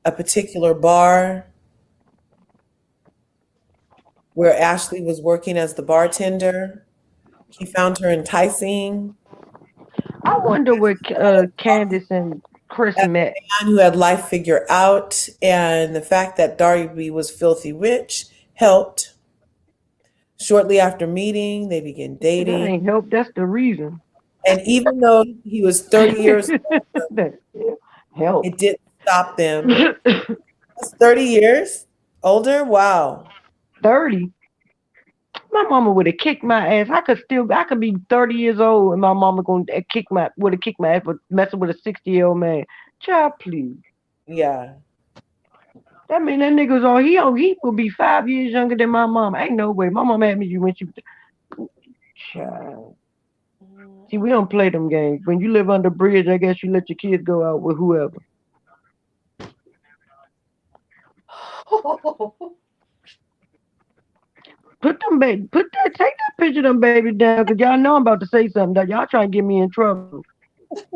Speaker 1: a particular bar where Ashley was working as the bartender. He found her enticing.
Speaker 3: I wonder where Candace and Chris met.
Speaker 1: Man who had life figured out, and the fact that Darby was filthy rich helped. Shortly after meeting, they began
Speaker 3: That
Speaker 1: dating.
Speaker 3: ain't help. That's the reason.
Speaker 1: And even though he was 30 years old,
Speaker 3: help.
Speaker 1: it didn't stop them. That's 30 years older? Wow.
Speaker 3: 30. My mama would have kicked my ass. I could be 30 years old and my mama would have kicked my ass for messing with a 60-year-old man. Child, please.
Speaker 1: Yeah.
Speaker 3: That mean that nigga's all he will be 5 years younger than my mom. Ain't no way. My mom had me when she was child. See, we don't play them games. When you live under a bridge, I guess you let your kids go out with whoever. Take that picture of them babies down, because y'all know I'm about to say something that y'all trying to get me in trouble.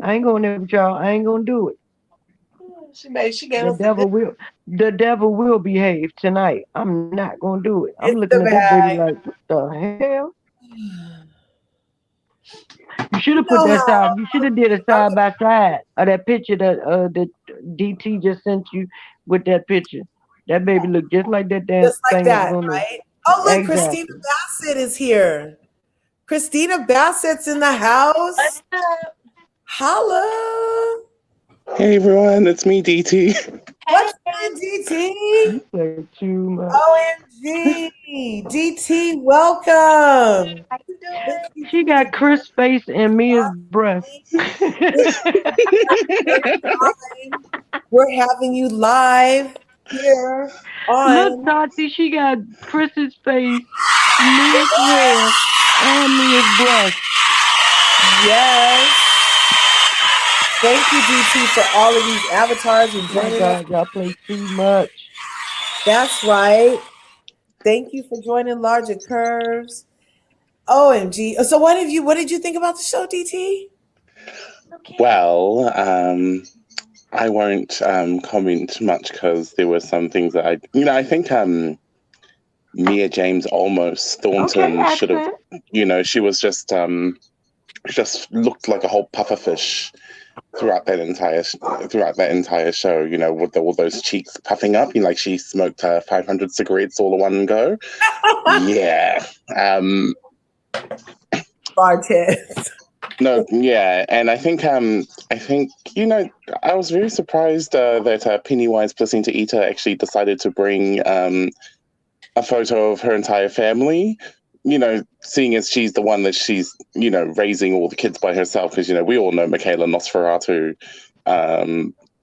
Speaker 3: I ain't going there with y'all. I ain't gonna do it.
Speaker 1: She gave
Speaker 3: The
Speaker 1: us a good.
Speaker 3: devil will behave tonight. I'm not gonna do it. I'm
Speaker 1: It's
Speaker 3: looking
Speaker 1: the
Speaker 3: at that baby
Speaker 1: bag.
Speaker 3: like, what the hell? You should
Speaker 1: You
Speaker 3: have put
Speaker 1: know
Speaker 3: that
Speaker 1: how
Speaker 3: side. You should have did a side by side of that picture that DT just sent you with that picture. That baby looked just like that damn
Speaker 1: just like
Speaker 3: thing was
Speaker 1: that,
Speaker 3: gonna.
Speaker 1: right? Oh, look, Christina
Speaker 3: Exactly.
Speaker 1: Bassett is here. Christina Bassett's in the house. Holla.
Speaker 6: Hey everyone, it's me, DT.
Speaker 1: What's good, DT?
Speaker 3: You play too much.
Speaker 1: OMG. DT, welcome.
Speaker 4: How you doing?
Speaker 1: Miss you
Speaker 3: She got
Speaker 1: too.
Speaker 3: Chris' face and Mia's breath.
Speaker 1: We're having you live here
Speaker 3: Look,
Speaker 1: on.
Speaker 3: Tati, she got Chris's face, Mia's hair, and Mia's breath.
Speaker 1: Yes. Thank you, DT, for all of these avatars and
Speaker 3: Oh my
Speaker 1: joining us.
Speaker 3: God, y'all play too much.
Speaker 1: That's right. Thank you for joining Larger Curves. OMG. So what did you think about the show, DT?
Speaker 4: Okay.
Speaker 6: Well, I won't comment much because there were some things that I think Mia James almost Thornton
Speaker 3: Okay,
Speaker 6: should have,
Speaker 3: accent.
Speaker 6: she was just looked like a whole pufferfish throughout that entire show. With all those cheeks puffing up, like she smoked 500 cigarettes all in one go. Yeah.
Speaker 1: Bartez.
Speaker 6: No, yeah, and I think I was very surprised that Pennywise Placenta Eater actually decided to bring a photo of her entire family. Seeing as she's the one that she's raising all the kids by herself, because we all know Michaela Nosferatu,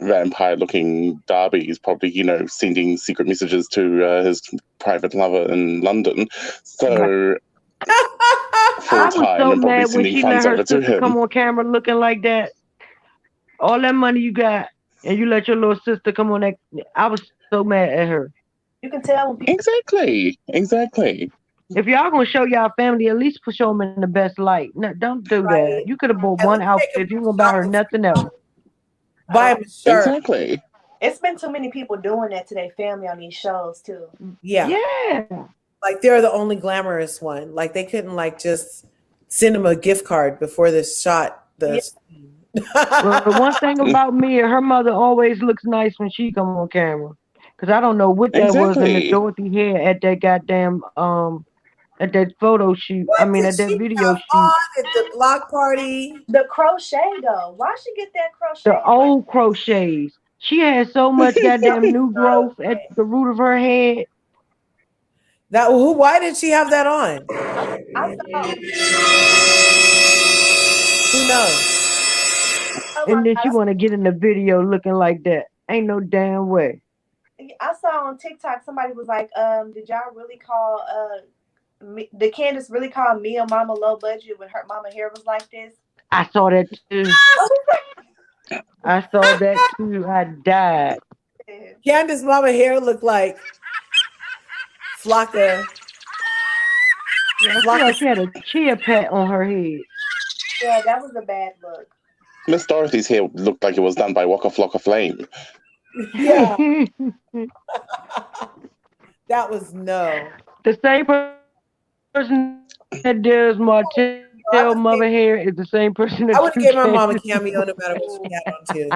Speaker 6: vampire-looking Darby is probably sending secret messages to his private lover in London. So.
Speaker 3: I was so
Speaker 6: and probably
Speaker 3: mad when
Speaker 6: sending
Speaker 3: she let
Speaker 6: funds
Speaker 3: her
Speaker 6: over to
Speaker 3: sister
Speaker 6: him.
Speaker 3: come on camera looking like that. All that money you got, and you let your little sister come on that. I was so mad at her.
Speaker 4: You can tell when people.
Speaker 6: Exactly.
Speaker 3: If y'all gonna show y'all family, at least show them in the best light. No, don't do
Speaker 1: Right.
Speaker 3: that. You could have bought
Speaker 1: At
Speaker 3: one
Speaker 1: least take
Speaker 3: outfit. You gonna buy her
Speaker 1: shopping
Speaker 3: nothing else.
Speaker 1: Buy him a shirt.
Speaker 6: Exactly.
Speaker 4: It's been too many people doing that to their family on these shows too.
Speaker 1: Yeah. Like they're the only glamorous one. Like they couldn't just send him a gift card before this shot.
Speaker 3: Well, the one thing about Mia, her mother always looks nice when she come on camera. Cause I don't know what that was in the Dorothy hair at that goddamn at that photo shoot.
Speaker 1: What did
Speaker 3: at that
Speaker 1: she
Speaker 3: video
Speaker 1: have
Speaker 3: shoot.
Speaker 1: on at the block party?
Speaker 4: The crochet though. Why she get that crochet?
Speaker 3: The old crochets. She had so much goddamn new growth at the root of her head.
Speaker 1: Why did she have that on?
Speaker 4: I saw.
Speaker 1: Who knows?
Speaker 4: Oh
Speaker 3: And then
Speaker 4: God.
Speaker 3: she want to get in the video looking like that. Ain't no damn way.
Speaker 4: I saw on TikTok somebody was like, did y'all really call did Candace really call Mia Mama low budget when her mama hair was like this?
Speaker 3: I saw that too. I saw that too. I died.
Speaker 1: Candace's mama hair looked like Flocka.
Speaker 3: She had a chia pet on her head.
Speaker 4: Yeah, that was a bad look.
Speaker 6: Miss Dorothy's hair looked like it was done by Waka Flocka Flame.
Speaker 1: Yeah. That was no.
Speaker 3: The same person that does Martell mother hair is the same person that
Speaker 1: I would have gave my mom a cameo no matter what she had on too.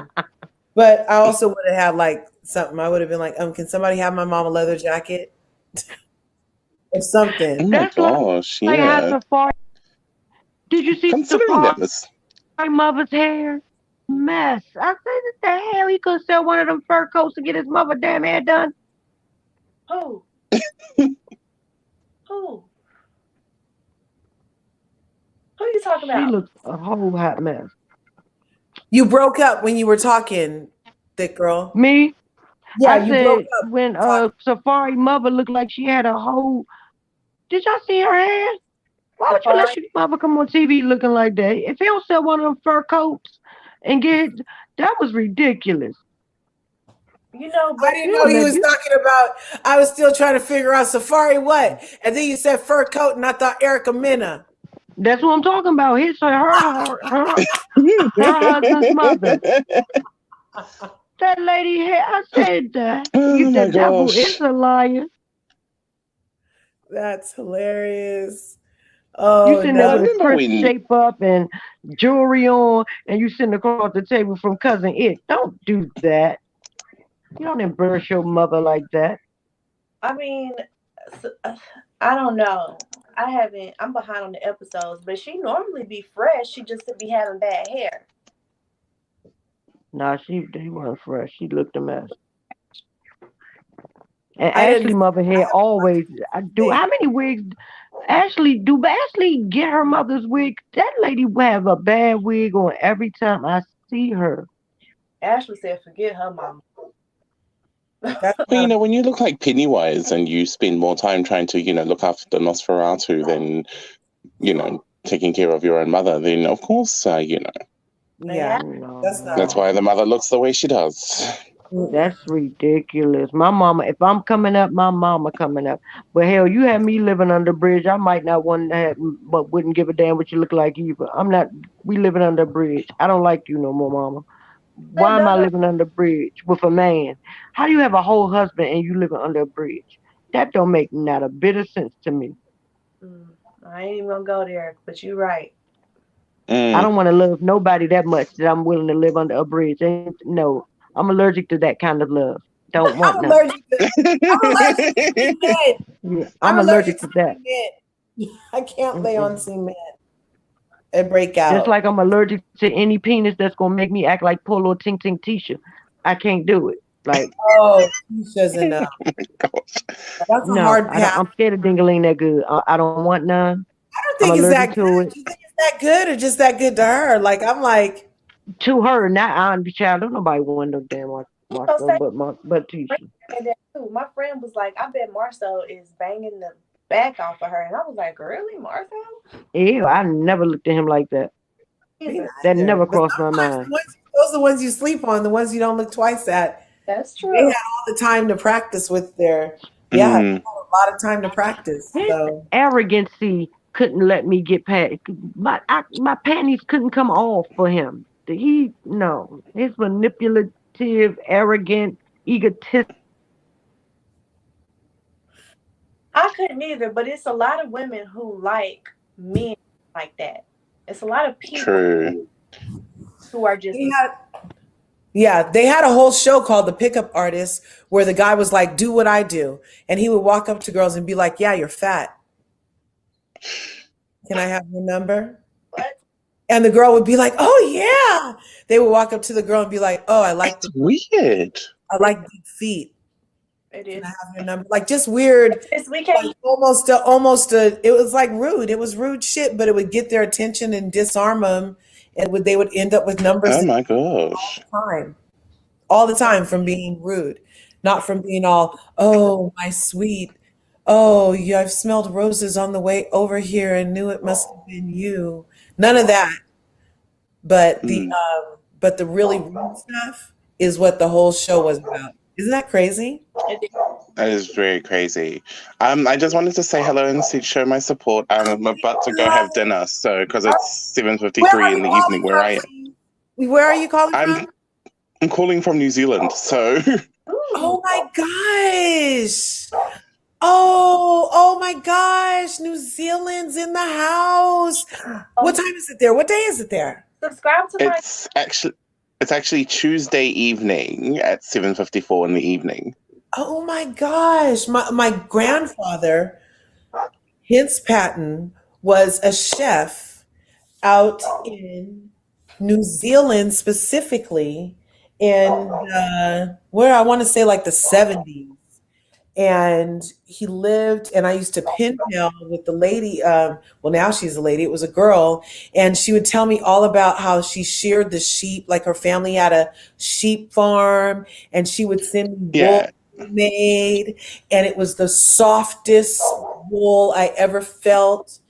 Speaker 1: But I also would have had something. I would have been like, can somebody have my mom a leather jacket? Or something.
Speaker 6: Oh my gosh, yeah.
Speaker 3: Safari. Did you see Safari mother's hair? Mess. I said, what the hell? He could sell one of them fur coats to get his mother damn hair done.
Speaker 4: Who? Who? Who are you talking about?
Speaker 3: She looks a whole hot mess.
Speaker 1: You broke up when you were talking, thick girl.
Speaker 3: Me?
Speaker 1: Yeah,
Speaker 3: I said when Safari mother looked like she had a whole. Did y'all see her hair? Why would you let your mother come on TV looking like that? If he don't sell one of them fur coats and that was ridiculous.
Speaker 1: I didn't know he was talking about. I was still trying to figure out Safari what, and then you said fur coat, and I thought Erica Mena.
Speaker 3: That's what I'm talking about. Her husband's mother. The that lady hair. I said that.
Speaker 6: Oh my
Speaker 3: The devil is
Speaker 6: gosh.
Speaker 3: a liar.
Speaker 1: That's hilarious.
Speaker 3: You
Speaker 1: Oh
Speaker 3: sitting there
Speaker 6: I
Speaker 1: no.
Speaker 3: with a
Speaker 6: remember
Speaker 3: crisp
Speaker 6: when,
Speaker 3: shape up and jewelry on, and you sitting across the table from cousin It. Don't do that. You don't embarrass your mother like that.
Speaker 4: I mean, I don't know. I haven't. I'm behind on the episodes, but she normally be fresh. She just be having bad hair.
Speaker 3: Nah, they weren't fresh. She looked a mess. And
Speaker 1: I
Speaker 3: Ashley
Speaker 1: didn't
Speaker 3: mother
Speaker 1: I
Speaker 3: hair
Speaker 1: haven't
Speaker 3: always.
Speaker 1: watched
Speaker 3: I do.
Speaker 1: anything.
Speaker 3: How many wigs? Ashley get her mother's wig? That lady will have a bad wig on every time I see her.
Speaker 4: Ashley said, "Forget her mama."
Speaker 1: That's
Speaker 6: well,
Speaker 1: not a
Speaker 6: when you look like Pennywise and you spend more time trying to, look after Nosferatu than, taking care of your own mother, then of course,
Speaker 1: yeah. That's not
Speaker 6: that's
Speaker 3: No,
Speaker 6: why the mother looks the way she does.
Speaker 1: mm-mm.
Speaker 3: that's ridiculous. My mama, if I'm coming up, my mama coming up. But hell, you had me living under a bridge. I might not want to have, but wouldn't give a damn what you look like either. I'm not. We living under a bridge. I don't like you no more, mama.
Speaker 4: That
Speaker 3: Why am I
Speaker 4: does.
Speaker 3: living under a bridge with a man? How do you have a whole husband and you living under a bridge? That don't make not a bit of sense to me.
Speaker 4: I ain't even gonna go there, but you're right.
Speaker 3: I
Speaker 6: Mm.
Speaker 3: don't want to love nobody that much that I'm willing to live under a bridge. No, I'm allergic to that kind of love. Don't want
Speaker 1: I'm
Speaker 3: none.
Speaker 1: allergic to I'm allergic to cement.
Speaker 3: Yeah,
Speaker 1: I'm
Speaker 3: I'm allergic
Speaker 1: allergic
Speaker 3: to
Speaker 1: to
Speaker 3: that.
Speaker 1: cement. I can't lay on
Speaker 3: Mm-mm.
Speaker 1: cement and break
Speaker 3: Just
Speaker 1: out.
Speaker 3: like I'm allergic to any penis that's gonna make me act like Polo Ting Ting Tisha. I can't do it. Like,
Speaker 1: Oh, Keisha's enough.
Speaker 6: Gosh.
Speaker 1: That's a
Speaker 3: no,
Speaker 1: hard
Speaker 3: I don't.
Speaker 1: pass.
Speaker 3: I'm scared of dingaling that good. I don't want none.
Speaker 1: I don't
Speaker 3: I'm
Speaker 1: think it's
Speaker 3: allergic
Speaker 1: that
Speaker 3: to
Speaker 1: good.
Speaker 3: it.
Speaker 1: Do you think it's that good or just that good to her? Like I'm like,
Speaker 3: To her, not on the child. Don't nobody want no damn
Speaker 4: So
Speaker 3: Marcel,
Speaker 4: say
Speaker 3: but
Speaker 4: friend
Speaker 3: Tisha.
Speaker 4: said that too. My friend was like, "I bet Marcel is banging the back off of her," and I was like, "Really, Marcel?"
Speaker 3: Ew, I never looked at him like that.
Speaker 1: me
Speaker 4: Either.
Speaker 3: That
Speaker 1: neither.
Speaker 3: never
Speaker 1: But
Speaker 3: crossed my
Speaker 1: sometimes
Speaker 3: mind.
Speaker 1: those are the ones you sleep on, the ones you don't look twice at.
Speaker 4: That's
Speaker 1: They had
Speaker 4: true.
Speaker 1: all the time to practice with their, yeah, they had
Speaker 6: Mm.
Speaker 1: a lot of time to practice.
Speaker 3: His
Speaker 1: So
Speaker 3: arrogancy couldn't let me get past. My panties couldn't come off for him. No, his manipulative, arrogant, egotistic.
Speaker 4: I couldn't either, but it's a lot of women who like men like that. It's a lot of people
Speaker 6: True.
Speaker 4: who are just
Speaker 1: he had, yeah, they had a whole show called The Pickup Artist where the guy was like, "Do what I do," and he would walk up to girls and be like, "Yeah, you're fat. Can I have your number?"
Speaker 4: what?
Speaker 1: And the girl would be like, "Oh yeah." They would walk up to the girl and be like, "Oh,
Speaker 6: It's weird.
Speaker 1: I like big feet.
Speaker 4: It
Speaker 1: Can I
Speaker 4: is.
Speaker 1: have your number?" Like just weird,
Speaker 4: It's we can't.
Speaker 1: like it was like rude. It was rude shit, but it would get their attention and disarm them, and they would end up with numbers
Speaker 6: Oh
Speaker 1: the
Speaker 6: my gosh.
Speaker 1: time, all the time from being rude, not from being all, "Oh, my sweet. Oh, yeah, I've smelled roses on the way over here and knew it must have been you." None of that.
Speaker 6: Mm.
Speaker 1: But the really rude stuff is what the whole show was about. Isn't that crazy?
Speaker 4: It is.
Speaker 6: That is very crazy. I just wanted to say hello and show my support. I'm about to go have dinner, so because it's
Speaker 1: Where are
Speaker 6: 7:53 in
Speaker 1: you
Speaker 6: the
Speaker 1: calling
Speaker 6: evening where I
Speaker 1: from,
Speaker 6: am.
Speaker 1: please? Where are you calling
Speaker 6: I'm
Speaker 1: from?
Speaker 6: I'm calling from New Zealand, so
Speaker 1: Oh my gosh. Oh my gosh. New Zealand's in the house. What time is it there? What day is it there?
Speaker 4: Subscribe to my.
Speaker 6: it's actually Tuesday evening at 7:54 in the evening.
Speaker 1: Oh my gosh. My grandfather, Hince Patton, was a chef out in New Zealand specifically in where I want to say like the 70s. And he lived, and I used to pen pal with the lady. Well, now she's a lady. It was a girl, and she would tell me all about how she sheared the sheep. Like her family had a sheep farm, and she would send me wool
Speaker 6: Yeah.
Speaker 1: made, and it was the softest wool I ever felt.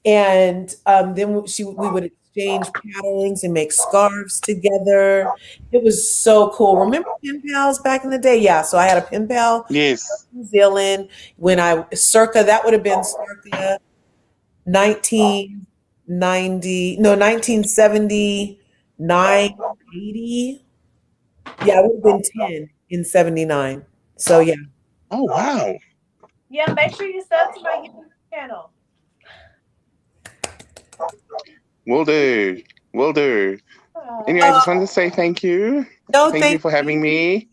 Speaker 1: And then we would exchange patterns and make scarves together. It was so cool. Remember pen pals back in the day? Yeah. So I had a pen pal
Speaker 6: Yes.
Speaker 1: New Zealand when that would have been circa 1990, no, 1979, 80. Yeah, it would have been 10 in 79. So yeah.
Speaker 6: Oh wow.
Speaker 4: Yeah, make sure you sub to my YouTube channel.
Speaker 6: Will do. Will do. Anyway, I just wanted to say thank you.
Speaker 1: No,
Speaker 6: Thank you for having me.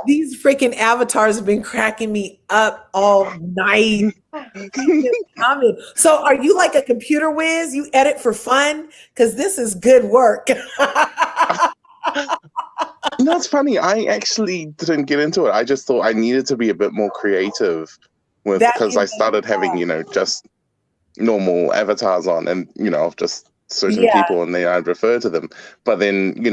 Speaker 1: These freaking avatars have been cracking me up all night. Keep it coming. So are you like a computer whiz? You edit for fun? Because this is good work.
Speaker 6: You know, it's funny. I actually didn't get into it. I just thought I needed to be a bit more creative with
Speaker 1: That
Speaker 6: because
Speaker 1: is
Speaker 6: I started having, just normal avatars on and, of just certain
Speaker 1: Yeah.
Speaker 6: people and then I'd refer to them. But then,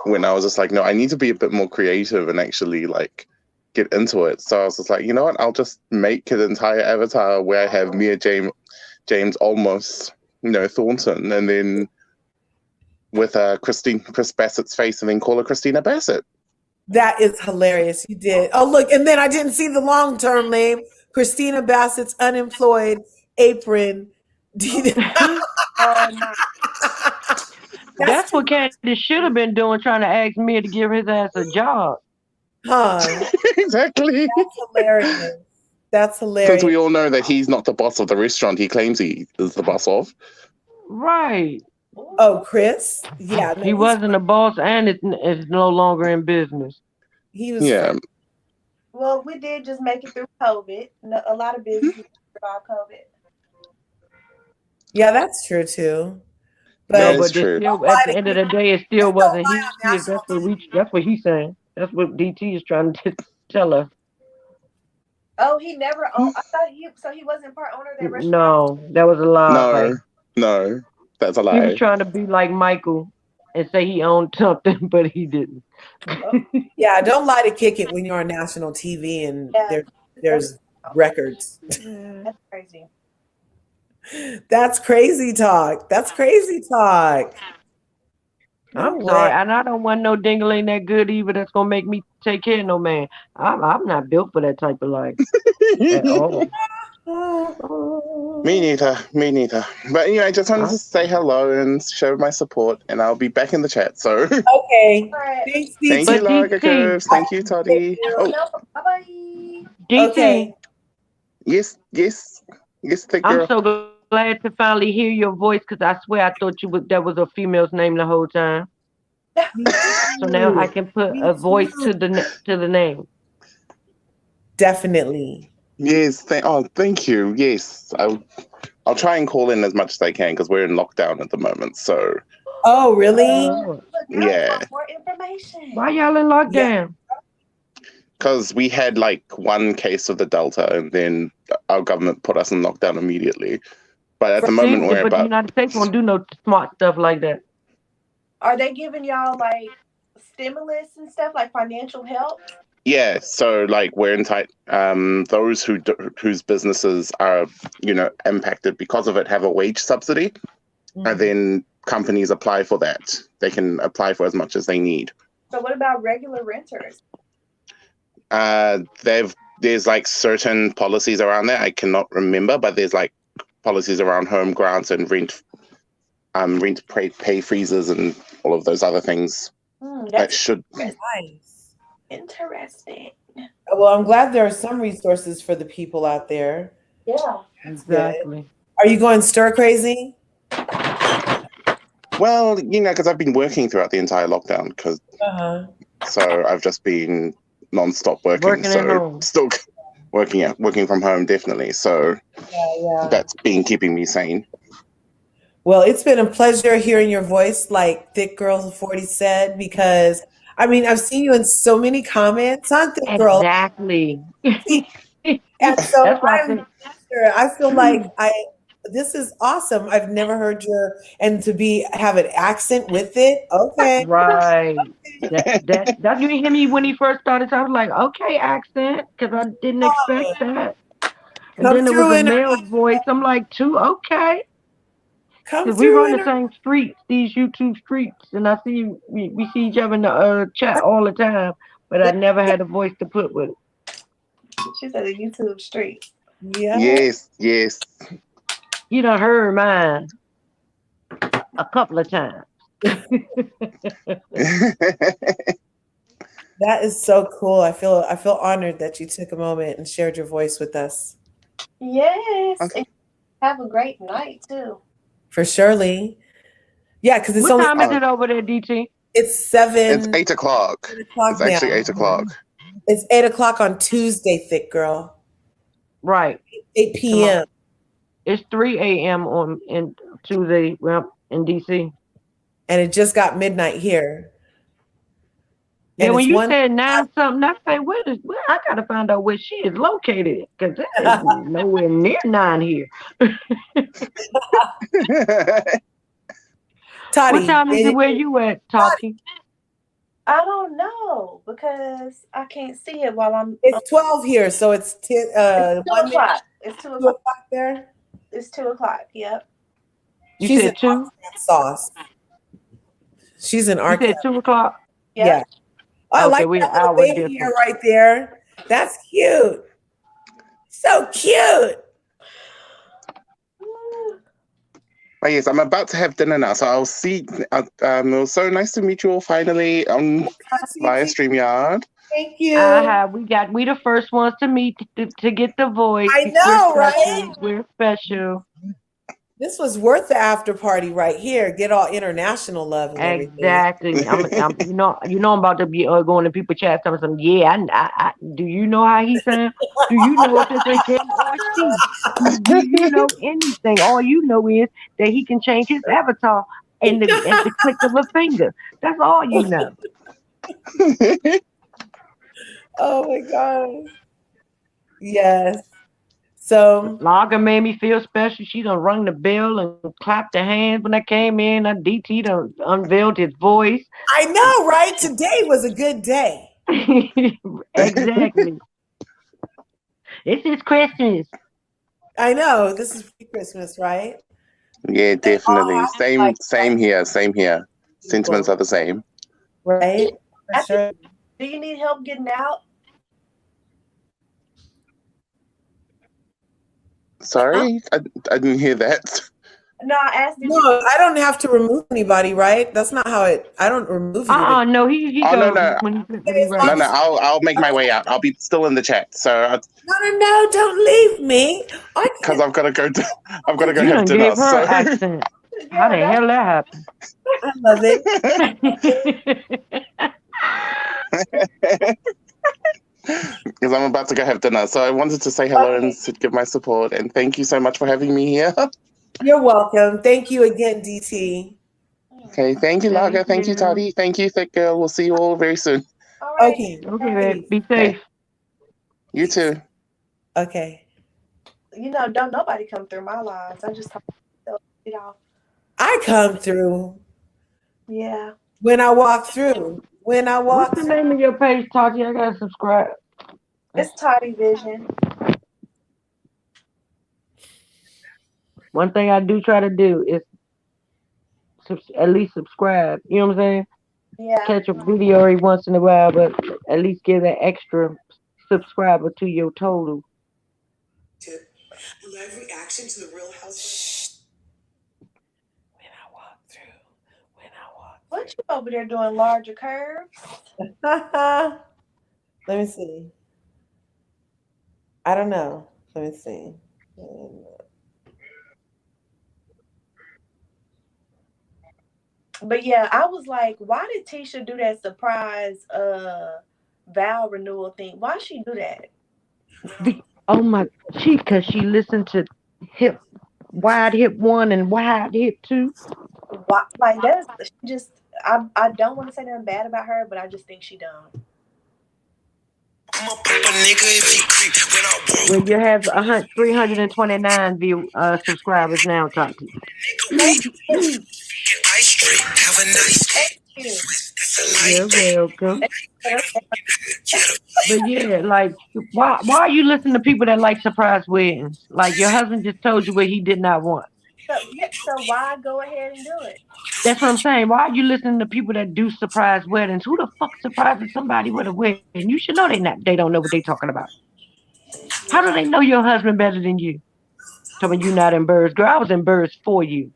Speaker 6: when I was just like, no, I need to be a bit more creative and actually like get into it. So I was just like, you know what? I'll just make an entire avatar where I have Mia James almost, Thornton, and then with Chris Bassett's face, and then call her Christina Bassett.
Speaker 1: That is hilarious. You did. Oh, look. And then I didn't see the long-term name. Christina Bassett's unemployed apron.
Speaker 4: Oh my.
Speaker 3: That's what Candace should have been doing, trying to ask me to give his ass a job.
Speaker 1: Huh.
Speaker 6: Exactly.
Speaker 1: That's hilarious. That's hilarious.
Speaker 6: Since we all know that he's not the boss of the restaurant he claims he is the boss of.
Speaker 3: Right.
Speaker 1: Oh, Chris? Yeah. No,
Speaker 3: He wasn't a boss and it's no longer in business.
Speaker 1: He was.
Speaker 6: Yeah.
Speaker 4: Well, we did just make it through COVID. A lot of businesses about COVID.
Speaker 1: Yeah, that's true too.
Speaker 6: That
Speaker 3: But
Speaker 6: is true.
Speaker 3: still, at the end of the day, it still wasn't
Speaker 1: lie on
Speaker 3: his. That's what he's saying. That's what DT is trying to tell us.
Speaker 4: Oh, he never owned. I thought he wasn't part owner of that restaurant.
Speaker 3: No, that was a lie.
Speaker 6: No, that's a lie.
Speaker 3: He was trying to be like Michael and say he owned something, but he didn't.
Speaker 1: Yeah, don't lie to kick it when you're on national TV and there's records.
Speaker 4: That's crazy.
Speaker 1: That's crazy talk. That's crazy talk.
Speaker 3: I'm sorry, and I don't want no dingling that good either that's gonna make me take care of no man. I'm not built for that type of life at all.
Speaker 6: Me neither. But anyway, I just wanted to say hello and show my support, and I'll be back in the chat. So
Speaker 1: Okay.
Speaker 4: Right.
Speaker 1: Thanks,
Speaker 6: thank
Speaker 1: DT.
Speaker 6: you, LRGA Curves. Thank you, Toddy.
Speaker 4: Bye bye.
Speaker 3: DT,
Speaker 1: Okay.
Speaker 6: Yes, thick girl.
Speaker 3: I'm so glad to finally hear your voice because I swear I thought that was a female's name the whole time. So now I can put a voice to the name.
Speaker 1: Definitely.
Speaker 6: Yes. Thank you. Yes, I'll try and call in as much as I can because we're in lockdown at the moment. So.
Speaker 1: Oh, really?
Speaker 6: Yeah.
Speaker 4: More information.
Speaker 3: Why y'all in lockdown?
Speaker 6: Because we had like one case of the Delta, and then our government put us in lockdown immediately. But at the moment, we're
Speaker 3: but
Speaker 6: about.
Speaker 3: the United States won't do no smart stuff like that.
Speaker 4: Are they giving y'all like stimulus and stuff, like financial help?
Speaker 6: Yeah, so like we're in tight. Those whose businesses are impacted because of it have a wage subsidy, and then companies apply for that. They can apply for as much as they need.
Speaker 4: So what about regular renters?
Speaker 6: There's like certain policies around there. I cannot remember, but there's like policies around home grants and rent pay freezes and all of those other things that should.
Speaker 1: Nice.
Speaker 4: Interesting.
Speaker 1: Well, I'm glad there are some resources for the people out there.
Speaker 4: Yeah.
Speaker 3: Exactly.
Speaker 1: Are you going stir crazy?
Speaker 6: Well, because I've been working throughout the entire lockdown, so I've just been non-stop working
Speaker 3: at home.
Speaker 6: Still working from home, definitely. So that's been keeping me sane.
Speaker 1: Well, it's been a pleasure hearing your voice, like Thick Girl 40 said, because I've seen you in so many comments on Thick Girl.
Speaker 3: Exactly.
Speaker 1: And so
Speaker 3: That's why
Speaker 1: I feel like this is awesome. I've never heard and to have an accent with it. Okay.
Speaker 3: Right. That you hear me when he first started. I was like, okay, accent, because I didn't expect that. And then it was a male voice. I'm like, okay. Because we run the same streets, these YouTube streets, and I see we see each other in the chat all the time, but I never had a voice to put with it.
Speaker 4: She said the YouTube street.
Speaker 1: Yeah.
Speaker 6: Yes.
Speaker 3: You done heard mine a couple of times.
Speaker 1: That is so cool. I feel honored that you took a moment and shared your voice with us.
Speaker 4: Yes.
Speaker 6: Okay.
Speaker 4: And have a great night too.
Speaker 1: For surely. Yeah, because it's
Speaker 3: What
Speaker 1: only
Speaker 3: time is it over there, DT?
Speaker 1: it's 7
Speaker 6: It's 8 o'clock.
Speaker 1: 8 o'clock
Speaker 6: It's actually
Speaker 1: now.
Speaker 6: 8 o'clock.
Speaker 1: It's 8 o'clock on Tuesday, thick girl.
Speaker 3: Right.
Speaker 1: 8 p.m.
Speaker 3: It's 3 a.m. on in Tuesday, well, in DC.
Speaker 1: And it just got midnight here.
Speaker 3: Yeah,
Speaker 1: And
Speaker 3: when
Speaker 1: it's
Speaker 3: you
Speaker 1: one
Speaker 3: said 9 something, I say, where I gotta find out where she is located, because that is nowhere near 9 here.
Speaker 1: Toddy.
Speaker 3: What time is it where you at, Tati?
Speaker 4: I don't know because I can't see it while I'm.
Speaker 1: It's 12 here, so it's 10,
Speaker 4: It's 2
Speaker 1: 1
Speaker 4: o'clock. It's 2
Speaker 1: 2
Speaker 4: o'clock.
Speaker 1: o'clock there.
Speaker 4: It's 2 o'clock. Yep.
Speaker 3: You
Speaker 1: She's
Speaker 3: said
Speaker 1: in
Speaker 3: 2?
Speaker 1: Arkansas. She's in
Speaker 3: You
Speaker 1: Arkansas.
Speaker 3: said 2 o'clock?
Speaker 4: Yep.
Speaker 1: Yeah. Oh, I
Speaker 3: Okay,
Speaker 1: like
Speaker 3: we're
Speaker 1: that
Speaker 3: an
Speaker 1: little
Speaker 3: hour
Speaker 1: baby
Speaker 3: different.
Speaker 1: hair right there. That's cute. So cute.
Speaker 6: But yes, I'm about to have dinner now, so I'll see. It was so nice to meet you all finally via StreamYard.
Speaker 1: Thank you.
Speaker 3: We the first ones to meet to get the voice.
Speaker 1: I know,
Speaker 3: We're
Speaker 1: right?
Speaker 3: special. We're special.
Speaker 1: This was worth the after party right here. Get all international love and everything.
Speaker 3: Exactly. I'm I'm about to be going to people chat telling some. Yeah, I do you know how he sound? Do you know if it's a him or she? Do you know anything? All you know is that he can change his avatar at the click of a finger. That's all you know.
Speaker 1: Oh my God. Yes. So
Speaker 3: LRGA made me feel special. She done rung the bell and clapped her hands when I came in. DT done unveiled his voice.
Speaker 1: I know, right? Today was a good day.
Speaker 3: Exactly. This is Christmas.
Speaker 1: I know. This is pre-Christmas, right?
Speaker 6: Yeah, definitely. Same here. Sentiments are the same.
Speaker 1: Right? For sure.
Speaker 4: Do you need help getting out?
Speaker 6: Sorry, I didn't hear that.
Speaker 4: No, I asked.
Speaker 1: No, I don't have to remove anybody, right? That's not how it. I don't remove you.
Speaker 3: No, he
Speaker 6: Oh,
Speaker 3: goes
Speaker 6: no.
Speaker 3: when he
Speaker 6: No, I'll make my way out. I'll be still in the chat. So
Speaker 1: No, don't leave me.
Speaker 6: because I've got to go. I've got to go
Speaker 3: You
Speaker 6: have
Speaker 3: done
Speaker 6: dinner.
Speaker 3: gave her accent. How the hell that happened?
Speaker 1: I love it.
Speaker 6: Because I'm about to go have dinner. So I wanted to say hello and to give my support. And thank you so much for having me here.
Speaker 1: You're welcome. Thank you again, DT.
Speaker 6: Okay, thank you, LRGA. Thank you, Toddy. Thank you, Thick Girl. We'll see you all very soon.
Speaker 4: All right.
Speaker 1: Okay.
Speaker 3: Okay, babe. Be safe.
Speaker 6: You too.
Speaker 1: Okay.
Speaker 4: Don't nobody come through my lives. I just talk it off.
Speaker 1: I come through.
Speaker 4: Yeah.
Speaker 1: When I walk through.
Speaker 3: What's the name of your page, Tati? I gotta subscribe.
Speaker 4: It's Toddy Vision.
Speaker 3: One thing I do try to do is at least subscribe. You know what I'm saying?
Speaker 4: Yeah.
Speaker 3: Catch a video every once in a while, but at least give that extra subscriber to your total.
Speaker 1: Live reaction to the Real Housewives. When I walk through.
Speaker 4: What you over there doing? Larger curves?
Speaker 1: Let me see. I don't know. Let me see.
Speaker 4: But yeah, I was like, why did Tisha do that surprise vow renewal thing? Why she do that?
Speaker 3: Because she listened to wide hip 1 and wide hip 2.
Speaker 4: Why, like that's just I don't want to say nothing bad about her, but I just think she dumb.
Speaker 3: Well, you have 329 subscribers now, Tati. You're welcome. But yeah, like, why are you listening to people that like surprise weddings? Like, your husband just told you what he did not want.
Speaker 4: So why go ahead and do it?
Speaker 3: That's what I'm saying. Why are you listening to people that do surprise weddings? Who the fuck surprises somebody with a wedding? You should know they don't know what they're talking about. How do they know your husband better than you? Tell me you not in birds. Girl, I was in birds for you.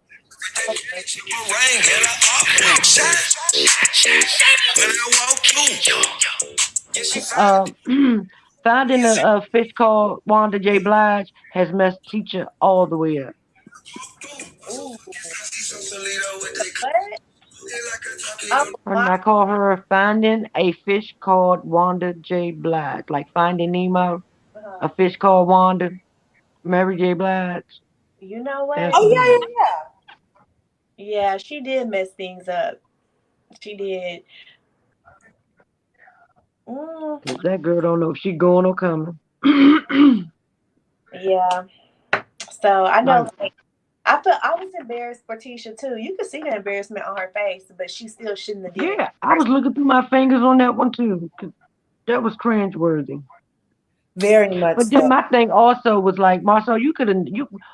Speaker 3: Finding a fish called Wanda J. Blige has messed teacher all the way up.
Speaker 4: Ooh. What?
Speaker 3: And I call her Finding a Fish Called Wanda J. Blige. Like Finding Nemo, a fish called Wanda, Mary J. Blige.
Speaker 4: You know what?
Speaker 3: That's
Speaker 1: Oh
Speaker 3: me.
Speaker 4: Yeah, she did mess things up. She did.
Speaker 3: That girl don't know if she going or coming.
Speaker 4: Yeah. So I know,
Speaker 3: Like,
Speaker 4: I was embarrassed for Tisha too. You could see the embarrassment on her face, but she still shouldn't have did it.
Speaker 3: yeah, I was looking through my fingers on that one too. 'Cause that was cringeworthy.
Speaker 1: very much
Speaker 3: But then
Speaker 1: so.
Speaker 3: my thing also was like, Marcel, you couldn't.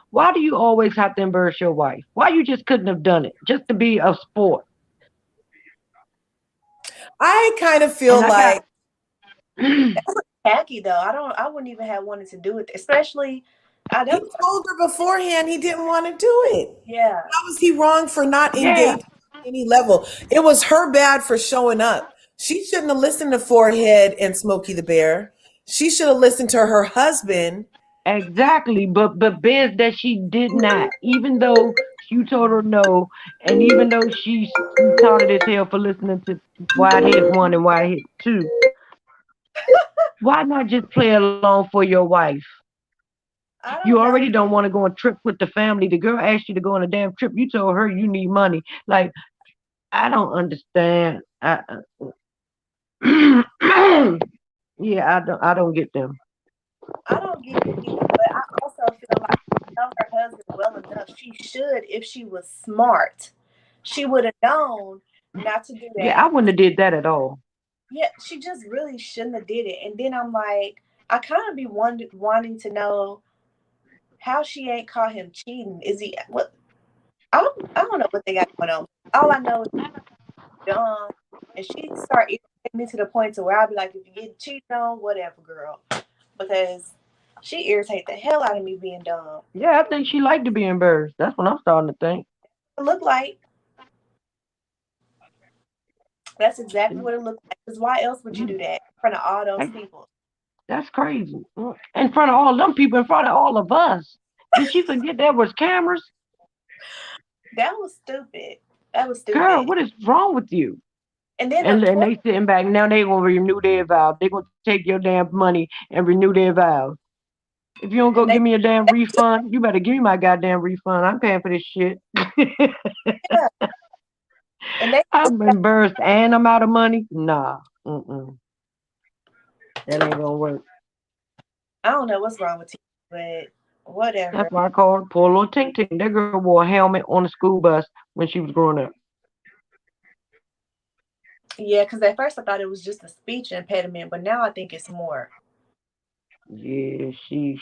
Speaker 3: Why do you always have to embarrass your wife? Why you just couldn't have done it just to be a sport?
Speaker 1: I kind of feel
Speaker 3: And I
Speaker 1: like
Speaker 3: got
Speaker 4: Tacky though. I wouldn't even have wanted to do it, especially.
Speaker 1: he told her beforehand he didn't want to do it.
Speaker 4: Yeah.
Speaker 1: How was he wrong for not
Speaker 3: yeah,
Speaker 1: engaging at any level? It was her bad for showing up. She shouldn't have listened to Forehead and Smokey the Bear. She should have listened to her husband.
Speaker 3: exactly. But Biz that she did not, even though you told her no, and even though she retarded as hell for listening to Whitehead 1 and Whitehead 2, why not just play along for your wife?
Speaker 4: I
Speaker 3: You
Speaker 4: don't know.
Speaker 3: already don't want to go on a trip with the family. The girl asked you to go on a damn trip. You told her you need money. Like, I don't understand. Yeah, I don't get them.
Speaker 4: I don't get it either, but I also feel like she know her husband well enough. She should, if she was smart, she would have known not to do
Speaker 3: Yeah, I
Speaker 4: that.
Speaker 3: wouldn't have did that at all.
Speaker 4: Yeah, she just really shouldn't have did it. And then I'm like, I kind of be wanting to know how she ain't caught him cheating. Is he what? I don't know what they got going on. All I know is dumb, and she start irritating me to the point to where I'll be like, if you get cheated on, whatever, girl, because she irritates the hell out of me being dumb.
Speaker 3: Yeah, I think she liked to be embarrassed. That's what I'm starting to think.
Speaker 4: It looked like that's exactly what it looked like. Because why else would you do that in front of all those
Speaker 3: Like,
Speaker 4: people?
Speaker 3: that's crazy. In front of all them people, in front of all of us. Did she forget there was cameras?
Speaker 4: That was stupid. That was
Speaker 3: Girl,
Speaker 4: stupid.
Speaker 3: what is wrong with you?
Speaker 4: And then
Speaker 3: And
Speaker 4: of course,
Speaker 3: they sitting back now. They gonna renew their vows. They gonna take your damn money and renew their vows. If you don't go
Speaker 4: and
Speaker 3: give me a damn refund, you better give me my goddamn refund. I'm paying for this shit.
Speaker 4: yeah, and they
Speaker 3: I'm embarrassed and I'm out of money. Nah, that ain't gonna work.
Speaker 4: I don't know what's wrong with you, but whatever.
Speaker 3: That's why I called her poor little Tink Tink. That girl wore a helmet on the school bus when she was growing up.
Speaker 4: Yeah, because at first I thought it was just a speech impediment, but now I think it's more.
Speaker 3: Yeah, she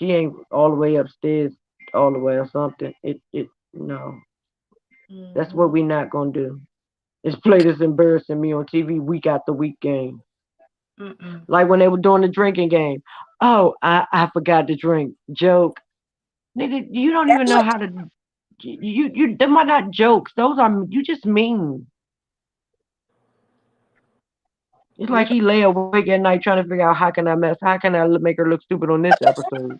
Speaker 3: ain't all the way upstairs, all the way or something. It no. That's
Speaker 4: Mm-hmm.
Speaker 3: what we not gonna do. Is play this embarrassing me on TV week after week game.
Speaker 4: Mm-mm.
Speaker 3: Like when they were doing the drinking game. Oh, I forgot to drink. Joke. Nigga, you don't even know how to you them are not jokes. Those are you just mean. It's
Speaker 4: You
Speaker 3: like he lay awake at night trying to figure out how can I make her look stupid on this episode.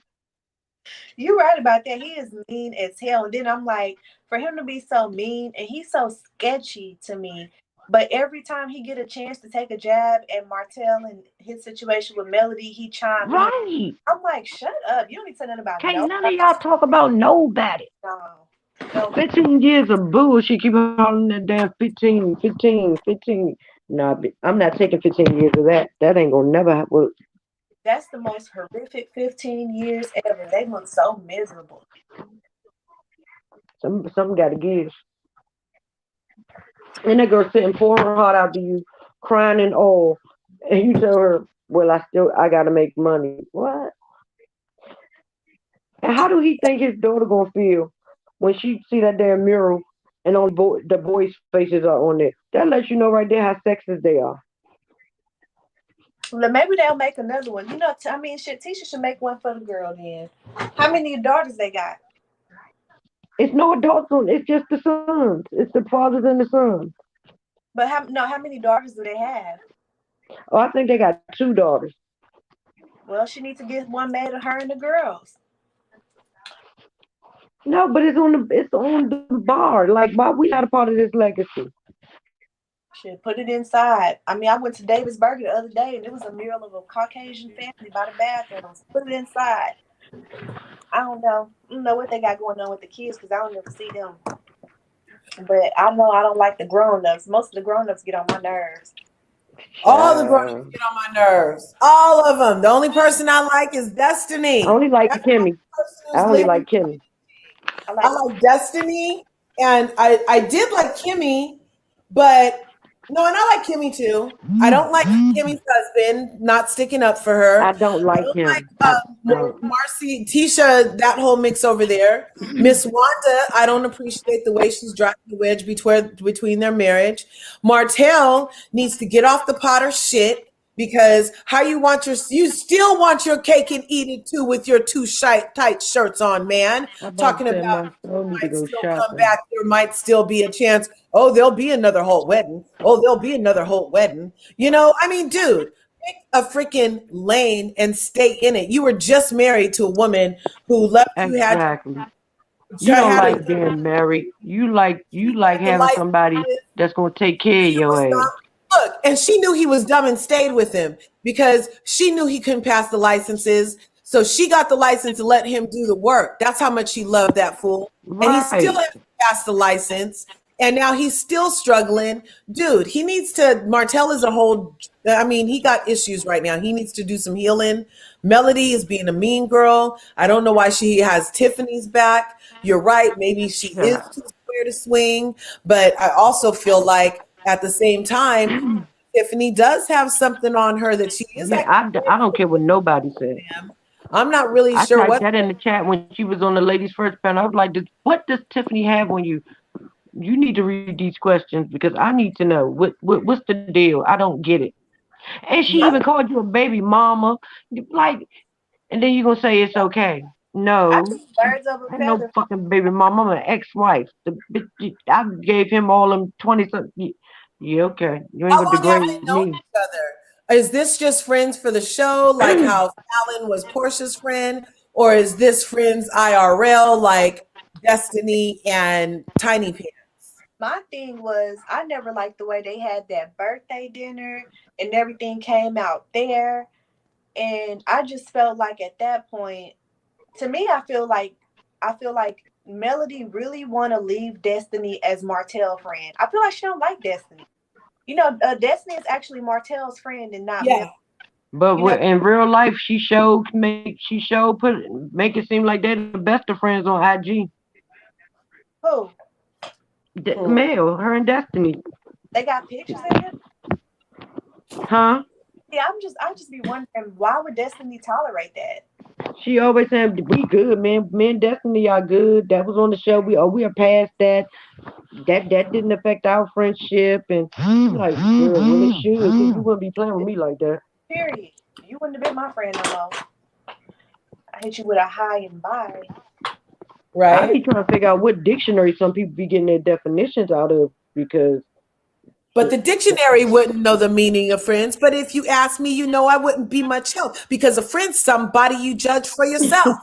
Speaker 4: You're right about that. He is mean as hell. And then I'm like, for him to be so mean and he's so sketchy to me. But every time he get a chance to take a jab at Martell and his situation with Melody, he chime in.
Speaker 3: Right.
Speaker 4: I'm like, shut up. You don't need to say nothing about
Speaker 3: Can't
Speaker 4: no.
Speaker 3: none of y'all talk about nobody.
Speaker 4: No. No.
Speaker 3: 15 years of bullshit. Keep hollering that damn 15, 15, 15. Nah, I'm not taking 15 years of that. That ain't gonna never work.
Speaker 4: That's the most horrific 15 years ever. They look so miserable.
Speaker 3: Something got to give. And that girl sitting pouring her heart out to you, crying and all, and you tell her, "Well, I gotta make money." What? And how do he think his daughter gonna feel when she see that damn mural and only the boys' faces are on there? That lets you know right there how sexist they are.
Speaker 4: Well, maybe they'll make another one. You know, I mean, shit, Tisha should make one for the girl then. How many daughters they got?
Speaker 3: It's no adults on. It's just the sons. It's the fathers and the sons.
Speaker 4: But how many daughters do they have?
Speaker 3: Oh, I think they got 2 daughters.
Speaker 4: Well, she needs to get one made of her and the girls.
Speaker 3: No, but it's on the bar. Like, why we not a part of this legacy?
Speaker 4: Should put it inside. I mean, I went to David's Burger the other day, and it was a mural of a Caucasian family by the bathrooms. Put it inside. I don't know. I don't know what they got going on with the kids because I don't ever see them. But I know I don't like the grown-ups. Most of the grown-ups get on my nerves.
Speaker 1: All the grown-ups get on my nerves. All of them. The only person I like is Destiny.
Speaker 3: I only like
Speaker 1: That's
Speaker 3: Kimmy. I only like Kimmy.
Speaker 1: I like Destiny, and I did like Kimmy, but no, and I like Kimmy too. I don't like Kimmy's husband not sticking up for her.
Speaker 3: I don't like him.
Speaker 1: Marcy, Tisha, that whole mix over there. Miss Wanda, I don't appreciate the way she's driving the wedge between their marriage. Martell needs to get off the Potter shit. Because you still want your cake and eat it too with your 2 tight shirts on, man. Talking about might still come back, there might still be a chance. Oh, there'll be another Holt wedding. Oh, there'll be another Holt wedding. You know, I mean, dude, pick a freaking lane and stay in it. You were just married to a woman who loved you.
Speaker 3: Exactly. You don't like being married. You like having somebody that's gonna take care of your ass.
Speaker 1: Look, and she knew he was dumb and stayed with him because she knew he couldn't pass the licenses. So she got the license to let him do the work. That's how much she loved that fool. Right. And he still hasn't passed the license. And now he's still struggling. Dude, he needs to, Martell is he got issues right now. He needs to do some healing. Melody is being a mean girl. I don't know why she has Tiffany's back. You're right. Maybe she is too square to swing. But I also feel like at the same time, Tiffany does have something on her that she is.
Speaker 3: Yeah, I don't care what nobody says.
Speaker 1: I'm not really sure
Speaker 3: what. I typed that in the chat when she was on the ladies' first panel. I was like, what does Tiffany have on you? You need to read these questions because I need to know what's the deal. I don't get it. And she even called you a baby mama, like, and then you're gonna say it's okay. No, I'm no fucking baby mama. I'm an ex-wife. I gave him all them 20-something. Yeah, okay. You ain't gonna degrade me.
Speaker 1: Is this just friends for the show, like how Fallon was Portia's friend, or is this friends IRL, like Destiny and Tiny Pants?
Speaker 4: My thing was, I never liked the way they had that birthday dinner and everything came out there. And I just felt like at that point, to me, I feel like Melody really want to leave Destiny as Martell's friend. I feel like she don't like Destiny. You know, Destiny is actually Martell's friend and not Melody.
Speaker 3: But in real life, make it seem like they're the best of friends on IG.
Speaker 4: Who?
Speaker 3: Mel, her and Destiny.
Speaker 4: They got pictures of him?
Speaker 3: Huh?
Speaker 4: Yeah, I just be wondering, why would Destiny tolerate that?
Speaker 3: She always said, we good, man. Me and Destiny are good. That was on the show. We are past that. That didn't affect our friendship. And like, girl, well, it should. You wouldn't be playing with me like that.
Speaker 4: Period. You wouldn't have been my friend no more. I hit you with a high and bye.
Speaker 1: Right.
Speaker 3: I be trying to figure out what dictionary some people be getting their definitions out of because.
Speaker 1: But the dictionary wouldn't know the meaning of friends. But if you ask me, I wouldn't be much help because a friend's somebody you judge for yourself.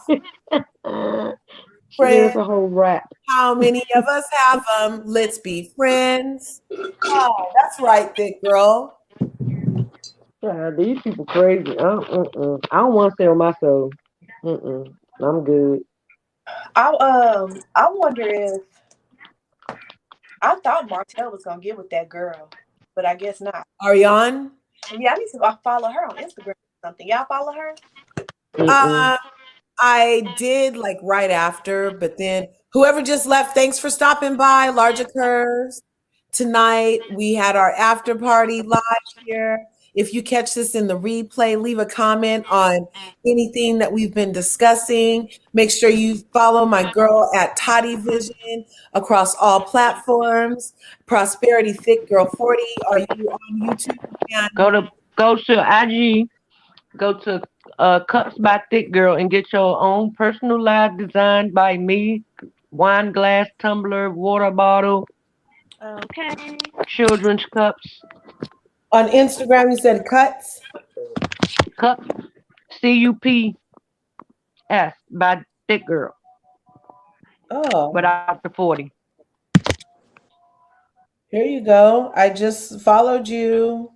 Speaker 3: There's a whole rap.
Speaker 1: How many of us have them? Let's be friends. Oh, that's right, thick girl.
Speaker 3: These people crazy. I don't want to stay on my soul. I'm good.
Speaker 4: I wonder if I thought Martell was gonna get with that girl, but I guess not.
Speaker 1: Ariane?
Speaker 4: Yeah, I need to follow her on Instagram or something. Y'all follow her?
Speaker 1: I did like right after, but then whoever just left, thanks for stopping by. LRGA Curves. Tonight we had our after party live here. If you catch this in the replay, leave a comment on anything that we've been discussing. Make sure you follow my girl at Toddy Vision across all platforms. Prosperity Thick Girl 40. Are you on YouTube?
Speaker 3: Go to IG. Go to Cups by Thick Girl and get your own personalized design by me. Wine glass, tumbler, water bottle.
Speaker 4: Okay.
Speaker 3: Children's cups.
Speaker 1: On Instagram, you said cuts.
Speaker 3: Cups. CUPS by Thick Girl, but
Speaker 1: Oh,
Speaker 3: after 40.
Speaker 1: here you go. I just followed you.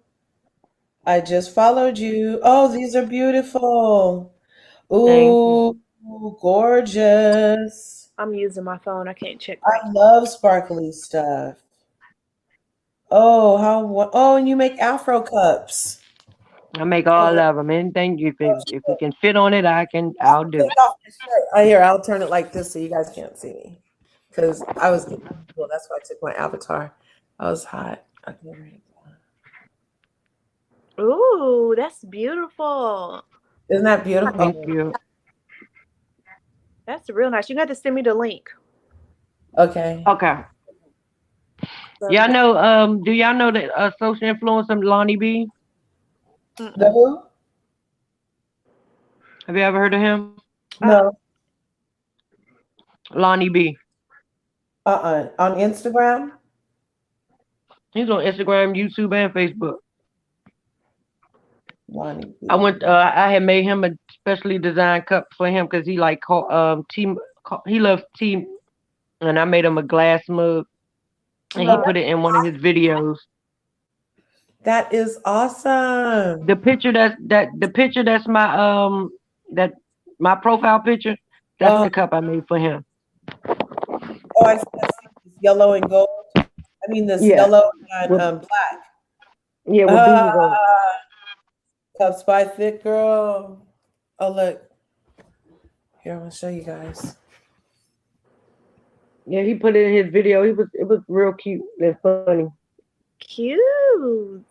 Speaker 1: I just followed you. Oh, these are beautiful.
Speaker 3: Thank you.
Speaker 1: Ooh, gorgeous.
Speaker 4: I'm using my phone. I can't check right.
Speaker 1: I love sparkly stuff. Oh, oh, and you make Afro cups.
Speaker 3: I make all of them. Anything if it can fit on it, I'll do
Speaker 1: Take
Speaker 3: it.
Speaker 1: off my shirt. Oh, here, I'll turn it like this so you guys can't see me. Because I was getting well, that's why I took my avatar. I was hot. Okay, ready.
Speaker 4: Ooh, that's beautiful.
Speaker 1: Isn't that beautiful?
Speaker 3: Thank you.
Speaker 4: That's real nice. You got to send me the link.
Speaker 1: Okay.
Speaker 3: Okay. Y'all know, do y'all know the social influencer Lonnie B?
Speaker 1: The who?
Speaker 3: Have you ever heard of him?
Speaker 1: No.
Speaker 3: Lonnie B.
Speaker 1: On Instagram?
Speaker 3: He's on Instagram, YouTube, and Facebook.
Speaker 1: Lonnie B.
Speaker 3: I had made him a specially designed cup for him because he like he loves tea, and I made him a glass mug, and he put it in one of his videos.
Speaker 1: That is awesome.
Speaker 3: The picture that's my profile picture. That's the cup I made for him.
Speaker 1: Oh, I see this yellow and gold. I mean this yellow and black.
Speaker 3: Yeah, with beans on it.
Speaker 1: Cups by Thick Girl. Oh look. Here, I'm gonna show you guys.
Speaker 3: Yeah, he put it in his video. It was real cute and funny.
Speaker 4: Cute.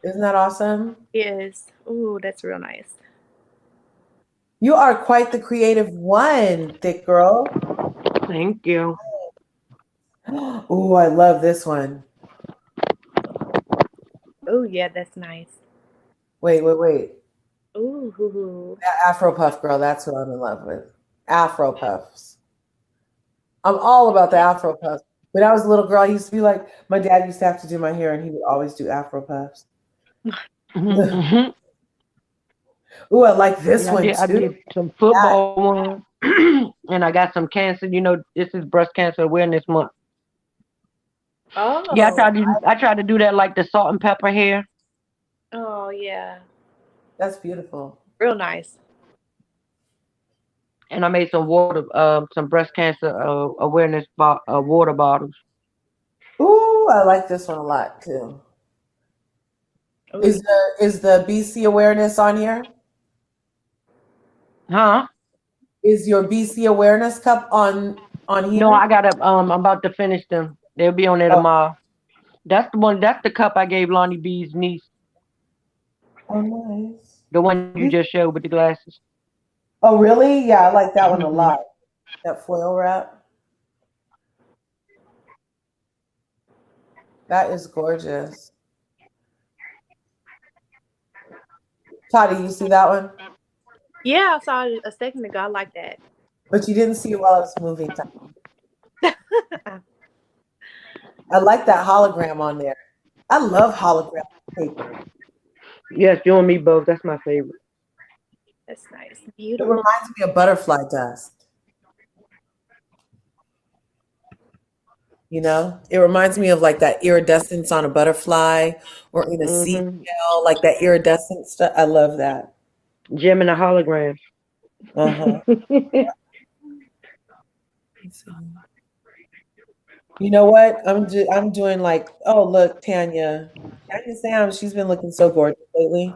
Speaker 1: Isn't that awesome?
Speaker 4: Yes. Ooh, that's real nice.
Speaker 1: You are quite the creative one, Thick Girl.
Speaker 3: Thank you.
Speaker 1: Ooh, I love this one.
Speaker 4: Oh yeah, that's nice.
Speaker 1: Wait.
Speaker 4: Ooh.
Speaker 1: That Afro Puff girl, that's what I'm in love with. Afro Puffs. I'm all about the Afro Puffs. When I was a little girl, I used to be like, my dad used to have to do my hair and he would always do Afro Puffs.
Speaker 3: Mm-hmm.
Speaker 1: Ooh, I like this one too.
Speaker 3: I did some football ones, and I got some cancer. You know, this is Breast Cancer Awareness Month.
Speaker 4: Oh.
Speaker 3: Yeah, I tried to do that like the salt and pepper hair.
Speaker 4: Oh yeah.
Speaker 1: That's beautiful.
Speaker 4: Real nice.
Speaker 3: And I made some some breast cancer awareness water bottles.
Speaker 1: Ooh, I like this one a lot too.
Speaker 4: Ooh.
Speaker 1: Is the BC awareness on here?
Speaker 3: Huh?
Speaker 1: Is your BC awareness cup on here?
Speaker 3: No, I got I'm about to finish them. They'll be on there tomorrow. That's the one. That's the cup I gave Lonnie B's niece.
Speaker 1: Oh, nice.
Speaker 3: The one you just showed with the glasses.
Speaker 1: Oh, really? Yeah, I like that one a lot. That foil wrap. That is gorgeous. Toddy, you see that one?
Speaker 4: Yeah, I saw it a second ago. I like that.
Speaker 1: But you didn't see it while I was moving. I like that hologram on there. I love hologram paper.
Speaker 3: Yes, you and me both. That's my favorite.
Speaker 4: That's nice.
Speaker 1: It
Speaker 4: Beautiful.
Speaker 1: reminds me of butterfly dust. You know, it reminds me of like that iridescence on a butterfly or in a seashell, like that iridescent stuff. I love that.
Speaker 3: Gem and a hologram.
Speaker 1: You know what? I'm doing like, oh look, Tanya Sam, she's been looking so gorgeous lately.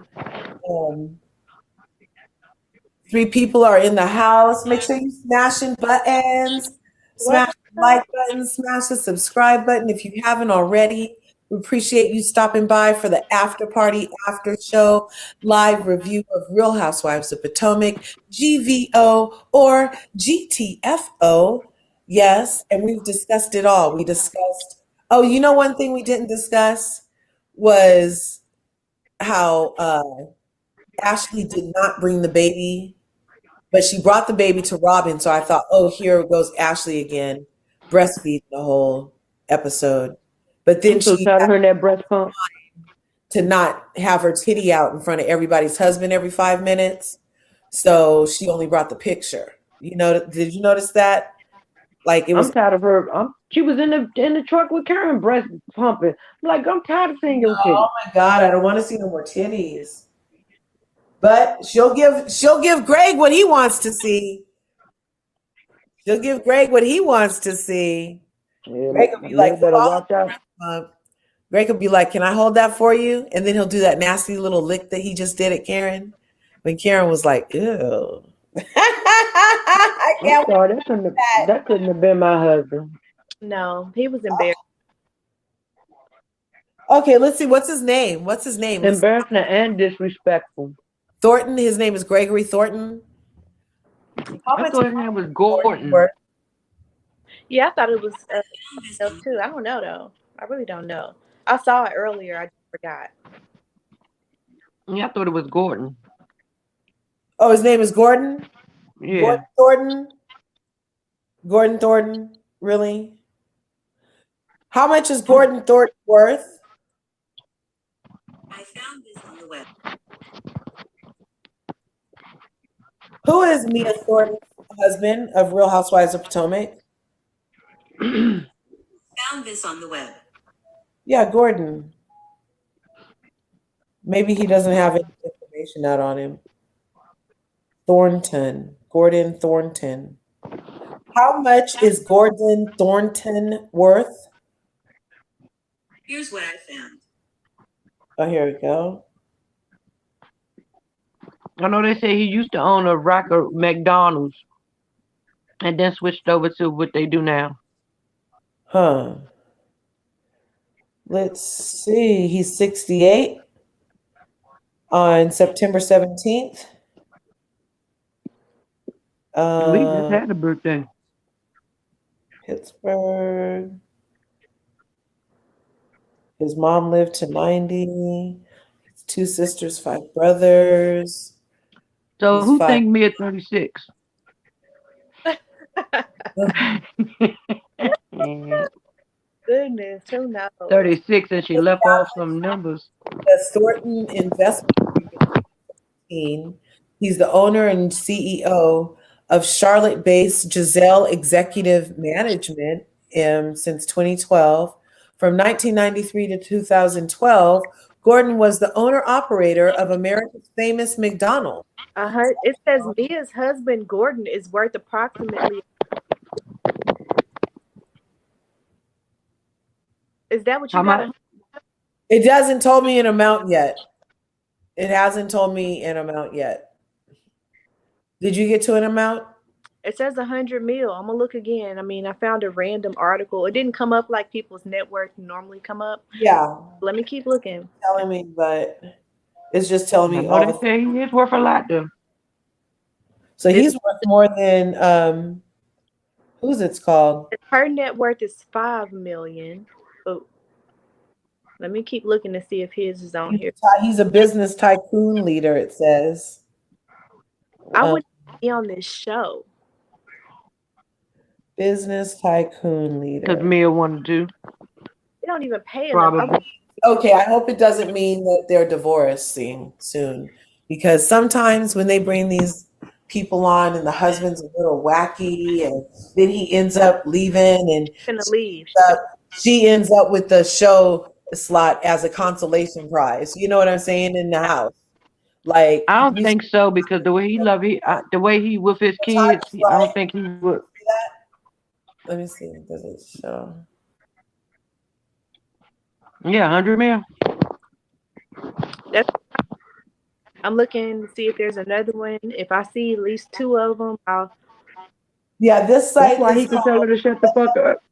Speaker 1: 3 people are in the house. Make sure you smashing buttons, smash the like button, smash the subscribe button if you haven't already. We appreciate you stopping by for the after party, after show, live review of Real Housewives of Potomac, GVO or GTFO. Yes, and we've discussed it all. We discussed, you know, one thing we didn't discuss was how Ashley did not bring the baby, but she brought the baby to Robin. So I thought, oh, here goes Ashley again, breastfeeding the whole episode. But then
Speaker 3: I'm so
Speaker 1: she
Speaker 3: tired of
Speaker 1: had
Speaker 3: hearing that breast pump.
Speaker 1: to not have her titty out in front of everybody's husband every 5 minutes. So she only brought the picture. Did you notice that? Like it
Speaker 3: I'm
Speaker 1: was,
Speaker 3: tired of her. She was in the truck with Karen breast pumping. I'm like, I'm tired of seeing your titty.
Speaker 1: oh my God, I don't want to see no more titties. But she'll give Greg what he wants to see. She'll give Greg what he wants to see.
Speaker 3: Yeah,
Speaker 1: Greg will be
Speaker 3: you
Speaker 1: like,
Speaker 3: better watch out.
Speaker 1: Greg will be like, "Can I hold that for you?" And then he'll do that nasty little lick that he just did at Karen when Karen was like, "Ew." I
Speaker 3: I'm
Speaker 1: can't
Speaker 3: sorry, that couldn't have been my husband.
Speaker 4: No, he was embarrassed.
Speaker 1: Okay, let's see. What's his name? What's his name?
Speaker 3: Embarrassing and disrespectful.
Speaker 1: Thornton. His name is Gregory Thornton. How
Speaker 3: I
Speaker 1: much
Speaker 3: thought his name was Gordon.
Speaker 1: worth?
Speaker 4: Yeah, I thought it was else too. I don't know though. I really don't know. I saw it earlier. I just forgot.
Speaker 3: Yeah, I thought it was Gordon.
Speaker 1: Oh, his name is Gordon?
Speaker 3: Yeah.
Speaker 1: Gordon Thornton? Gordon Thornton? Really? How much is Gordon Thornton worth?
Speaker 5: I found this on the web.
Speaker 1: Who is Mia Thornton's husband of Real Housewives of Potomac?
Speaker 5: Found this on the web.
Speaker 1: Yeah, Gordon. Maybe he doesn't have any information out on him. Thornton. Gordon Thornton. How much is Gordon Thornton worth?
Speaker 5: Here's what I found.
Speaker 1: Oh, here we go.
Speaker 3: I know they say he used to own a rack of McDonald's and then switched over to what they do now.
Speaker 1: Huh. Let's see. He's 68 on September 17th.
Speaker 3: We just had a birthday.
Speaker 1: Pittsburgh. His mom lived to 90. His 2 sisters, 5 brothers.
Speaker 3: So
Speaker 1: He's
Speaker 3: who
Speaker 1: 5.
Speaker 3: think me at 36?
Speaker 4: Goodness, who knows?
Speaker 3: 36, and she left off some numbers.
Speaker 1: The Thornton Investment Group in 2018. He's the owner and CEO of Charlotte-based Giselle Executive Management since 2012. From 1993 to 2012, Gordon was the owner-operator of America's famous McDonald's.
Speaker 4: It says Mia's husband Gordon is worth approximately. Is that what you
Speaker 3: How
Speaker 4: got?
Speaker 3: much?
Speaker 1: It hasn't told me an amount yet. It hasn't told me an amount yet. Did you get to an amount?
Speaker 4: It says 100 mil. I'm gonna look again. I mean, I found a random article. It didn't come up like people's net worth normally come up.
Speaker 1: Yeah.
Speaker 4: Let me keep looking.
Speaker 1: Telling me, but it's just telling me
Speaker 3: I know they say he is worth a lot though.
Speaker 1: So he's worth more than who's it's called?
Speaker 4: Her net worth is $5 million. Oh, let me keep looking to see if his is on here.
Speaker 1: He's a business tycoon leader, it says.
Speaker 4: I would be on this show.
Speaker 1: Business tycoon leader.
Speaker 3: Because Mia wanted to.
Speaker 4: They don't even pay enough.
Speaker 3: Probably.
Speaker 1: Okay, I hope it doesn't mean that they're divorcing soon. Because sometimes when they bring these people on and the husband's a little wacky and then he ends up leaving and
Speaker 4: Gonna leave.
Speaker 1: she ends up with the show slot as a consolation prize. You know what I'm saying? In the house. Like
Speaker 3: I don't think so, because the way the way he with his kids, I don't think he would.
Speaker 1: Let me see. Does it show?
Speaker 3: Yeah, 100 mil.
Speaker 4: I'm looking to see if there's another one. If I see at least 2 of them,
Speaker 1: Yeah, this site.
Speaker 3: That's why he can tell her to shut the fuck up.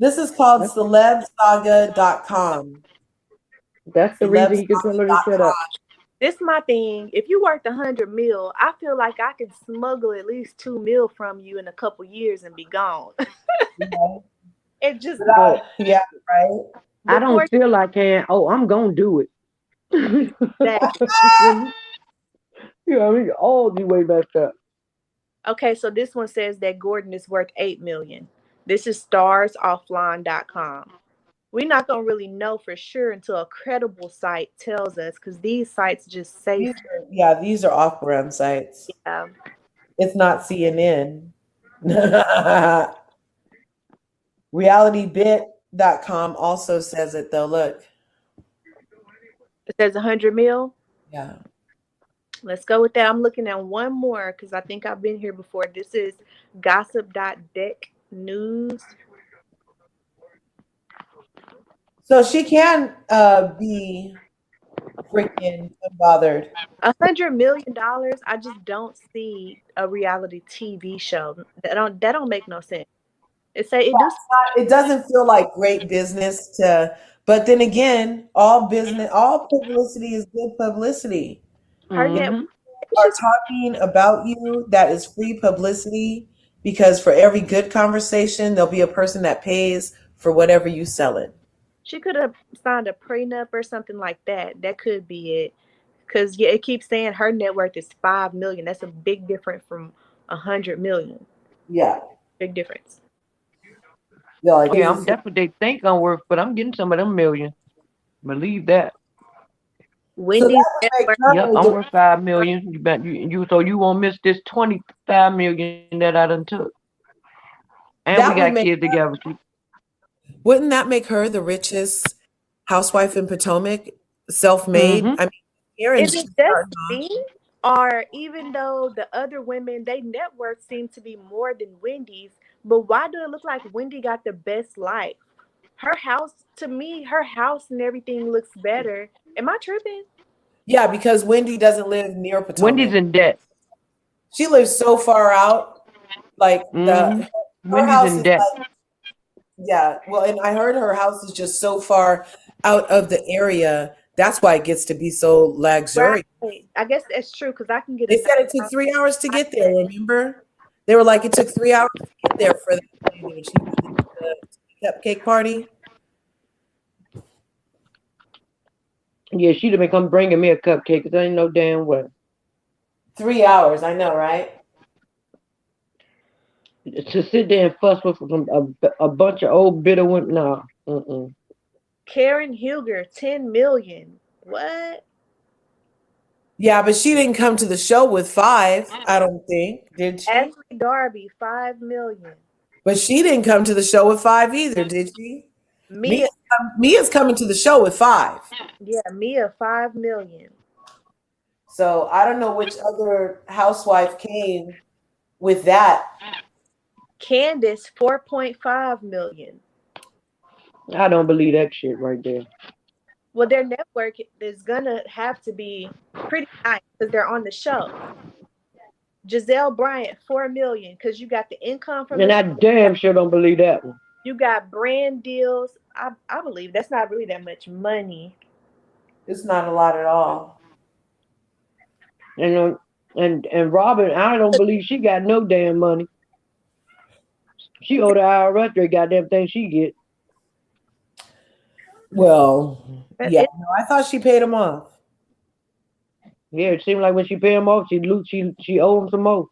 Speaker 1: This is called celebsaga.com.
Speaker 3: That's the reason he can tell her to shut up.
Speaker 4: This is my thing. If you worth 100 mil, I feel like I can smuggle at least 2 mil from you in a couple years and be gone. It just
Speaker 1: yeah, right.
Speaker 3: I don't feel like I'm gonna do it. Yeah, I mean, all the way back up.
Speaker 4: Okay, so this one says that Gordon is worth $8 million. This is starsoffline.com. We're not gonna really know for sure until a credible site tells us, because these sites just say,
Speaker 1: These are off-brand sites.
Speaker 4: yeah.
Speaker 1: It's not CNN. RealityBit.com also says it though. Look.
Speaker 4: It says 100 mil.
Speaker 1: Yeah.
Speaker 4: Let's go with that. I'm looking at one more because I think I've been here before. This is gossip.deck news.
Speaker 1: So she can be freaking unbothered.
Speaker 4: $100 million. I just don't see a reality TV show. That don't make no sense.
Speaker 1: It doesn't feel like great business but then again, all publicity is good publicity.
Speaker 4: Her net
Speaker 1: Are talking about you, that is free publicity, because for every good conversation, there'll be a person that pays for whatever you sell it.
Speaker 4: She could have signed a prenup or something like that. That could be it. Because it keeps saying her net worth is $5 million. That's a big difference from $100 million.
Speaker 1: Yeah,
Speaker 4: big difference.
Speaker 1: Yeah,
Speaker 3: that's what they think I'm worth, but I'm getting some of them million. Believe that.
Speaker 4: Wendy's
Speaker 3: Yep, I'm worth $5 million. You bet so you won't miss this $25 million that I done took. And we got kids together.
Speaker 1: Wouldn't that make her the richest housewife in Potomac, self-made? I mean,
Speaker 4: is it just me, or even though the other women, they net worth seem to be more than Wendy's, but why do it look like Wendy got the best life? Her house, to me, her house and everything looks better. Am I tripping?
Speaker 1: Yeah, because Wendy doesn't live near Potomac.
Speaker 3: Wendy's in debt.
Speaker 1: She lives so far out. Like her house in debt. Yeah, well, and I heard her house is just so far out of the area. That's why it gets to be so luxurious.
Speaker 4: Right. I guess that's true, because I can get.
Speaker 1: They said it took 3 hours to get there. Remember, they were like, it took 3 hours to get there for the cupcake party.
Speaker 3: Yeah, she'd have been come bringing me a cupcake, because I ain't no damn way.
Speaker 1: 3 hours, I know, right?
Speaker 3: To sit there and fuss with a bunch of old bitter women, no.
Speaker 4: Karen Huger, 10 million. What?
Speaker 1: Yeah, but she didn't come to the show with 5, I don't think, did she?
Speaker 4: Ashley Darby, 5 million.
Speaker 1: But she didn't come to the show with 5 either, did she? Mia's coming to the show with 5.
Speaker 4: Yeah, Mia, 5 million.
Speaker 1: So I don't know which other housewife came with that.
Speaker 4: Candace, 4.5 million.
Speaker 3: I don't believe that shit right there.
Speaker 4: Well, their network is gonna have to be pretty nice because they're on the show. Giselle Bryant, 4 million, because you got the income from.
Speaker 3: And I damn sure don't believe that one.
Speaker 4: You got brand deals. I believe that's not really that much money.
Speaker 1: It's not a lot at all.
Speaker 3: And Robin, I don't believe she got no damn money. She owed the IRS every goddamn thing she get.
Speaker 1: Well, yeah, no, I thought she paid him off.
Speaker 3: Yeah, it seemed like when she paid him off, she owed him some more.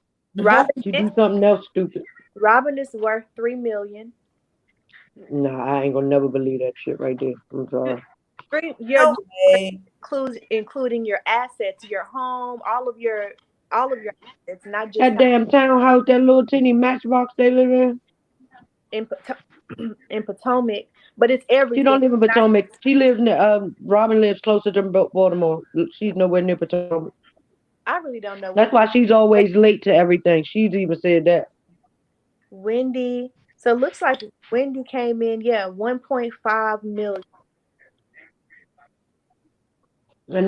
Speaker 3: She do something else stupid.
Speaker 4: Robin is worth 3 million.
Speaker 3: Nah, I ain't gonna never believe that shit right there. I'm sorry.
Speaker 4: Including your assets, your home, all of your assets, not just
Speaker 3: that damn townhouse, that little teeny matchbox they live
Speaker 4: in Potomac. But it's everything.
Speaker 3: She don't live in Potomac. She lives near. Robin lives closer to Baltimore. She's nowhere near Potomac.
Speaker 4: I really don't know.
Speaker 3: That's why she's always late to everything. She's even said that.
Speaker 4: Wendy. So it looks like Wendy came in, 1.5 million.
Speaker 3: And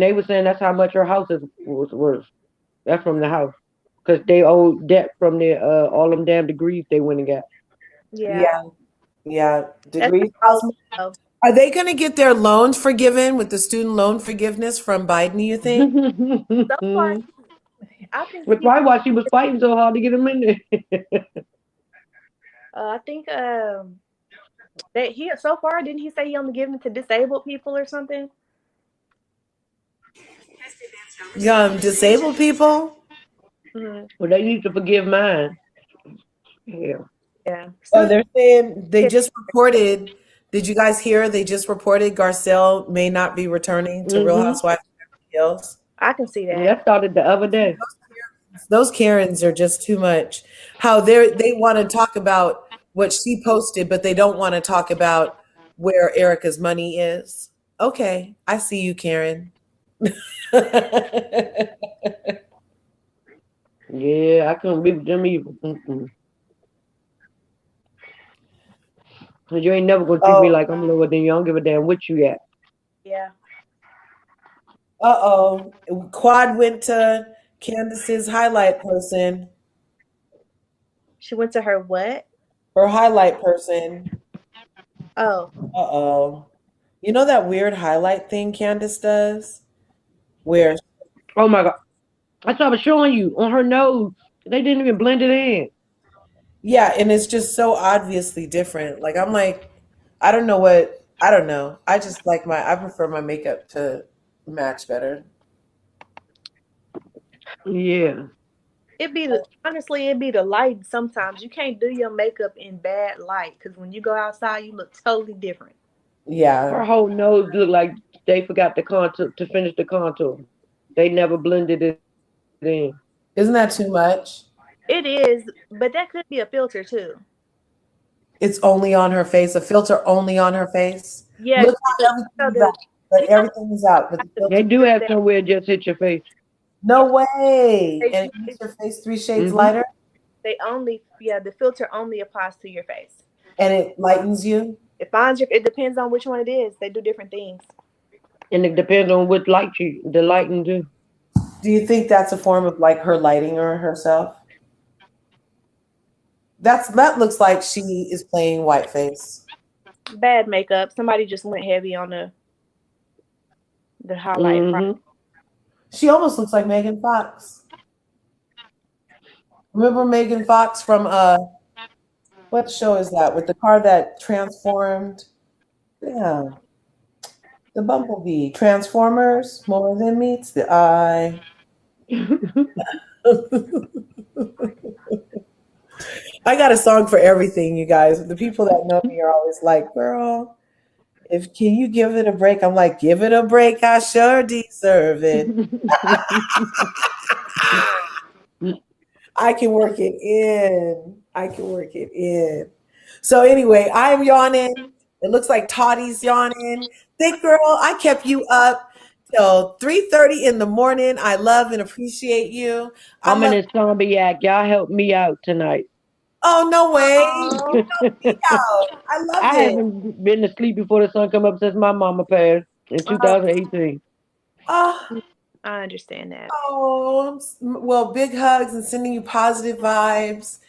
Speaker 3: they were saying that's how much her house was worth. That's from the house, because they owed debt from their all them damn degrees they went and got.
Speaker 1: Yeah. Degrees. Are they going to get their loans forgiven with the student loan forgiveness from Biden, you think?
Speaker 4: So far,
Speaker 3: That's probably why she was fighting so hard to get them in there.
Speaker 4: I think that so far, didn't he say he only giving it to disabled people or something?
Speaker 1: Disabled people?
Speaker 4: Mm-hmm.
Speaker 3: Well, they need to forgive mine. Yeah.
Speaker 1: Oh, they're saying they just reported Did you guys hear they just reported Garcelle may not be returning to Real Housewives of Beverly Hills?
Speaker 4: I can see that.
Speaker 3: That started the other day.
Speaker 1: Those Karens are just too much. How they want to talk about what she posted, but they don't want to talk about where Erica's money is. Okay, I see you, Karen.
Speaker 3: Yeah, I couldn't be with them either. Cause you ain't never gonna treat me like I'm lower than you. I don't give a damn what you at.
Speaker 4: Yeah.
Speaker 1: Quad went to Candace's highlight person.
Speaker 4: She went to her what?
Speaker 1: Her highlight person.
Speaker 4: Oh.
Speaker 1: You know that weird highlight thing Candace does? Where?
Speaker 3: Oh my God. That's what I was showing you on her nose. They didn't even blend it in.
Speaker 1: Yeah, and it's just so obviously different. Like, I'm like, I don't know. I just like I prefer my makeup to match better.
Speaker 3: Yeah.
Speaker 4: Honestly, it'd be the light sometimes. You can't do your makeup in bad light because when you go outside, you look totally different.
Speaker 1: Yeah.
Speaker 3: Her whole nose looked like they forgot the contour to finish the contour. They never blended it in.
Speaker 1: Isn't that too much?
Speaker 4: It is, but that could be a filter too.
Speaker 1: It's only on her face. A filter only on her face.
Speaker 4: Yeah.
Speaker 1: Look how everything's out. But everything is out. But the filter,
Speaker 3: They do have somewhere just hit your face.
Speaker 1: no way. And it makes your face 3 shades lighter.
Speaker 4: The filter only applies to your face.
Speaker 1: And it lightens you.
Speaker 4: It depends on which one it is. They do different things.
Speaker 3: And it depends on what light the lighting do.
Speaker 1: Do you think that's a form of like her lighting or herself? That looks like she is playing whiteface.
Speaker 4: Bad makeup. Somebody just went heavy on the highlight.
Speaker 1: She almost looks like Megan Fox. Remember Megan Fox from what show is that with the car that transformed? Yeah. The Bumblebee. Transformers, more than meets the eye. I got a song for everything, you guys. The people that know me are always like, girl, can you give it a break? I'm like, give it a break. I sure deserve it. I can work it in. So anyway, I am yawning. It looks like Tottie's yawning. Thick girl, I kept you up till 3:30 in the morning. I love and appreciate you.
Speaker 3: I'm an insomniac. Y'all help me out tonight.
Speaker 1: Oh, no way. I love it.
Speaker 3: I haven't been to sleep before the sun come up since my mama passed in 2018.
Speaker 4: I understand that.
Speaker 1: Oh, well, big hugs and sending you positive vibes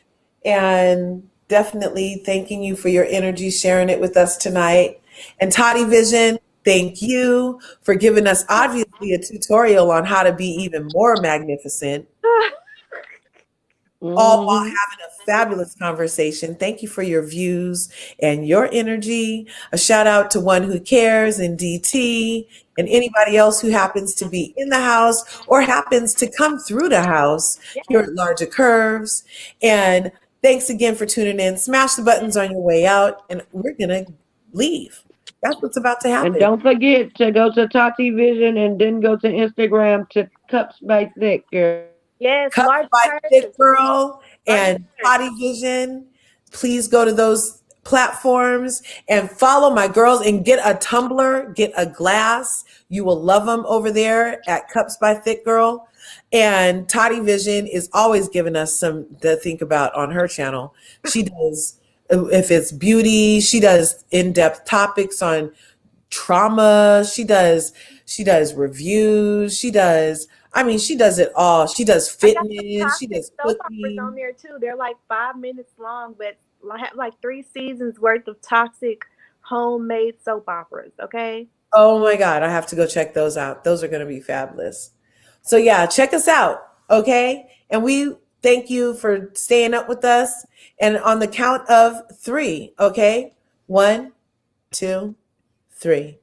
Speaker 1: and definitely thanking you for your energy, sharing it with us tonight. And Toddy Vision, thank you for giving us obviously a tutorial on how to be even more magnificent. All while having a fabulous conversation. Thank you for your views and your energy. A shout out to One Who Cares and DT and anybody else who happens to be in the house or happens to come through the house here at Larger Curves. And thanks again for tuning in. Smash the buttons on your way out and we're going to leave. That's what's about to happen.
Speaker 3: And don't forget to go to Tati Vision and then go to Instagram to Cups by Thick Girl.
Speaker 4: Yes,
Speaker 1: Cups by Thick Girl and Toddy Vision. Please go to those platforms and follow my girls and get a tumbler, get a glass. You will love them over there at Cups by Thick Girl. And Toddy Vision is always giving us some to think about on her channel. She does, if it's beauty, she does in-depth topics on trauma. She does reviews. She does it all. She does fitness. She does
Speaker 4: soap operas on there too. They're like 5 minutes long, but have like 3 seasons worth of toxic homemade soap operas. Okay.
Speaker 1: Oh my God, I have to go check those out. Those are going to be fabulous. So yeah, check us out. Okay, and we thank you for staying up with us. And on the count of 3, okay, 1, 2, 3.